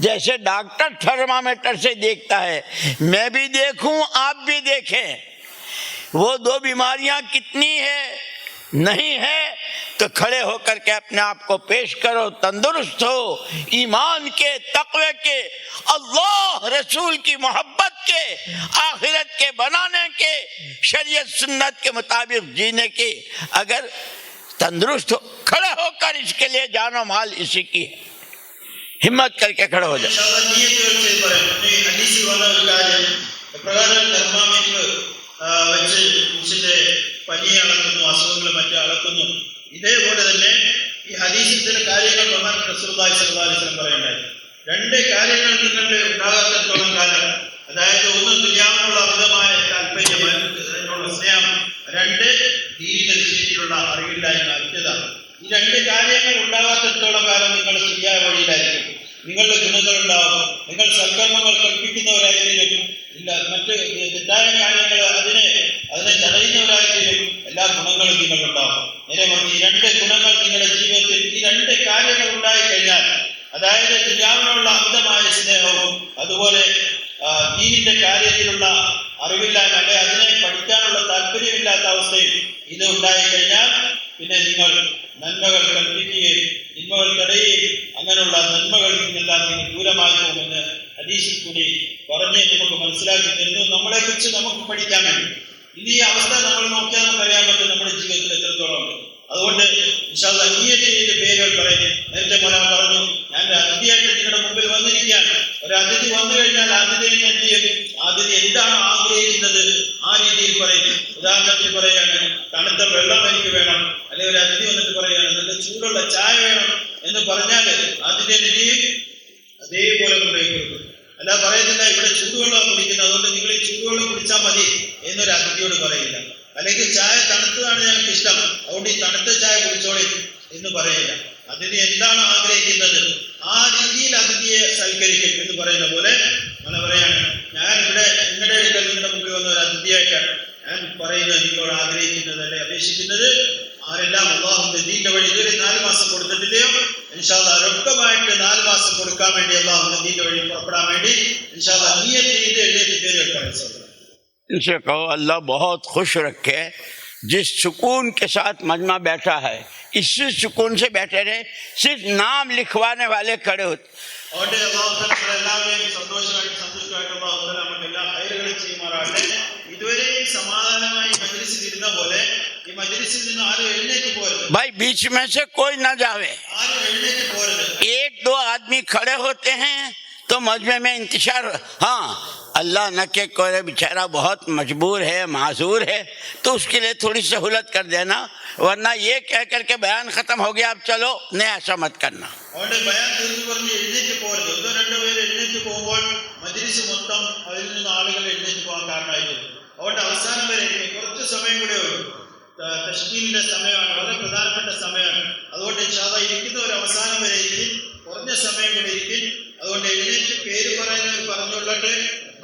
जैसे डॉक्टर थर्मामीटर से देखता है, मैं भी देखूं, आप भी देखें, वो 2 बीमारियां कितनी है, नहीं है तो खड़े होकर के अपने आप को पेश करो, तंदुरुस्त हो, ईमान के, तक़वे के, अल्लाह रसूल की मोहब्बत के, आखिरत के बनाने के, शरीयत सुन्नत के मुताबिक जीने की अगर तंदुरुस्त हो, खड़ा होकर इसके लिए जानो माल इसी की है, हिम्मत करके खड़ा हो जाए. ഇൻഷാല്ലാ നിയ്യത്തുകൾ ചെയ്ത് പറയാം. ഈ ഹദീസിൽ വന്ന ഒരു കാര്യം പ്രകാരം തെർമോമീറ്റർ വെച്ച് മനുഷ്യന്റെ പനി അളക്കുന്നു, അസുഖങ്ങൾ മറ്റും അളക്കുന്നു. ഇതേപോലെ തന്നെ ഈ ഹദീസിൽ ചില കാര്യങ്ങൾ ബഹുമാനപ്പെട്ട റസൂലുള്ളാഹി സ്വല്ലല്ലാഹു അലൈഹി വസല്ലം പറയുണ്ടായി. രണ്ട് കാര്യങ്ങൾ നിങ്ങളുടെ ഉണ്ടാകാത്തിടത്തോളം കാലം, അതായത് ഒന്ന് ദുനിയാവിനുള്ള അമിതമായ താല്പര്യം, അതിനുള്ള സ്നേഹം, രണ്ട് ദീനിന്റെ വിഷയത്തിലുള്ള അറിവില്ലായ്മ, അജ്ഞത. ഈ രണ്ട് കാര്യങ്ങൾ ഉണ്ടാകാത്തിടത്തോളം കാലം നിങ്ങൾ ശരിയായ വഴിയിലായിരിക്കും. നിങ്ങളുടെ ഗുണങ്ങൾ ഉണ്ടാവും, നിങ്ങൾ സൽക്കർമ്മങ്ങൾ കൽപ്പിക്കുന്നവരായിരിക്കും, ഇല്ല മറ്റ് തെറ്റായ കാര്യങ്ങൾ അതിനെ തടയുന്നവരായിരിക്കും. എല്ലാ ഗുണങ്ങളും നിങ്ങളുണ്ടാവും. നേരെ മറിച്ച് ഈ രണ്ട് ഗുണങ്ങൾ നിങ്ങളുടെ ജീവിതത്തിൽ, ഈ രണ്ട് കാര്യങ്ങൾ ഉണ്ടായിക്കഴിഞ്ഞാൽ, അതായത് ദുനിയാവിനുള്ള അമിതമായ സ്നേഹവും അതുപോലെ ദീനിന്റെ കാര്യത്തിലുള്ള അറിവില്ലായ്മ, അല്ലെ അതിനെ പഠിക്കാനുള്ള താല്പര്യമില്ലാത്ത അവസ്ഥയിൽ ഇത് ഉണ്ടായിക്കഴിഞ്ഞാൽ പിന്നെ നിങ്ങൾ നന്മകൾ കൽപ്പിക്കുകയും തിന്മകൾ തടയുകയും അങ്ങനെയുള്ള നന്മകളിൽ നിന്നെല്ലാം നിങ്ങൾ ദൂരമായി പോകുമെന്ന് ഹദീസിൽ കൂടി പറഞ്ഞ് നമുക്ക് മനസ്സിലാക്കി തരുന്നു. നമ്മളെക്കുറിച്ച് നമുക്ക് പഠിക്കാൻ വേണ്ടി ഇനി ഈ അവസ്ഥ നമ്മൾ നോക്കിയാൽ നമുക്ക് അറിയാൻ പറ്റും നമ്മുടെ ജീവിതത്തിൽ എത്രത്തോളം ഉണ്ട്. അതുകൊണ്ട് ഇൻഷാല്ലാ നിയ്യത്തിന്റെ പേരുകൾ പറയും. നേരത്തെ മോലാൻ പറഞ്ഞു, ഞാൻ അതിഥിയായിട്ട് നിങ്ങളുടെ മുമ്പിൽ വന്നിരിക്കുകയാണ്. ഒരു അതിഥി വന്നു കഴിഞ്ഞാൽ അതിഥിയെ ഞാൻ ചെയ്യും, അതിഥി എന്താണ് ആഗ്രഹിക്കുന്നത് ആ രീതിയിൽ പറയും. ഉദാഹരണത്തിന് പറയാണ്, തണുത്ത വെള്ളം എനിക്ക് വേണം, അല്ലെങ്കിൽ ഒരു അതിഥി വന്നിട്ട് പറയാണ് നല്ല ചൂടുള്ള ചായ വേണം എന്ന് പറഞ്ഞാൽ അതിന്റെ രീതിയിൽ അതേപോലെ കൊണ്ടുപോയി കൊടുക്കും. അല്ല പറയുന്നില്ല ഇവിടെ ചൂടുവെള്ളം കുടിക്കുന്നത്, അതുകൊണ്ട് നിങ്ങൾ ഈ ചൂടുവെള്ളം കുടിച്ചാൽ മതി എന്നൊരു അതിഥിയോട് പറയില്ല. അല്ലെങ്കിൽ ചായ തണുത്തതാണ് ഞങ്ങൾക്ക് ഇഷ്ടം, അതുകൊണ്ട് ഈ തണുത്ത ചായ കുടിച്ചോളി എന്ന് പറയില്ല. അതിഥി എന്താണ് ആഗ്രഹിക്കുന്നത് ആ രീതിയിൽ അതിഥിയെ സൽക്കരിക്കും എന്ന് പറയുന്ന പോലെ അങ്ങനെ പറയാണ്, ഞാൻ ഇവിടെ നിങ്ങളുടെ അടുക്കൽ നിങ്ങളുടെ മുമ്പിൽ വന്ന ഒരു അതിഥിയായിട്ടാണ് ഞാൻ പറയുന്നത്, നിങ്ങളോട് ആഗ്രഹിക്കുന്നത് അല്ലെ അപേക്ഷിക്കുന്നത് ആരെല്ലാം അള്ളാഹുവിന്റെ ദീന്റെ വഴി ഇതുവരെ 4 മാസം കൊടുത്തിട്ടില്ലയോ, ഇൻഷാല്ലാ രൊക്കമായിട്ട് 4 മാസം കൊടുക്കാൻ വേണ്ടി അള്ളാഹുവിന്റെ ദീന്റെ വഴി പുറപ്പെടാൻ വേണ്ടി ഇൻഷാല്ലാ നിയ്യത്ത് ചെയ്ത് എഴുതിയിട്ട് പേര് വെക്കാൻ. इनसे कहो अल्लाह बहुत खुश रखे, जिस सुकून के साथ मजमा बैठा है इसी सुकून से बैठे रहे, सिर्फ नाम लिखवाने वाले खड़े होते. അതുകൊണ്ട് അല്ലാഹു എല്ലാവരെയും സന്തോഷമായിട്ട് അല്ലാഹു നമുക്ക് എല്ലാ ഹൈറുകളും ചെയ്യുമാറാകട്ടെ. ഇതുവരെയും സമാധാനമായി മജ്‌ലിസിൽ ഇരുന്ന പോലെ ഈ മജ്‌ലിസിൽ നിന്ന് ആരും എഴുന്നേറ്റ് പോരുത്. भाई बीच में से कोई ना जावे. ആരും എഴുന്നേറ്റ് പോരുത്. 1-2 आदमी खड़े होते हैं तो मजमे में इंतशार. हाँ, अल्लाह न के कोई बेचारा बहुत मजबूर है, माजूर है, तो उसके लिए थोड़ी सहूलत कर देना, वरना ये कह करके बयान खत्म हो गया अब चलो नहीं, ऐसा मत करना. അതുകൊണ്ട് ബയാൻ തീർന്നു പറഞ്ഞ് എഴുന്നേറ്റ് പോരുത്. 1-2 പേര് എഴുന്നേറ്റ് പോകുമ്പോൾ മജ്‌ലിസ് മൊത്തം അതിൽ നിന്ന് ആളുകൾ എഴുന്നേറ്റ് പോകാൻ കാരണമായിട്ടുണ്ട്. അതുകൊണ്ട് അവസാനം വരെ കുറച്ച് സമയം കൂടെ ഉള്ളൂ. തശ്കീലിന്റെ സമയമാണ്, വളരെ പ്രധാനപ്പെട്ട സമയമാണ്. അതുകൊണ്ട് ഇൻഷാല്ലാ ഇരിക്കുന്ന ഒരു അവസാനം വരെ ഇരിക്കും, കുറഞ്ഞ സമയം കൂടെ ഇരിക്കും. അതുകൊണ്ട് എഴുന്നേറ്റ് പേര് പറയുന്നവർ പറഞ്ഞുകൊള്ളട്ടെ,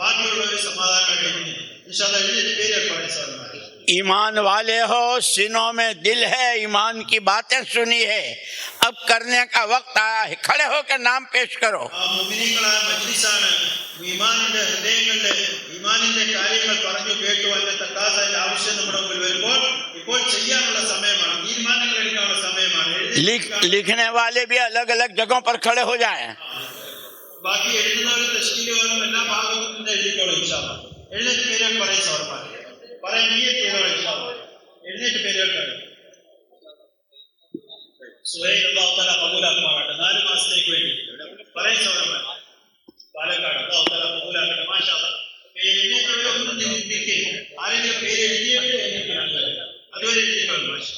ബാക്കിയുള്ളവർ സമാധാനമായിട്ട് ഇരിക്കും. ഇൻഷാല്ലാ എഴുന്നേറ്റ് പേര് ഏർപ്പാട് സാധനമായി. ईमान वाले हो, सीनों में दिल है, ईमान की बातें सुनी है, अब करने का वक्त आया है, खड़े होकर नाम पेश करो. മുഅ്മിനീങ്ങളായ മജ്‌ലിസാണ്. ഈമാനിന്റെ ഹൃദയങ്ങളുടെ ഈമാനിന്റെ കാര്യങ്ങൾ പറഞ്ഞു കേട്ടു, അതിന്റെ തക്കാസ അതിന്റെ ആവശ്യം നമ്മുടെ മുമ്പിൽ വരുമ്പോൾ ഇപ്പോൾ ചെയ്യാനുള്ള സമയമാണ്, തീരുമാനങ്ങൾ എടുക്കാനുള്ള സമയമാണ്. लिखने वाले भी अलग अलग जगहों पर खड़े हो जाएं. ബാക്കി എഴുതുന്നവരും തശ്കീലുകാരും എല്ലാ ഭാഗത്തും നിന്ന് എഴുതിക്കോളും ഇൻഷാല്ലാ. എഴുന്നേറ്റ് പേരുകൾ പറയും സവർമാർ പറയാൻ നിയ്യത്ത് ചെയ്തോളൂ ഇൻഷാല്ലാ. എഴുന്നേറ്റ് പേരുകൾ പറയും. സുഹൈൽ അല്ലാഹു തആല കബൂലാക്കുമാറാകട്ടെ. 4 മാസത്തേക്ക് വേണ്ടി പറയും സവർമാർ. പാലക്കാട് അല്ലാഹു തആല കബൂലാക്കട്ടെ. മാഷാ അല്ലാഹ്. എഴുന്നേറ്റവരൊന്നും നിൽക്കും. ആരെങ്കിലും പേര് എഴുതിയിട്ട് അതുവരെ എഴുതിക്കോളും. മാഷാ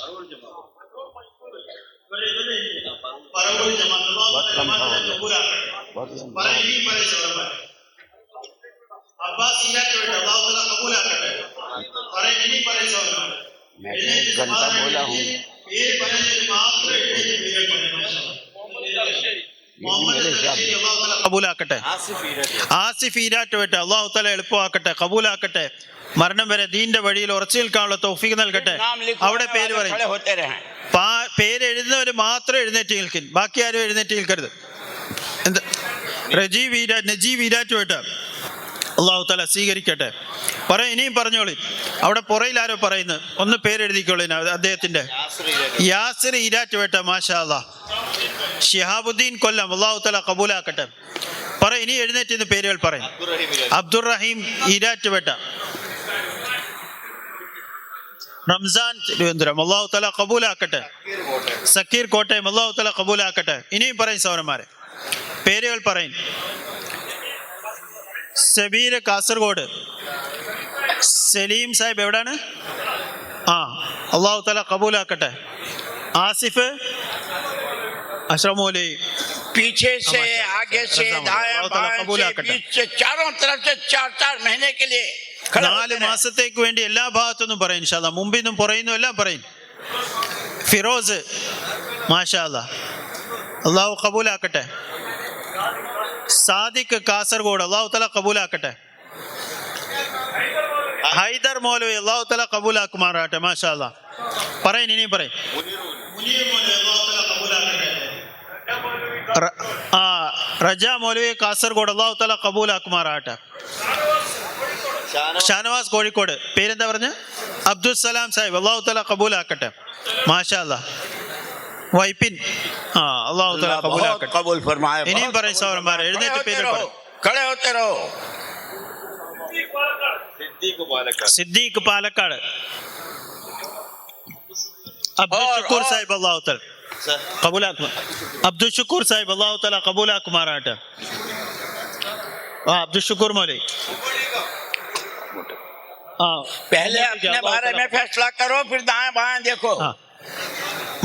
പറവൂർ ജമാഅത്ത് അല്ലാഹു തആല ജമാഅത്തിനെ കബൂലാക്കട്ടെ. പറയും പറയും സവർമാർ. അബ്ബാസ് ഇല്ലാത്തവരുടെ അല്ലാഹു തആല കബൂലാക്കട്ടെ. പറയും പറയും സവർമാർ. എഴുന്നേറ്റ് സമാധാനം പേര് പറയുന്നതിന് മാത്രം എഴുന്നേറ്റ് പേരുകൾ പറയും. മാഷാ കബൂലാക്കട്ടെ. ആസിഫ് ഈരാറ്റുപേട്ട അള്ളാഹു തആല എളുപ്പമാക്കട്ടെ, കബൂലാക്കട്ടെ. മരണം വരെ ദീന്റെ വഴിയിൽ ഉറച്ചു നിൽക്കാനുള്ള തൗഫീഖ് നൽകട്ടെ. അവിടെ പേര് പറയും. പേര് എഴുതുന്നവർ മാത്രം എഴുന്നേറ്റ് നിൽക്കും, ബാക്കി ആരും എഴുന്നേറ്റ് നിൽക്കരുത്. എന്താ നജീബ് ഈരാറ്റുപേട്ട അള്ളാഹു തആല സ്വീകരിക്കട്ടെ. ഇനിയും പറഞ്ഞോളി. അവിടെ പുറയിൽ ആരോ പറയുന്നത്, ഒന്ന് പേരെഴുതിക്കോളി അദ്ദേഹത്തിന്റെ. യാസിർ ഈരാറ്റുപേട്ട മാഷാ അല്ലാഹ്. ഷിഹാബുദ്ദീൻ കൊല്ലം അള്ളാഹു തആല കബൂലാക്കട്ടെ. ഇനി എഴുന്നേറ്റ് പേരുകൾ പറയും. അബ്ദുറഹീം ഈരാറ്റുപേട്ട. റംസാൻ തിരുവനന്തപുരം, അള്ളാഹു തആല കബൂലാക്കട്ടെ. സക്കീർ കോട്ടയം, അള്ളാഹു തആല കബൂലാക്കട്ടെ. ഇനിയും പറയും സൗരന്മാരെ, പേരുകൾ പറയും. സബീർ കാസർഗോഡ്, സലീം സാഹിബ് എവിടാണ്? അള്ളാഹു തആല കബൂലാക്കട്ടെ. ആസിഫ്, അഷ്റഫ് മൗലവി, पीछे से आगे से दाएं बाएं से बीच से चारों तरफ से 4 महीने के लिए 4 മാസത്തേക്ക് വേണ്ടി എല്ലാ ഭാഗത്തുനിന്നും പറയും ഇൻഷാ അല്ലാഹ്. മുമ്പിൽ നിന്നും പുറയുന്നു എല്ലാം പറയും. ഫിറോസ്, മാഷാ അല്ലാഹ്, അള്ളാഹു കബൂലാക്കട്ടെ. സാദിഖ് കാസർഗോഡ്, അള്ളാഹു തആല കബൂലാക്കട്ടെ. ഹൈദർ മൗലവി, അള്ളാഹു തആല കബൂലാക്കുമാറാകട്ടെ. മാഷാ അല്ലാഹ്. പറയും, ഇനിയും പറയും. റജ മൗലവി കാസർഗോഡ്, അള്ളാഹു തആല കബൂലാക്കുമാറാകട്ടെ. ഷാനവാസ് കോഴിക്കോട്, പേരെന്താ പറഞ്ഞ? അബ്ദുൽ സലാം സാഹിബ്, അള്ളാഹു തആല കബൂലാക്കട്ടെ. മാഷാ അല്ലാഹ്. വൈപ്പിൻ, അള്ളാഹു തആല കബൂലാക്കട്ടെ. कबूल फरमाए. ഇനിയും പറയും സഹോദരന്മാരെ, എഴുന്നേറ്റ് പേര് പറയും. खड़े होते रहो. സിദ്ദീഖ് പാലക്കാട്, അബ്ദുൽ ഷുക്കൂർ സാഹിബ്, അള്ളാഹു തആല കബൂലാക്കുമാർ. അബ്ദുൽ ഷുക്കൂർ സാഹിബ്, അള്ളാഹു തആല കബൂലാക്കുമാറാകട്ടെ. അബ്ദുൽ ഷുക്കൂർ മൗലവി, पहले अपने बारे में फैसला करो, फिर दाएं बाएं देखो.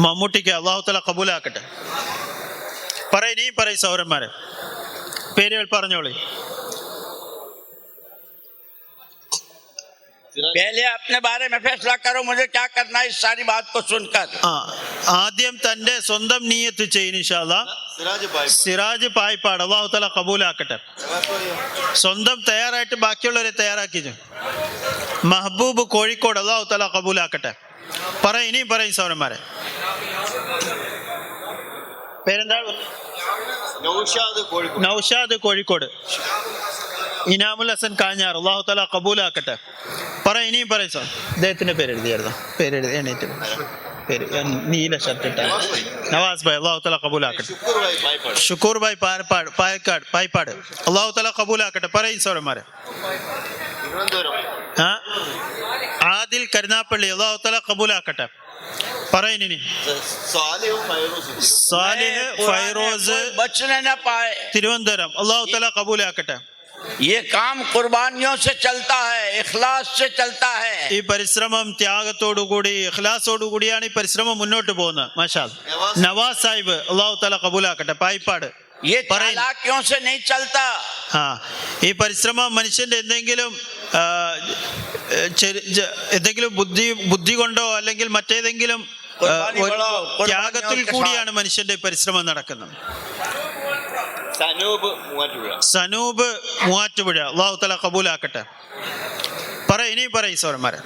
മമ്മൂട്ടിക്ക്, അള്ളാഹു തആല കബൂലാക്കട്ടെ. പറയും, ഇനിയും പറയും സഹോദരന്മാരെ, പേരുകൾ പറഞ്ഞോളി. पहले अपने बारे में फैसला करो, मुझे क्या करना है इस सारी बात को सुनकर. ആദ്യം തന്റെ സ്വന്തം നിയ്യത്ത് ചെയ്യും ഇൻഷാ അല്ലാഹ്. സിറാജ് പായിപ്പാട്, അള്ളാഹു തആല കബൂലാക്കട്ടെ. സ്വന്തം തയ്യാറായിട്ട് ബാക്കിയുള്ളവരെ തയ്യാറാക്കി. മഹബൂബ് കോഴിക്കോട്, അള്ളാഹു തആല കബൂലാക്കട്ടെ. പറയും, ഇനിയും പറയും സഹോദരന്മാരെ, പേരെന്താ? നൗഷാദ് കോഴിക്കോട്. ഇനാമുൽ ഹസൻ കാഞ്ഞാർ, അള്ളാഹു തആല കബൂലാക്കട്ടെ. പറയും, ഇനിയും പറയും സാർ. അദ്ദേഹത്തിന്റെ പേര് എഴുതിയായിരുന്നു, പേരെഴുതി എണീറ്റ് പേര്, നീല ഷർട്ട് ഇട്ട നവാസ് ഭായ്, അള്ളാഹു തആല കബൂലാക്കട്ടെ. ഷുക്കൂർ ഭായ് പായിപ്പാട്, അള്ളാഹു തആല കബൂലാക്കട്ടെ. പറയും സഹോദരന്മാരെ. ആദിൽ കരുനാപ്പള്ളി, അള്ളാഹു തആല കബൂലാക്കട്ടെ. പറയും ഇനി. സാലിഹ് ഫൈറോസ്, बचने न पाए. തിരുവനന്തപുരം, അള്ളാഹു തആല കബൂലാക്കട്ടെ. ये काम कुर्बानियों से चलता है, इखलास से चलता है. ഈ പരിശ്രമം ത്യാഗത്തോടുകൂടി ഇഖ്ലാസോടുകൂടിയാണ് ഈ പരിശ്രമം മുന്നോട്ട് പോകുന്നത്. മാഷാ അല്ലാഹ്. നവാസ് സാഹിബ്, അള്ളാഹു തആല കബൂലാക്കട്ടെ. പായിപ്പാട്. ये चालाकियों से नहीं चलता. ഈ പരിശ്രമം മനുഷ്യന്റെ എന്തെങ്കിലും ബുദ്ധി കൊണ്ടോ അല്ലെങ്കിൽ മറ്റേതെങ്കിലും ത്യാഗത്തിൽ കൂടിയാണ് മനുഷ്യന്റെ പരിശ്രമം നടക്കുന്നത്. സനൂപ് മൂവാറ്റുപുഴ, അള്ളാഹു തആല കബൂലാക്കട്ടെ. പറയും, ഇനിയും പറയും സഹോദരന്മാരെ.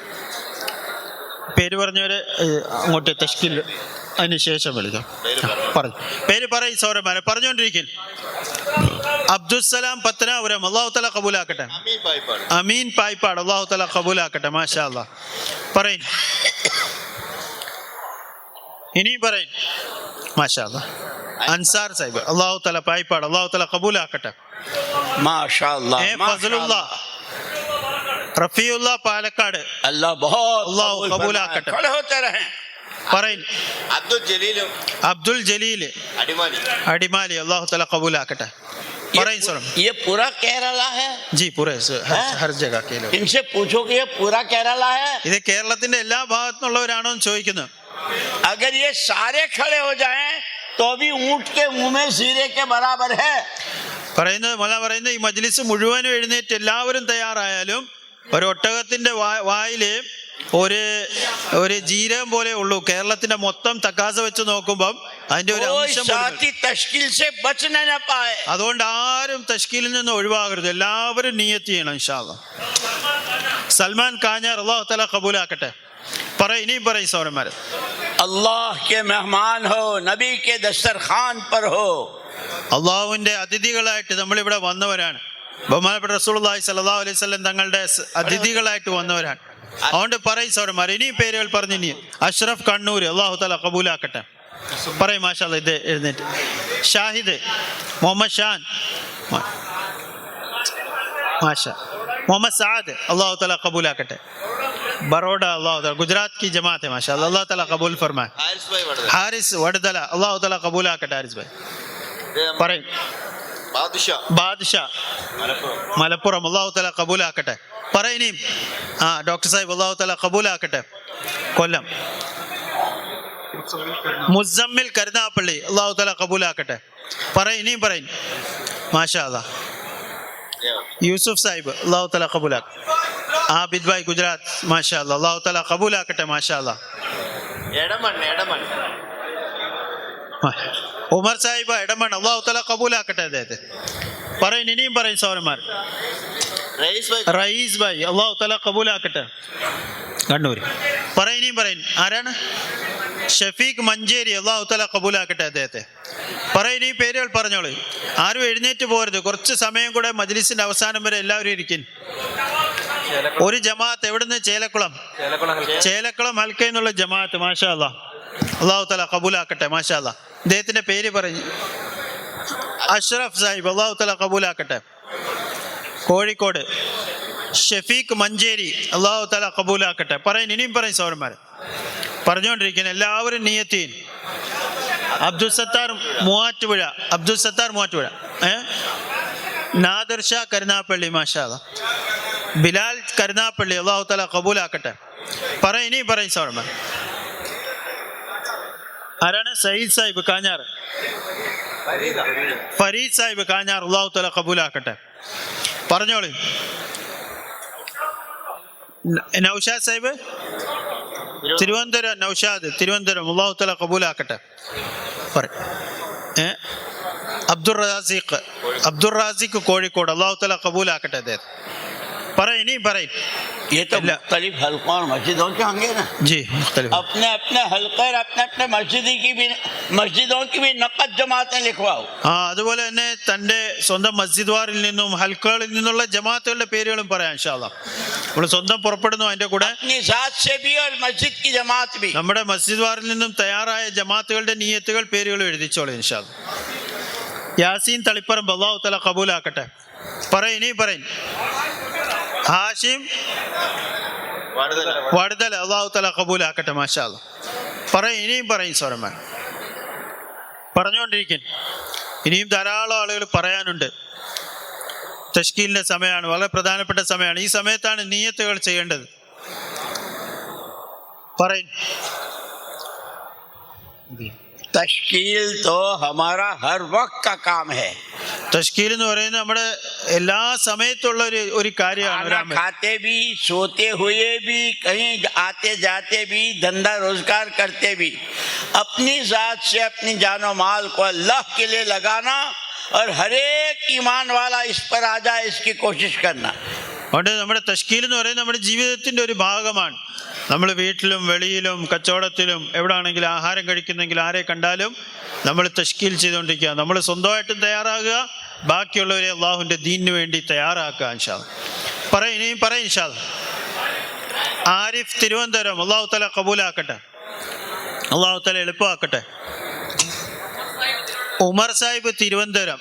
പേര് പറഞ്ഞവര് അങ്ങോട്ട് തഷ്കിൽ അതിന് ശേഷം വിളിക്കാം. പറഞ്ഞു പേര് പറയും സഹോദരന്മാരെ, പറഞ്ഞുകൊണ്ടിരിക്കും. അബ്ദുസ്സലാം പത്തനാപുരം, അള്ളാഹു തആല കബൂലാക്കട്ടെ. അമീൻ പായിപ്പാട്, അള്ളാഹു തആല കബൂലാക്കട്ടെ. മാഷാ അല്ലാഹ്. പറയും, ഇനിയും പറയും. മാഷാ അല്ലാഹ്. അൻസാർ സാഹിബ്, അള്ളാഹു തആല പായിപ്പാട്, അള്ളാഹു തആല കബൂലാക്കട്ടെ. മാഷാഅല്ലാഹ്. ഫസലുല്ല, റഫീഉല്ല പാലക്കാട്, अल्लाह बहुत അള്ളാഹു കബൂലാക്കട്ടെ. खड़े होते रहे. പറയും. അബ്ദുൽ ജലീൽ അടിമാലി, അള്ളാഹു തആല കബൂലാക്കട്ടെ. പറയും സർ. ये पूरा केरला है ജി പൂരെ ഹർ ജഗ के लोग. इनसे पूछो कि ये पूरा केरला है. ഇത് കേരളത്തിന്റെ എല്ലാ ഭാഗത്തുനിന്നുള്ളവരാണോ എന്ന് ചോദിക്കുന്നത്. अगर ये सारे खड़े हो जाएं तो भी ऊंट के मुंह में शीरे के बराबर है. പറയുന്നത് ഈ മജ്ലിസ് മുഴുവനും എഴുന്നേറ്റ് എല്ലാവരും തയ്യാറായാലും ഒരു ഒട്ടകത്തിന്റെ വായില് ഒരു ജീരകം പോലെ ഉള്ളൂ. കേരളത്തിന്റെ മൊത്തം തക്കാസ വെച്ച് നോക്കുമ്പോൾ അതിന്റെ ഒരു അംശം. അതുകൊണ്ട് ആരും തഷ്കീലിൽ നിന്ന് ഒഴിവാകരുത്, എല്ലാവരും നിയ്യത്ത് ചെയ്യണം ഇൻഷാ അല്ലാഹ്. സൽമാൻ കാഞ്ഞാർ, അല്ലാഹു തആല കബൂലാക്കട്ടെ. ഇനിയും പറയും സഹോദരന്മാരെ. അല്ലാഹ് കെ മെഹ്മാൻ ഹോ, നബി കെ ദസ്തർഖാൻ പർ ഹോ. അള്ളാഹുവിന്റെ അതിഥികളായിട്ട് നമ്മളിവിടെ വന്നവരാണ്. ബഹുമാനപ്പെട്ട റസൂലുള്ളാഹി സ്വല്ലല്ലാഹു അലൈഹി വസല്ലം തങ്ങളുടെ അതിഥികളായിട്ട് വന്നവരാണ്. അതുകൊണ്ട് പറയും സഹോദരന്മാരെ, ഇനിയും പേരുകൾ പറഞ്ഞു. ഇനി അഷ്റഫ് കണ്ണൂർ, അല്ലാഹു തആല കബൂലാക്കട്ടെ. പറയും. മാഷാ അല്ലാഹ്. ഇത് എഴുന്നേറ്റ്. ഷാഹിദ് മുഹമ്മദ് ഷാൻ, മാഷാ. മുഹമ്മദ് സഅദ്, അല്ലാഹു തആല കബൂലാക്കട്ടെ. बड़ौदा, अल्लाह ताला गुजरात की जमात है माशाल्लाह, अल्लाह ताला कबूल फरमाए. ഹാരിസ് വടുതല, അള്ളാഹു താല കബൂലാക്കട്ടെ. ഹാരിസ് ഭായ് പറയും. ബാദ്ഷാ മലപ്പുറം, അള്ളാഹു താല കബൂലാക്കട്ടെ. പറയിനിയും. ഡോക്ടർ സാഹിബ്, അള്ളാഹു താല കബൂലാക്കട്ടെ. കൊല്ലം. മുസമ്മിൽ കരുനാപ്പള്ളി, അള്ളാഹു താല കബൂലാക്കട്ടെ. പറയിനിയും പറയും. മാഷാ അല്ലാ. യൂസുഫ് സാഹിബ്, അള്ളാഹു താല കബൂലാക്കട്ടെ. ആബിദ് ഭായ് ഗുജറാത്ത്, മാഷാ അല്ലാ, അള്ളാഹു താല കബൂലാക്കട്ടെ. മാഷാ അല്ലാ. ഉമർ സാഹിബ് എടമൺ, അള്ളാഹു താല കബൂലാക്കട്ടെ അദ്ദേഹത്തെ. പറയും, ഇനിയും പറയും സൗരന്മാർ. റയീസ് ഭായ്, അള്ളാഹു താല കബൂലാക്കട്ടെ. കണ്ണൂർ. പറയും, ഇനിയും പറയും. ആരാണ്? ഷഫീഖ് മഞ്ചേരി, അള്ളാഹു താല കബൂലാക്കട്ടെ അദ്ദേഹത്തെ. പറയും, ഇനിയും പേരുകൾ പറഞ്ഞോളൂ. ആരും എഴുന്നേറ്റ് പോരുത്. കുറച്ച് സമയം കൂടെ മജ്ലിസിന്റെ അവസാനം വരെ എല്ലാവരും ഇരിക്കും. ഒരു ജമാഅത്ത് എവിടുന്ന്? ചേലക്കുളം ഹൽക്ക എന്നുള്ള ജമാഅത്ത്. മാഷാ അല്ലാ, അള്ളാഹു താല കബൂലാക്കട്ടെ. മാഷാ അല്ലാ. അദ്ദേഹത്തിന്റെ പേര് പറഞ്ഞു. അഷ്റഫ് സാഹിബ്, അള്ളാഹു താല കബൂലാക്കട്ടെ. കോഴിക്കോട്. ഷഫീഖ് മഞ്ചേരി, അള്ളാഹു താല കബൂലാക്കട്ടെ. പറയും, ഇനിയും പറയും സൗരന്മാർ. പറഞ്ഞുകൊണ്ടിരിക്കുന്നു എല്ലാവരും നിയത്തീൻ. അബ്ദുൽ സത്താർ മൂവാറ്റുപുഴ, നാദിർ ഷാ കരുനാപ്പള്ളി, മാഷാ അല്ലാ. ബിലാൽ കരുനാപ്പള്ളി, അള്ളാഹു താല കബൂലാക്കട്ടെ. പറയും, ഇനിയും പറയും സൗരന്മാർ. ആരാണ്? സയ്യിദ് സാഹിബ് കാഞ്ഞാർ. ഫരീദ് സാഹിബ് കാഞ്ഞാർ, അള്ളാഹു താല കബൂലാക്കട്ടെ. പറഞ്ഞോളി. നൗഷാദ് സാഹിബ് തിരുവനന്തപുരം, നൗഷാദ് തിരുവനന്തപുരം, അള്ളാഹു താല കബൂലാക്കട്ടെ. അബ്ദുർ റാസിഖ് കോഴിക്കോട്, അള്ളാഹു താല കബൂലാക്കട്ടെ അദ്ദേഹത്തെ. പറയും, ഇനിയും പറയും. ये तो मुख्तलिफ हल्कों और मस्जिदों के होंगे ना जी, मुख्तलिफ अपने अपने हल्के और अपने अपने मस्जिदों की भी नक़द जमातें लिखवाओ. അതുപോലെ തന്നെ തൻ്റെ സ്വന്തം മസ്ജിദ് നിന്നും ഹൽക്കകളിൽ നിന്നുള്ള ജമാഅത്തുകളുടെ പേരുകളും പറയാം ഇൻഷാ അല്ലാഹ്. നമ്മൾ സ്വന്തം പുറപ്പെടുന്നു, അതിന്റെ കൂടെ अपनी जात से भी और मस्जिद की जमात भी. നമ്മുടെ മസ്ജിദ് വാറിൽ നിന്നും തയ്യാറായ ജമാഅത്തുകളുടെ നിയ്യത്തുകൾ പേരുകൾ എഴുതിച്ചോളൂ ഇൻഷാ അല്ലാഹ്. യാസീൻ തളിപ്പറമ്പ്, അല്ലാഹു തആല കബൂലാക്കട്ടെ. പറയും, ഇനിയും പറയും. ഹാഷിം വടുതല, അല്ലാഹു തആല കബൂലാക്കട്ടെ. മാഷാ അല്ലാഹ്. പറയും, ഇനിയും പറയും സൗരന്മാർ. പറഞ്ഞുകൊണ്ടിരിക്കും. ഇനിയും ധാരാളം ആളുകൾ പറയാനുണ്ട്. തശ്കീലിന്റെ സമയമാണ്, വളരെ പ്രധാനപ്പെട്ട സമയമാണ്. ഈ സമയത്താണ് നിയ്യത്തുകൾ ചെയ്യേണ്ടത്. പറയും. तश्कील तो हमारा हर वक्त का काम है. തശ്കീൽ എന്ന് പറയുന്നത് നമ്മുടെ എല്ലാ സമയത്തുള്ള ഒരു കാര്യമാണ്. खाना खाते भी, सोते हुए भी, कहीं आते जाते भी, धंधा रोजगार करते भी, अपनी जात से अपनी जानो माल को अल्लाह के लिए लगाना और हर एक ईमान वाला इस पर आ जाए, इसकी कोशिश करना. അതുകൊണ്ട് നമ്മുടെ തശ്കീൽ എന്ന് പറയുന്നത് നമ്മുടെ ജീവിതത്തിന്റെ ഒരു ഭാഗമാണ്. നമ്മൾ വീട്ടിലും വെളിയിലും കച്ചവടത്തിലും എവിടെയാണെങ്കിലും ആഹാരം കഴിക്കുന്നെങ്കിൽ ആരെ കണ്ടാലും നമ്മൾ തശ്കീൽ ചെയ്തുകൊണ്ടിരിക്കുക. നമ്മൾ സ്വന്തമായിട്ടും തയ്യാറാകുക, ബാക്കിയുള്ളവരെ അള്ളാഹുവിൻ്റെ ദീനിന് വേണ്ടി തയ്യാറാക്കുക ഇൻഷാ അല്ലാഹ്. പറയും, ഇനിയും പറയും ഇൻഷാ അല്ലാഹ്. ആരിഫ് തിരുവനന്തപുരം, അള്ളാഹു തആല കബൂലാക്കട്ടെ. അള്ളാഹു തആല എളുപ്പമാക്കട്ടെ. ഉമർ സാഹിബ് തിരുവനന്തപുരം,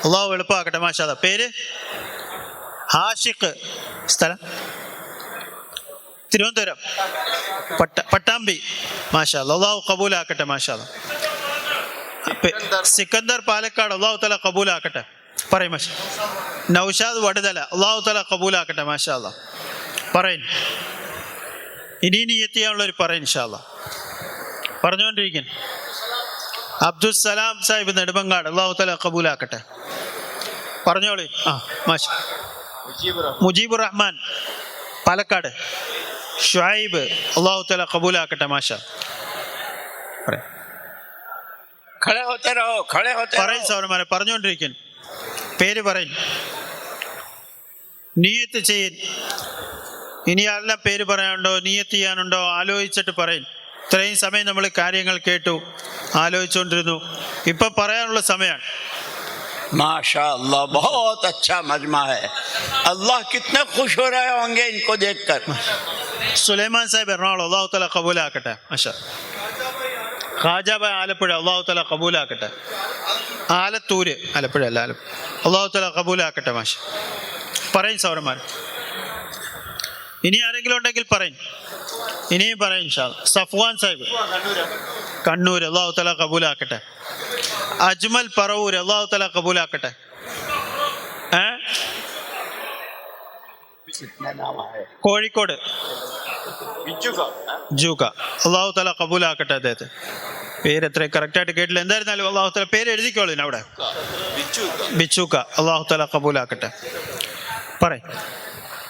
അള്ളാഹു എളുപ്പമാക്കട്ടെ. മാഷാ അല്ലാഹ്. പേര് ഹാഷിഖ്, സ്ഥലം തിരുവനന്തപുരം പട്ടാമ്പി, മാഷാ അല്ലാഹ്. അള്ളാഹു കബൂലാക്കട്ടെ. മാഷാ അല്ലാഹ്. സിക്കന്ദർ പാലക്കാട്, അള്ളാഹു തആല കബൂലാക്കട്ടെ. പറയും. മാഷാ. നൗഷാദ് വടുതല, അള്ളാഹു തആല കബൂലാക്കട്ടെ. മാഷാ അല്ലാഹ്. പറയും. ഇനി നിയ്യത്ത് ചെയ്യാനുള്ളവർ പറയും ഇൻഷാ അല്ലാഹ്. പറഞ്ഞുകൊണ്ടിരിക്കും. അബ്ദുൽ സലാം സാഹിബ് നെടുമങ്ങാട്, അള്ളാഹു തആല കബൂലാക്കട്ടെ. പറഞ്ഞോളി. മാഷാ. മുജീബുർ റഹ്മാൻ പാലക്കാട്. ഷുഐബ്, അള്ളാഹു തആല കബൂലാക്കട്ടെ. മാഷാ. खड़े होते रहो, खड़े होते പറയും സൗരന്മാരെ. പറഞ്ഞുകൊണ്ടിരിക്കും. പേര് പറയും. നിയ്യത്ത് ചെയ്യും. ഇനി ആരെല്ലാം പേര് പറയാനുണ്ടോ, നിയ്യത്ത് ചെയ്യാനുണ്ടോ, ആലോചിച്ചിട്ട് പറയും. ഇത്രയും സമയം നമ്മൾ കാര്യങ്ങൾ കേട്ടു, ആലോചിച്ചുകൊണ്ടിരുന്നു. ഇപ്പൊ പറയാനുള്ള സമയമാണ്. माशा अल्लाह, बहुत अच्छा मजमा है. अल्लाह कितने खुश हो रहे होंगे इनको देखकर. സുലൈമാൻ സാഹിബ് എറണാകുളം, അള്ളാഹു തആല കബൂലാക്കട്ടെ. മാഷാ. ഖാജാബായ് ആലപ്പുഴ, അള്ളാഹു തആല കബൂലാക്കട്ടെ. ആലത്തൂര്, ആലപ്പുഴ അല്ല, അള്ളാഹു തആല കബൂലാക്കട്ടെ. മാഷാ. പറയും സൗരന്മാർ. ഇനി ആരെങ്കിലും ഉണ്ടെങ്കിൽ പറയും, ഇനിയും പറയും ഇൻഷാ അല്ലാ. സഫ്വാൻ സാഹിബ് കണ്ണൂർ, അല്ലാഹു തആല കബൂലാക്കട്ടെ. അജ്മൽ പറവൂർ, അല്ലാഹു തആല കബൂലാക്കട്ടെ. കോഴിക്കോട് ജൂക്ക, അല്ലാഹു തആല കബൂലാക്കട്ടെ അദ്ദേഹത്തെ. പേര് എത്ര കറക്റ്റായിട്ട് കേട്ടില്ല, എന്തായിരുന്നാലും അല്ലാഹു തആല പേര് എഴുതിക്കോളൂ അവിടെ. ബിച്ചൂക്ക, അല്ലാഹു തആല കബൂലാക്കട്ടെ. പറയും,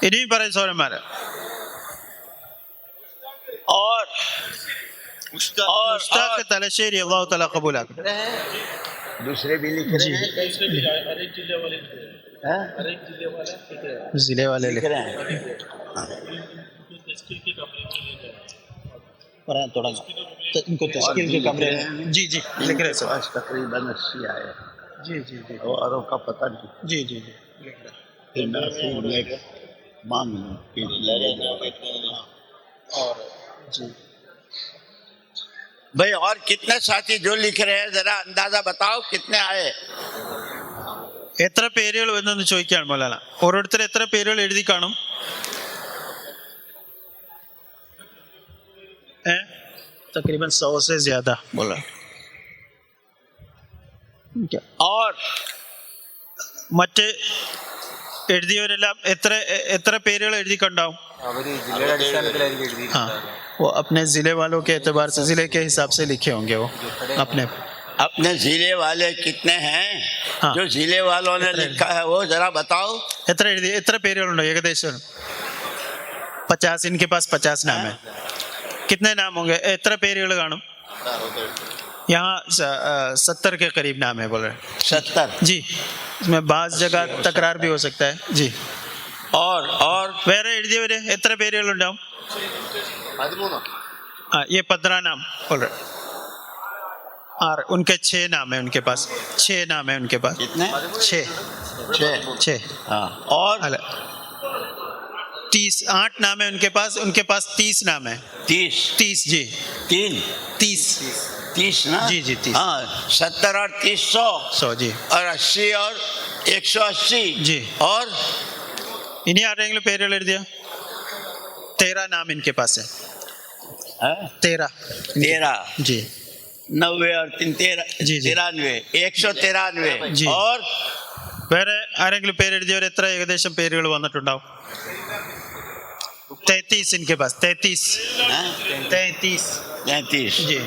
ഇനിയും പറയും സോരന്മാരെ. और മുസ്താഖ് തലശ്ശേരി, അല്ലാഹു തആല കബൂലാക്കട്ടെ. दूसरे भी लिख रहे हैं, ജില്ലേ वाले लिख रहे हैं. തുടങ്ങാം. इनको तश्कील के कमरे जी जी लिख रहे सर. तकरीबन 80 आए. जी जी जी औरों का पता नहीं. जी जी जी लिख रहे. फिर मैं फिर मैं मांग लूँ कि और जी भाई और कितने साथी जो लिख रहे हैं जरा अंदाजा बताओ कितने आए. എത്ര പേരുകൾ വന്നെന്ന് ചോദിക്കുകയാണ് മൗലാന. ഓരോരുത്തർ എത്ര പേരുകൾ എഴുതി കാണും? तकरीबन 100 से ज्यादा बोला. और മറ്റ് എഴുതിയവരെല്ലാം എത്ര പേരുകൾ എഴുതി കണ്ടാവും? हाँ, वो अपने जिले वालों के एतबार से, जिले के हिसाब से लिखे होंगे वो अपने अपने जिले वाले कितने हैं? हाँ. जो जिले वालों ने लिखा है वो जरा बताओ. എത്ര പേരുകളുണ്ടോ? ഏകദേശം 50. इनके पास 50 नाम है. कितने नाम होंगे? എത്ര പേരുകൾ കാണും? यहाँ 70 के करीब नाम है बोल रहे. 70 जी, इसमें बाज़ जगह तकरार भी हो सकता है जी. और വേറെ എഴുതിയവര് എത്ര പേരുകളുണ്ടാവും? 13. हाँ, ये 15 नाम बोल रहे. और उनके 6 नाम है उनके पास. 6 नाम है उनके पास. कितने? 6. हाँ. और 8 नाम है उनके पास 30 नाम है. 30 जी 30 ना. जी जी 30. हाँ, 70 और 30 100 जी. और 80 और 180 जी. और ഇനി ആരെങ്കിലും പേരുകൾ എഴുതിയ? 13 नाम इनके पास है. 13 जी. 90 और 13 जी, जी. 93 193 जी. और വേറെ ആരെങ്കിലും പേരെഴുതിയവർ എത്ര ഏകദേശം പേരുകൾ വന്നിട്ടുണ്ടാവും? 33 इनके पास. 33 जी.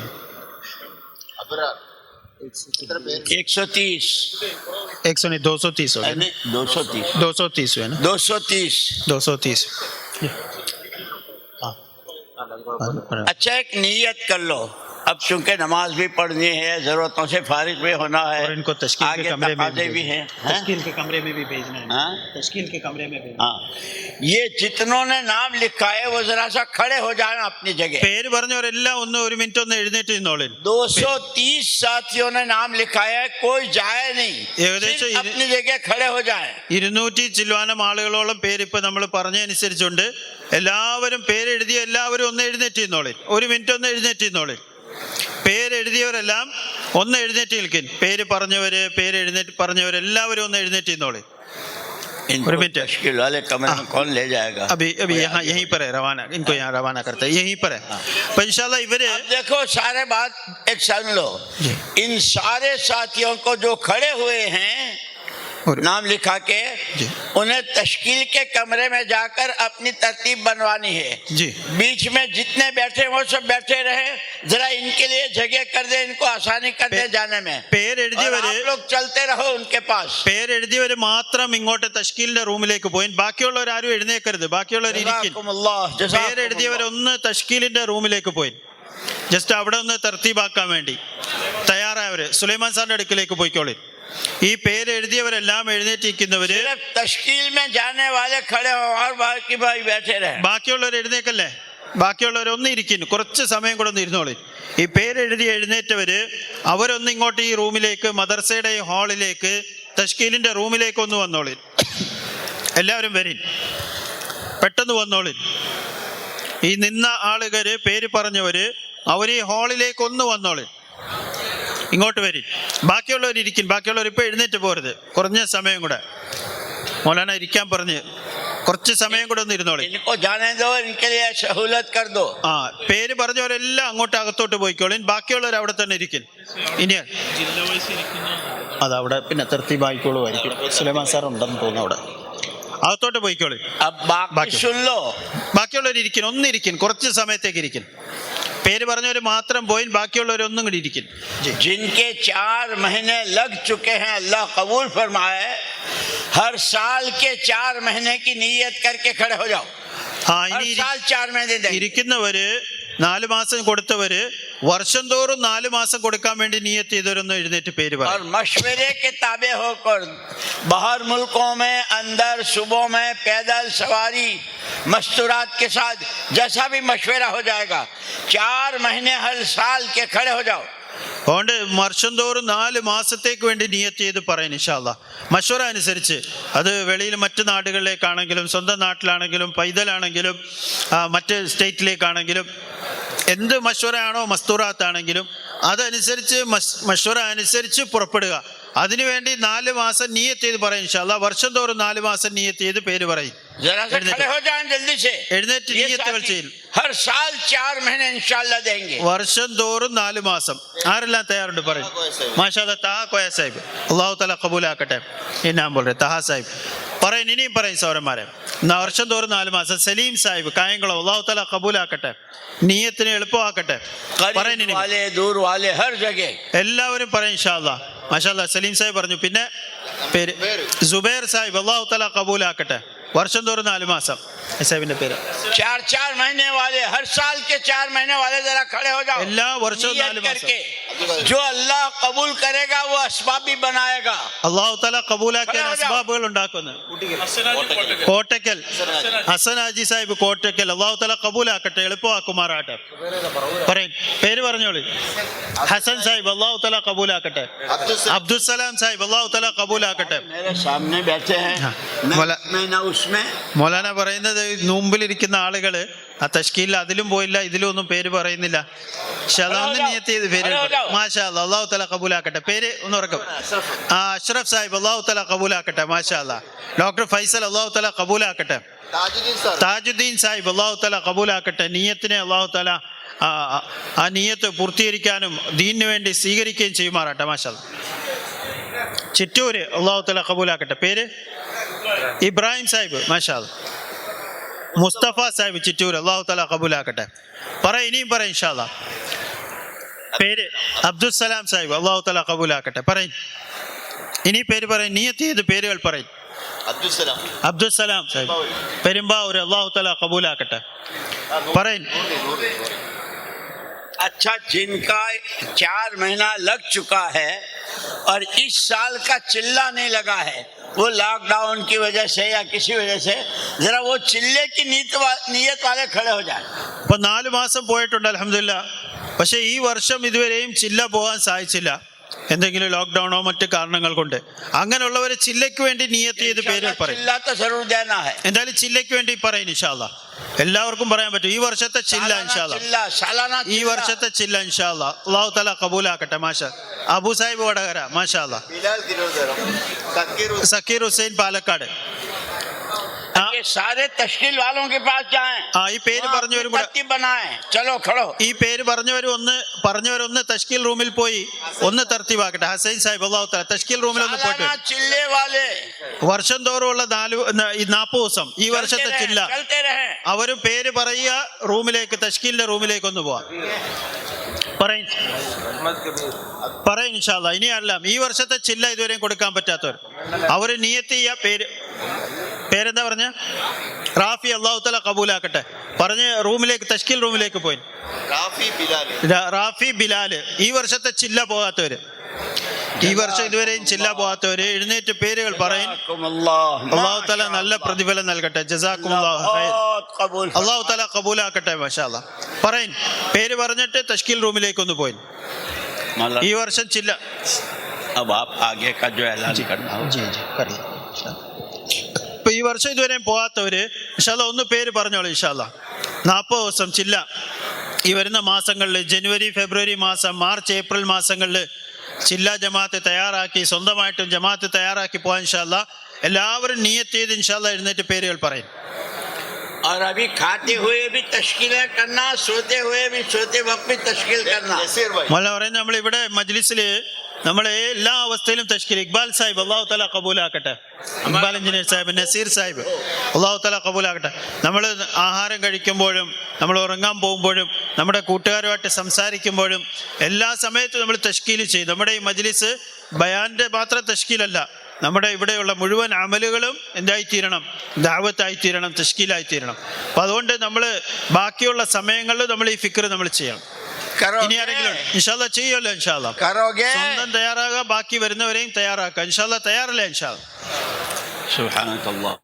130 100 नहीं 230 हो गया. 230 230 हुए ना. 230 हाँ. अच्छा एक नियत कर लो. अब चूंकि नमाज भी पढ़नी है, जरूरतों से फारिग भी होना है, और इनको तश्कील के आगे कमरे में तकाज़े भी हैं. तश्कील के कमरे में भी भेजना है. हाँ? तश्कील के कमरे में भेजना. हाँ, ये जितनों ने नाम लिखा है वो जरा सा खड़े हो जाना अपनी जगह. പേര് പറഞ്ഞവരെല്ലാം ഒരു മിനിറ്റ് ഒന്ന് എഴുന്നേറ്റ് നിന്നോളൂ. 230 साथियों ने नाम लिखा है, कोई जाए नहीं, ഏകദേശം सिर्फ अपनी जगह खड़े हो जाए. 200 ചില്ലുവാനം ആളുകളോളം പേര് ഇപ്പൊ നമ്മൾ പറഞ്ഞനുസരിച്ചുണ്ട്. എല്ലാവരും പേരെഴുതിയ എല്ലാവരും ഒന്ന് എഴുന്നേറ്റ് നിന്നോളൂ. ഒരു മിനിറ്റ് ഒന്ന് എഴുന്നേറ്റ് നിന്നോളൂ. പേരെഴുതിയവരെല്ലാം ഒന്ന് എഴുന്നേറ്റ് നിൽക്കും. പേര് പറഞ്ഞവരെല്ലാവരും ഒന്ന് എഴുന്നേറ്റ് നിന്നോളൂ. और तश्कील वाले कमरे में कौन ले जाएगा? अभी यहाँ यहीं पर है रवाना, इनको यहाँ रवाना करता है, यहीं पर है. तो इंशाल्लाह इवरे देखो सारे बात एक समझ लो. इन सारे साथियों को जो खड़े हुए हैं नाम लिखा के, उन्हें तश्कील के कमरे में जाकर अपनी तरतीब बनवानी है जी. बीच में जितने बैठे वो सब बैठे रहे. जरा इनके लिए जगह कर दे, इनको आसानी कर दे जाने में. പേരെഴുതിയവര് आप लोग चलते रहो उनके पास. പേരെഴുതിയവര് മാത്രം ഇങ്ങോട്ട് തഷ്കീലിന്റെ റൂമിലേക്ക് പോയി. ബാക്കിയുള്ളവർ ആരും എഴുന്നേക്കരുത്. ബാക്കിയുള്ളവർ ഇരിക്കും. പേരെഴുതിയവരൊന്ന് തഷ്കീലിന്റെ റൂമിലേക്ക് പോയി. ജസ്റ്റ് അവിടെ ഒന്ന് തർത്തീബാക്കാൻ വേണ്ടി തയ്യാറായവര് സുലൈമാൻ സാറിന്റെ അടുക്കിലേക്ക് പോയിക്കോളി. ഈ പേരെഴുതിയവരെല്ലാം എഴുന്നേറ്റിരിക്കുന്നവര് तश्कील में जाने वाले खड़े हो और बाकी भाई बैठे रहे. ബാക്കിയുള്ളവർ എഴുന്നേക്കല്ലേ? ബാക്കിയുള്ളവർ ഒന്ന് ഇരിക്കുന്നു, കുറച്ച് സമയം കൂടെ ഒന്ന് ഇരുന്നോളി. ഈ പേരെഴുതി എഴുന്നേറ്റവര് അവരൊന്ന് ഇങ്ങോട്ട് ഈ റൂമിലേക്ക്, മദർസയുടെ ഈ ഹാളിലേക്ക്, തഷ്കീലിന്റെ റൂമിലേക്ക് ഒന്ന് വന്നോളി. എല്ലാവരും വരിൻ, പെട്ടെന്ന് വന്നോളി. ഈ നിന്ന ആളുകാര്, പേര് പറഞ്ഞവര്, അവർ ഈ ഹാളിലേക്ക് ഒന്ന് വന്നോളി. ഇങ്ങോട്ട് വരിൻ. ബാക്കിയുള്ളവർ ഇരിക്കും. ബാക്കിയുള്ളവർ ഇപ്പോൾ എഴുന്നേറ്റ് പോരുത്, കുറഞ്ഞ സമയം കൂടെ. മൗലാന ഇരിക്കാൻ പറഞ്ഞ് കുറച്ച് സമയം കൂടെ ഒന്ന് ഇരുന്നോളി. इनको जाने दो, इनके लिए सहूलत कर दो. ആ പേര് പറഞ്ഞവരെല്ലാം അങ്ങോട്ട് അകത്തോട്ട് പോയിക്കോളി, ബാക്കിയുള്ളവർ അവിടെ തന്നെ ഇരിക്കും. ഇനി അതവിടെ പിന്നെ തർത്തീബായിക്കോളുമായിരിക്കും. സുലൈമാൻ സാർ ഉണ്ടെന്ന് തോന്നുന്നു അവിടെ. അകത്തോട്ട് പോയിക്കോളി. अब बाकी सुन लो. ബാക്കിയുള്ളവർ ഇരിക്കും, ഒന്നിരിക്കും, കുറച്ച് സമയത്തേക്ക് ഇരിക്കും. പേര് പറഞ്ഞവർ മാത്രം പോയി, ബാക്കിയുള്ളവർ ഒന്നും കൂടി ഇരിക്കും. जिनके 4 महीने लग चुके हैं, अल्लाह कबूल फरमाए. हर साल के 4 महीने की नीयत करके खड़े हो जाओ. ആ हर ഇനി साल 4 महीने देंगे. ഇരിക്കുന്നവര് 4 മാസം കൊടുത്തവര് വർഷം തോറും 4 മാസം കൊടുക്കാൻ വേണ്ടി നിയത്ത് ചെയ്തവരൊന്ന് എഴുന്നേറ്റ് പേര് और പറയും. मशवरे के ताबे होकर बाहर मुल्कों में, अंदर सूबों में पैदल सवारी मस्तूरात के साथ जैसा भी मशवरा हो जाएगा, 4 महीने हर साल के खड़े हो जाओ. അതുകൊണ്ട് വർഷം തോറും 4 മാസത്തേക്ക് വേണ്ടി നിയത്ത് ചെയ്ത് പറയും ഇൻഷാ അല്ലാഹ്. മശൂറ അനുസരിച്ച് അത് വെളിയിൽ മറ്റ് നാടുകളിലേക്കാണെങ്കിലും സ്വന്തം നാട്ടിലാണെങ്കിലും പൈതലാണെങ്കിലും മറ്റ് സ്റ്റേറ്റിലേക്കാണെങ്കിലും എന്ത് മശൂറയാണോ മസ്തൂറാത്താണെങ്കിലും അതനുസരിച്ച് മശൂറ അനുസരിച്ച് പുറപ്പെടുക. അതിനുവേണ്ടി 4 മാസം നിയത്ത് ചെയ്ത് പറയും ഇൻഷാ അല്ലാഹ്. വർഷം തോറും 4 മാസം നിയത്ത് ചെയ്ത് പേര് പറയും. जरा से खड़े हो जाएं जल्दी से. എഴുന്നേറ്റ് നിയത്തുകൾ ചെയ്യും. हर साल 4 महीने इंशाल्लाह देंगे. വർഷം തോറും 4 മാസം. ആരെല്ലാം തയ്യാറുണ്ട് പറയും. മാഷാ അല്ലാഹ്. തഹ കോയ സാഹിബ്, അല്ലാഹു തആല കബൂലാക്കട്ടെ. ഇന്നാം ബോൾ തഹ സാഹിബ് പറയും. ഇനിയും പറയും സൗരന്മാരെ. വർഷം തോറും 4 മാസം. സലീം സാഹിബ് കായംകുളം, അല്ലാഹു തആല കബൂലാക്കട്ടെ, നിയത്തിനെ എളുപ്പമാക്കട്ടെ. പറയും ഇനി वाले दूर वाले हर जगह എല്ലാവരും പറയും ഇൻഷാ അല്ലാഹ്. മാഷാ അല്ലാഹ്. സലീം സാഹിബ് പറഞ്ഞു. പിന്നെ പേര് സുബൈർ സാഹിബ്, അല്ലാഹു തആല കബൂലാക്കട്ടെ. വർഷം തോറും 4 മാസം. സാഹിബിന്റെ പേര് 4 महीने वाले, हर साल के 4 महीने वाले जरा खड़े हो जाओ. എല്ലാ വർഷവും 4 മാസം. करके जो अल्लाह कबूल करेगा वो असबाब भी बनाएगा. അല്ലാഹു തആല കബൂലാക്കിയ അസ്ബാബുകൾ ഉണ്ടാക്കുന്നു. കോട്ടക്കൽ ഹസൻ ഹാജി സാഹിബ് കോട്ടക്കൽ, അല്ലാഹു തആല കബൂലാക്കട്ടെ, എളുപ്പമാക്കുമാറാട്ടെ. പറയും പേര് പറഞ്ഞോളി. ഹസൻ സാഹിബ്, അല്ലാഹു തആല കബൂലാക്കട്ടെ. അബ്ദുസ്സലാം സാഹിബ്, അല്ലാഹു തആല കബൂലാക്കട്ടെ. मेरे सामने बैठे हैं, ना उसमें. മൗലാന പറയുന്നത് മുമ്പിലിരിക്കുന്ന ആളുകള് ആ തഷ്കീലിൽ അതിലും പോയില്ല ഇതിലും ഒന്നും പേര് പറയുന്നില്ല. നിയത്ത് ചെയ്ത് പേര് മാഷാ അല്ലാഹ്. അല്ലാഹു തആല കബൂലാക്കട്ടെ. പേര് ഒന്ന് ഉറക്കും. അഷ്റഫ് സാഹിബ്, അല്ലാഹു തആല കബൂലാക്കട്ടെ. മാഷാ അല്ലാഹ്. ഡോക്ടർ ഫൈസൽ, അല്ലാഹു തആല കബൂലാക്കട്ടെ. താജുദ്ദീൻ സാഹിബ്, അല്ലാഹു തആല കബൂലാക്കട്ടെ. നിയത്തിനെ അല്ലാഹു തആല ആ നിയത്ത് പൂർത്തീകരിക്കാനും ദീനിന് വേണ്ടി സ്വീകരിക്കുകയും ചെയ്യുമാറാട്ടെ. മാഷാ അല്ലാഹ്. ചിറ്റൂര്, അല്ലാഹു തആല കബൂലാക്കട്ടെ. പേര് ഇബ്രാഹിം സാഹിബ്, മാഷാ അല്ലാഹ്. മുസ്തഫ സാഹിബ് ചിറ്റൂർ, അല്ലാഹു തആല കബൂലാക്കട്ടെ. ഇനിയും പറ ഇൻഷാ അല്ലാഹ്. പേര് അബ്ദുസ്സലാം സാഹിബ്, അല്ലാഹു തആല കബൂലാക്കട്ടെ. പറയും ഇനി പേര് പറയും. നിയത്ത് ചെയ്ത് പേരുകൾ പറയും. അബ്ദുസ്സലാം സാഹിബ് പെരുമ്പാവൂർ, അല്ലാഹു തആല കബൂലാക്കട്ടെ. പറയും. अच्छा, जिनका 4 महीना लग चुका है और इस साल का चिल्ला नहीं लगा है, वो लॉकडाउन की वजह से या किसी वजह से, जरा वो चिल्ले की नीयत वाले खड़े हो जाए. ഇപ്പൊ 4 മാസം പോയിട്ടുണ്ട് അൽഹംദുലില്ലാഹ്. പക്ഷെ ഈ വർഷം ഇതുവരെയും ചില്ല പോകാൻ സാധിച്ചില്ല, എന്തെങ്കിലും ലോക്ക്ഡൌണോ മറ്റു കാരണങ്ങൾ കൊണ്ട്. അങ്ങനെയുള്ളവർ ചില്ലയ്ക്ക് വേണ്ടി നിയത്ത് ചെയ്ത് പേരുകൾ പറയും. എന്തായാലും ചില്ലയ്ക്ക് വേണ്ടി പറയും ഇൻഷാ അല്ലാഹ്. എല്ലാവർക്കും പറയാൻ പറ്റും. ഈ വർഷത്തെ ചില്ല ഇൻഷാ അല്ലാഹ്. ഈ വർഷത്തെ ചില്ല ഇൻഷാ അല്ലാഹ്. അല്ലാഹു തആല കബൂലാക്കട്ടെ. മാഷാ. അബു സാഹിബ് വടകര, മാഷാ അല്ലാഹ്. സക്കീർ ഹുസൈൻ പാലക്കാട്. सारे तश्कील वालों के पास जाएं. ഈ പേര് പറഞ്ഞവരും चलो खड़ो. ഈ പേര് പറഞ്ഞവരൊന്ന് തഷ്കീൽ റൂമിൽ പോയി ഒന്ന് തർത്തീബാക്കട്ടെ. ഹസൈൻ സാഹിബ്, അല്ലാഹു തആല തഷ്കീൽ റൂമിൽ ഒന്ന് പോയിട്ട്. ചില്ലേ വാലെ വർഷം തോറുമുള്ള 40 ദിവസം ഈ വർഷത്തെ ചില്ല അവരും പേര് പറയുക. റൂമിലേക്ക്, തഷ്കീലിന്റെ റൂമിലേക്ക് ഒന്ന് പോവാം. പറയും ഇൻഷാ അല്ലാഹ്. ഇനിയെല്ലാം ഈ വർഷത്തെ ചില്ല ഇതുവരെയും കൊടുക്കാൻ പറ്റാത്തവർ അവര് നിയത്ത് ചെയ്യുക. പേരെന്താ പറഞ്ഞ? റാഫി, അല്ലാഹു തആല കബൂലാക്കട്ടെ. പറഞ്ഞ് റൂമിലേക്ക്, തഷ്കീൽ റൂമിലേക്ക് പോയി. റാഫി ബിലാല്. ഈ വർഷത്തെ ചില്ല പോകാത്തവര്, ഈ വർഷം ഇതുവരെയും ചില്ല പോകാത്തവര് എഴുന്നേറ്റ് പേരുകൾ പറയും. അല്ലാഹു തആല നല്ല പ്രതിഫലം നൽകട്ടെ. ജസാക്കുമുല്ലാഹു ഖൈർ. അല്ലാഹു തആല കബൂലാക്കട്ടെ. മാഷാ അല്ലാഹ്. പറയും പേര് പറഞ്ഞിട്ട് തഷ്കീൽ റൂമിലേക്ക് ഒന്ന് പോയി. ഈ വർഷം ചില്ല. ഇപ്പൊ ഈ വർഷം ഇതുവരെയും പോകാത്തവര് ഇൻഷാ അല്ലാഹ് ഒന്ന് പേര് പറഞ്ഞോളൂ ഇൻഷാ അല്ലാഹ്. 40 ദിവസം ചില്ല ഈ വരുന്ന മാസങ്ങളിൽ, ജനുവരി ഫെബ്രുവരി മാസം, മാർച്ച് ഏപ്രിൽ മാസങ്ങളിൽ ചില്ല ജമാഅത്ത് തയ്യാറാക്കി, സ്വന്തമായിട്ടും ജമാഅത്ത് തയ്യാറാക്കി പോകാൻ ഇൻഷാ അല്ലാഹ്. എല്ലാവരും നിയ്യത്ത് ചെയ്ത് ഇൻഷാല്ലാ എഴുന്നേറ്റ് പേരുകൾ പറയും. اور ابھی کھاتے ہوئے بھی تشکیلیں کرنا, سوتے ہوئے بھی سوتے وقت بھی تشکیل کرنا. മോല പറയുന്നത് നമ്മൾ ഇവിടെ മജ്ലിസിൽ നമ്മൾ എല്ലാ അവസ്ഥയിലും തഷ്കീൽ. ഇക്ബാൽ സാഹിബ് അള്ളാഹു തആല കബൂലാക്കട്ടെ, ഇക്ബാൽ എഞ്ചിനീയർ സാഹിബ്, നസീർ സാഹിബ് അള്ളാഹു തആല കബൂലാക്കട്ടെ. നമ്മൾ ആഹാരം കഴിക്കുമ്പോഴും നമ്മൾ ഉറങ്ങാൻ പോകുമ്പോഴും നമ്മുടെ കൂട്ടുകാരുമായിട്ട് സംസാരിക്കുമ്പോഴും എല്ലാ സമയത്തും നമ്മൾ തഷ്കീൽ ചെയ്യും. നമ്മുടെ ഈ മജ്ലിസ് ബയാന്റെ മാത്രം തഷ്കീലല്ല, നമ്മുടെ ഇവിടെയുള്ള മുഴുവൻ അമലുകളും എന്തായിത്തീരണം, ദഅവത്തായിത്തീരണം, തഷ്കീലായിത്തീരണം. അപ്പം അതുകൊണ്ട് നമ്മൾ ബാക്കിയുള്ള സമയങ്ങളിൽ നമ്മൾ ഈ ഫിക്ർ നമ്മൾ ചെയ്യണം. ഇനി ആരെങ്കിലും ഇൻഷാല്ലാ ചെയ്യുമല്ലോ, ഇൻഷാല്ലാ സ്വന്തം തയ്യാറാകുക, ബാക്കി വരുന്നവരെയും തയ്യാറാക്കുക. ഇൻഷാല്ലാ തയ്യാറല്ലേ? ഇൻഷാല്ലാ. സുബ്ഹാനല്ലാഹ്.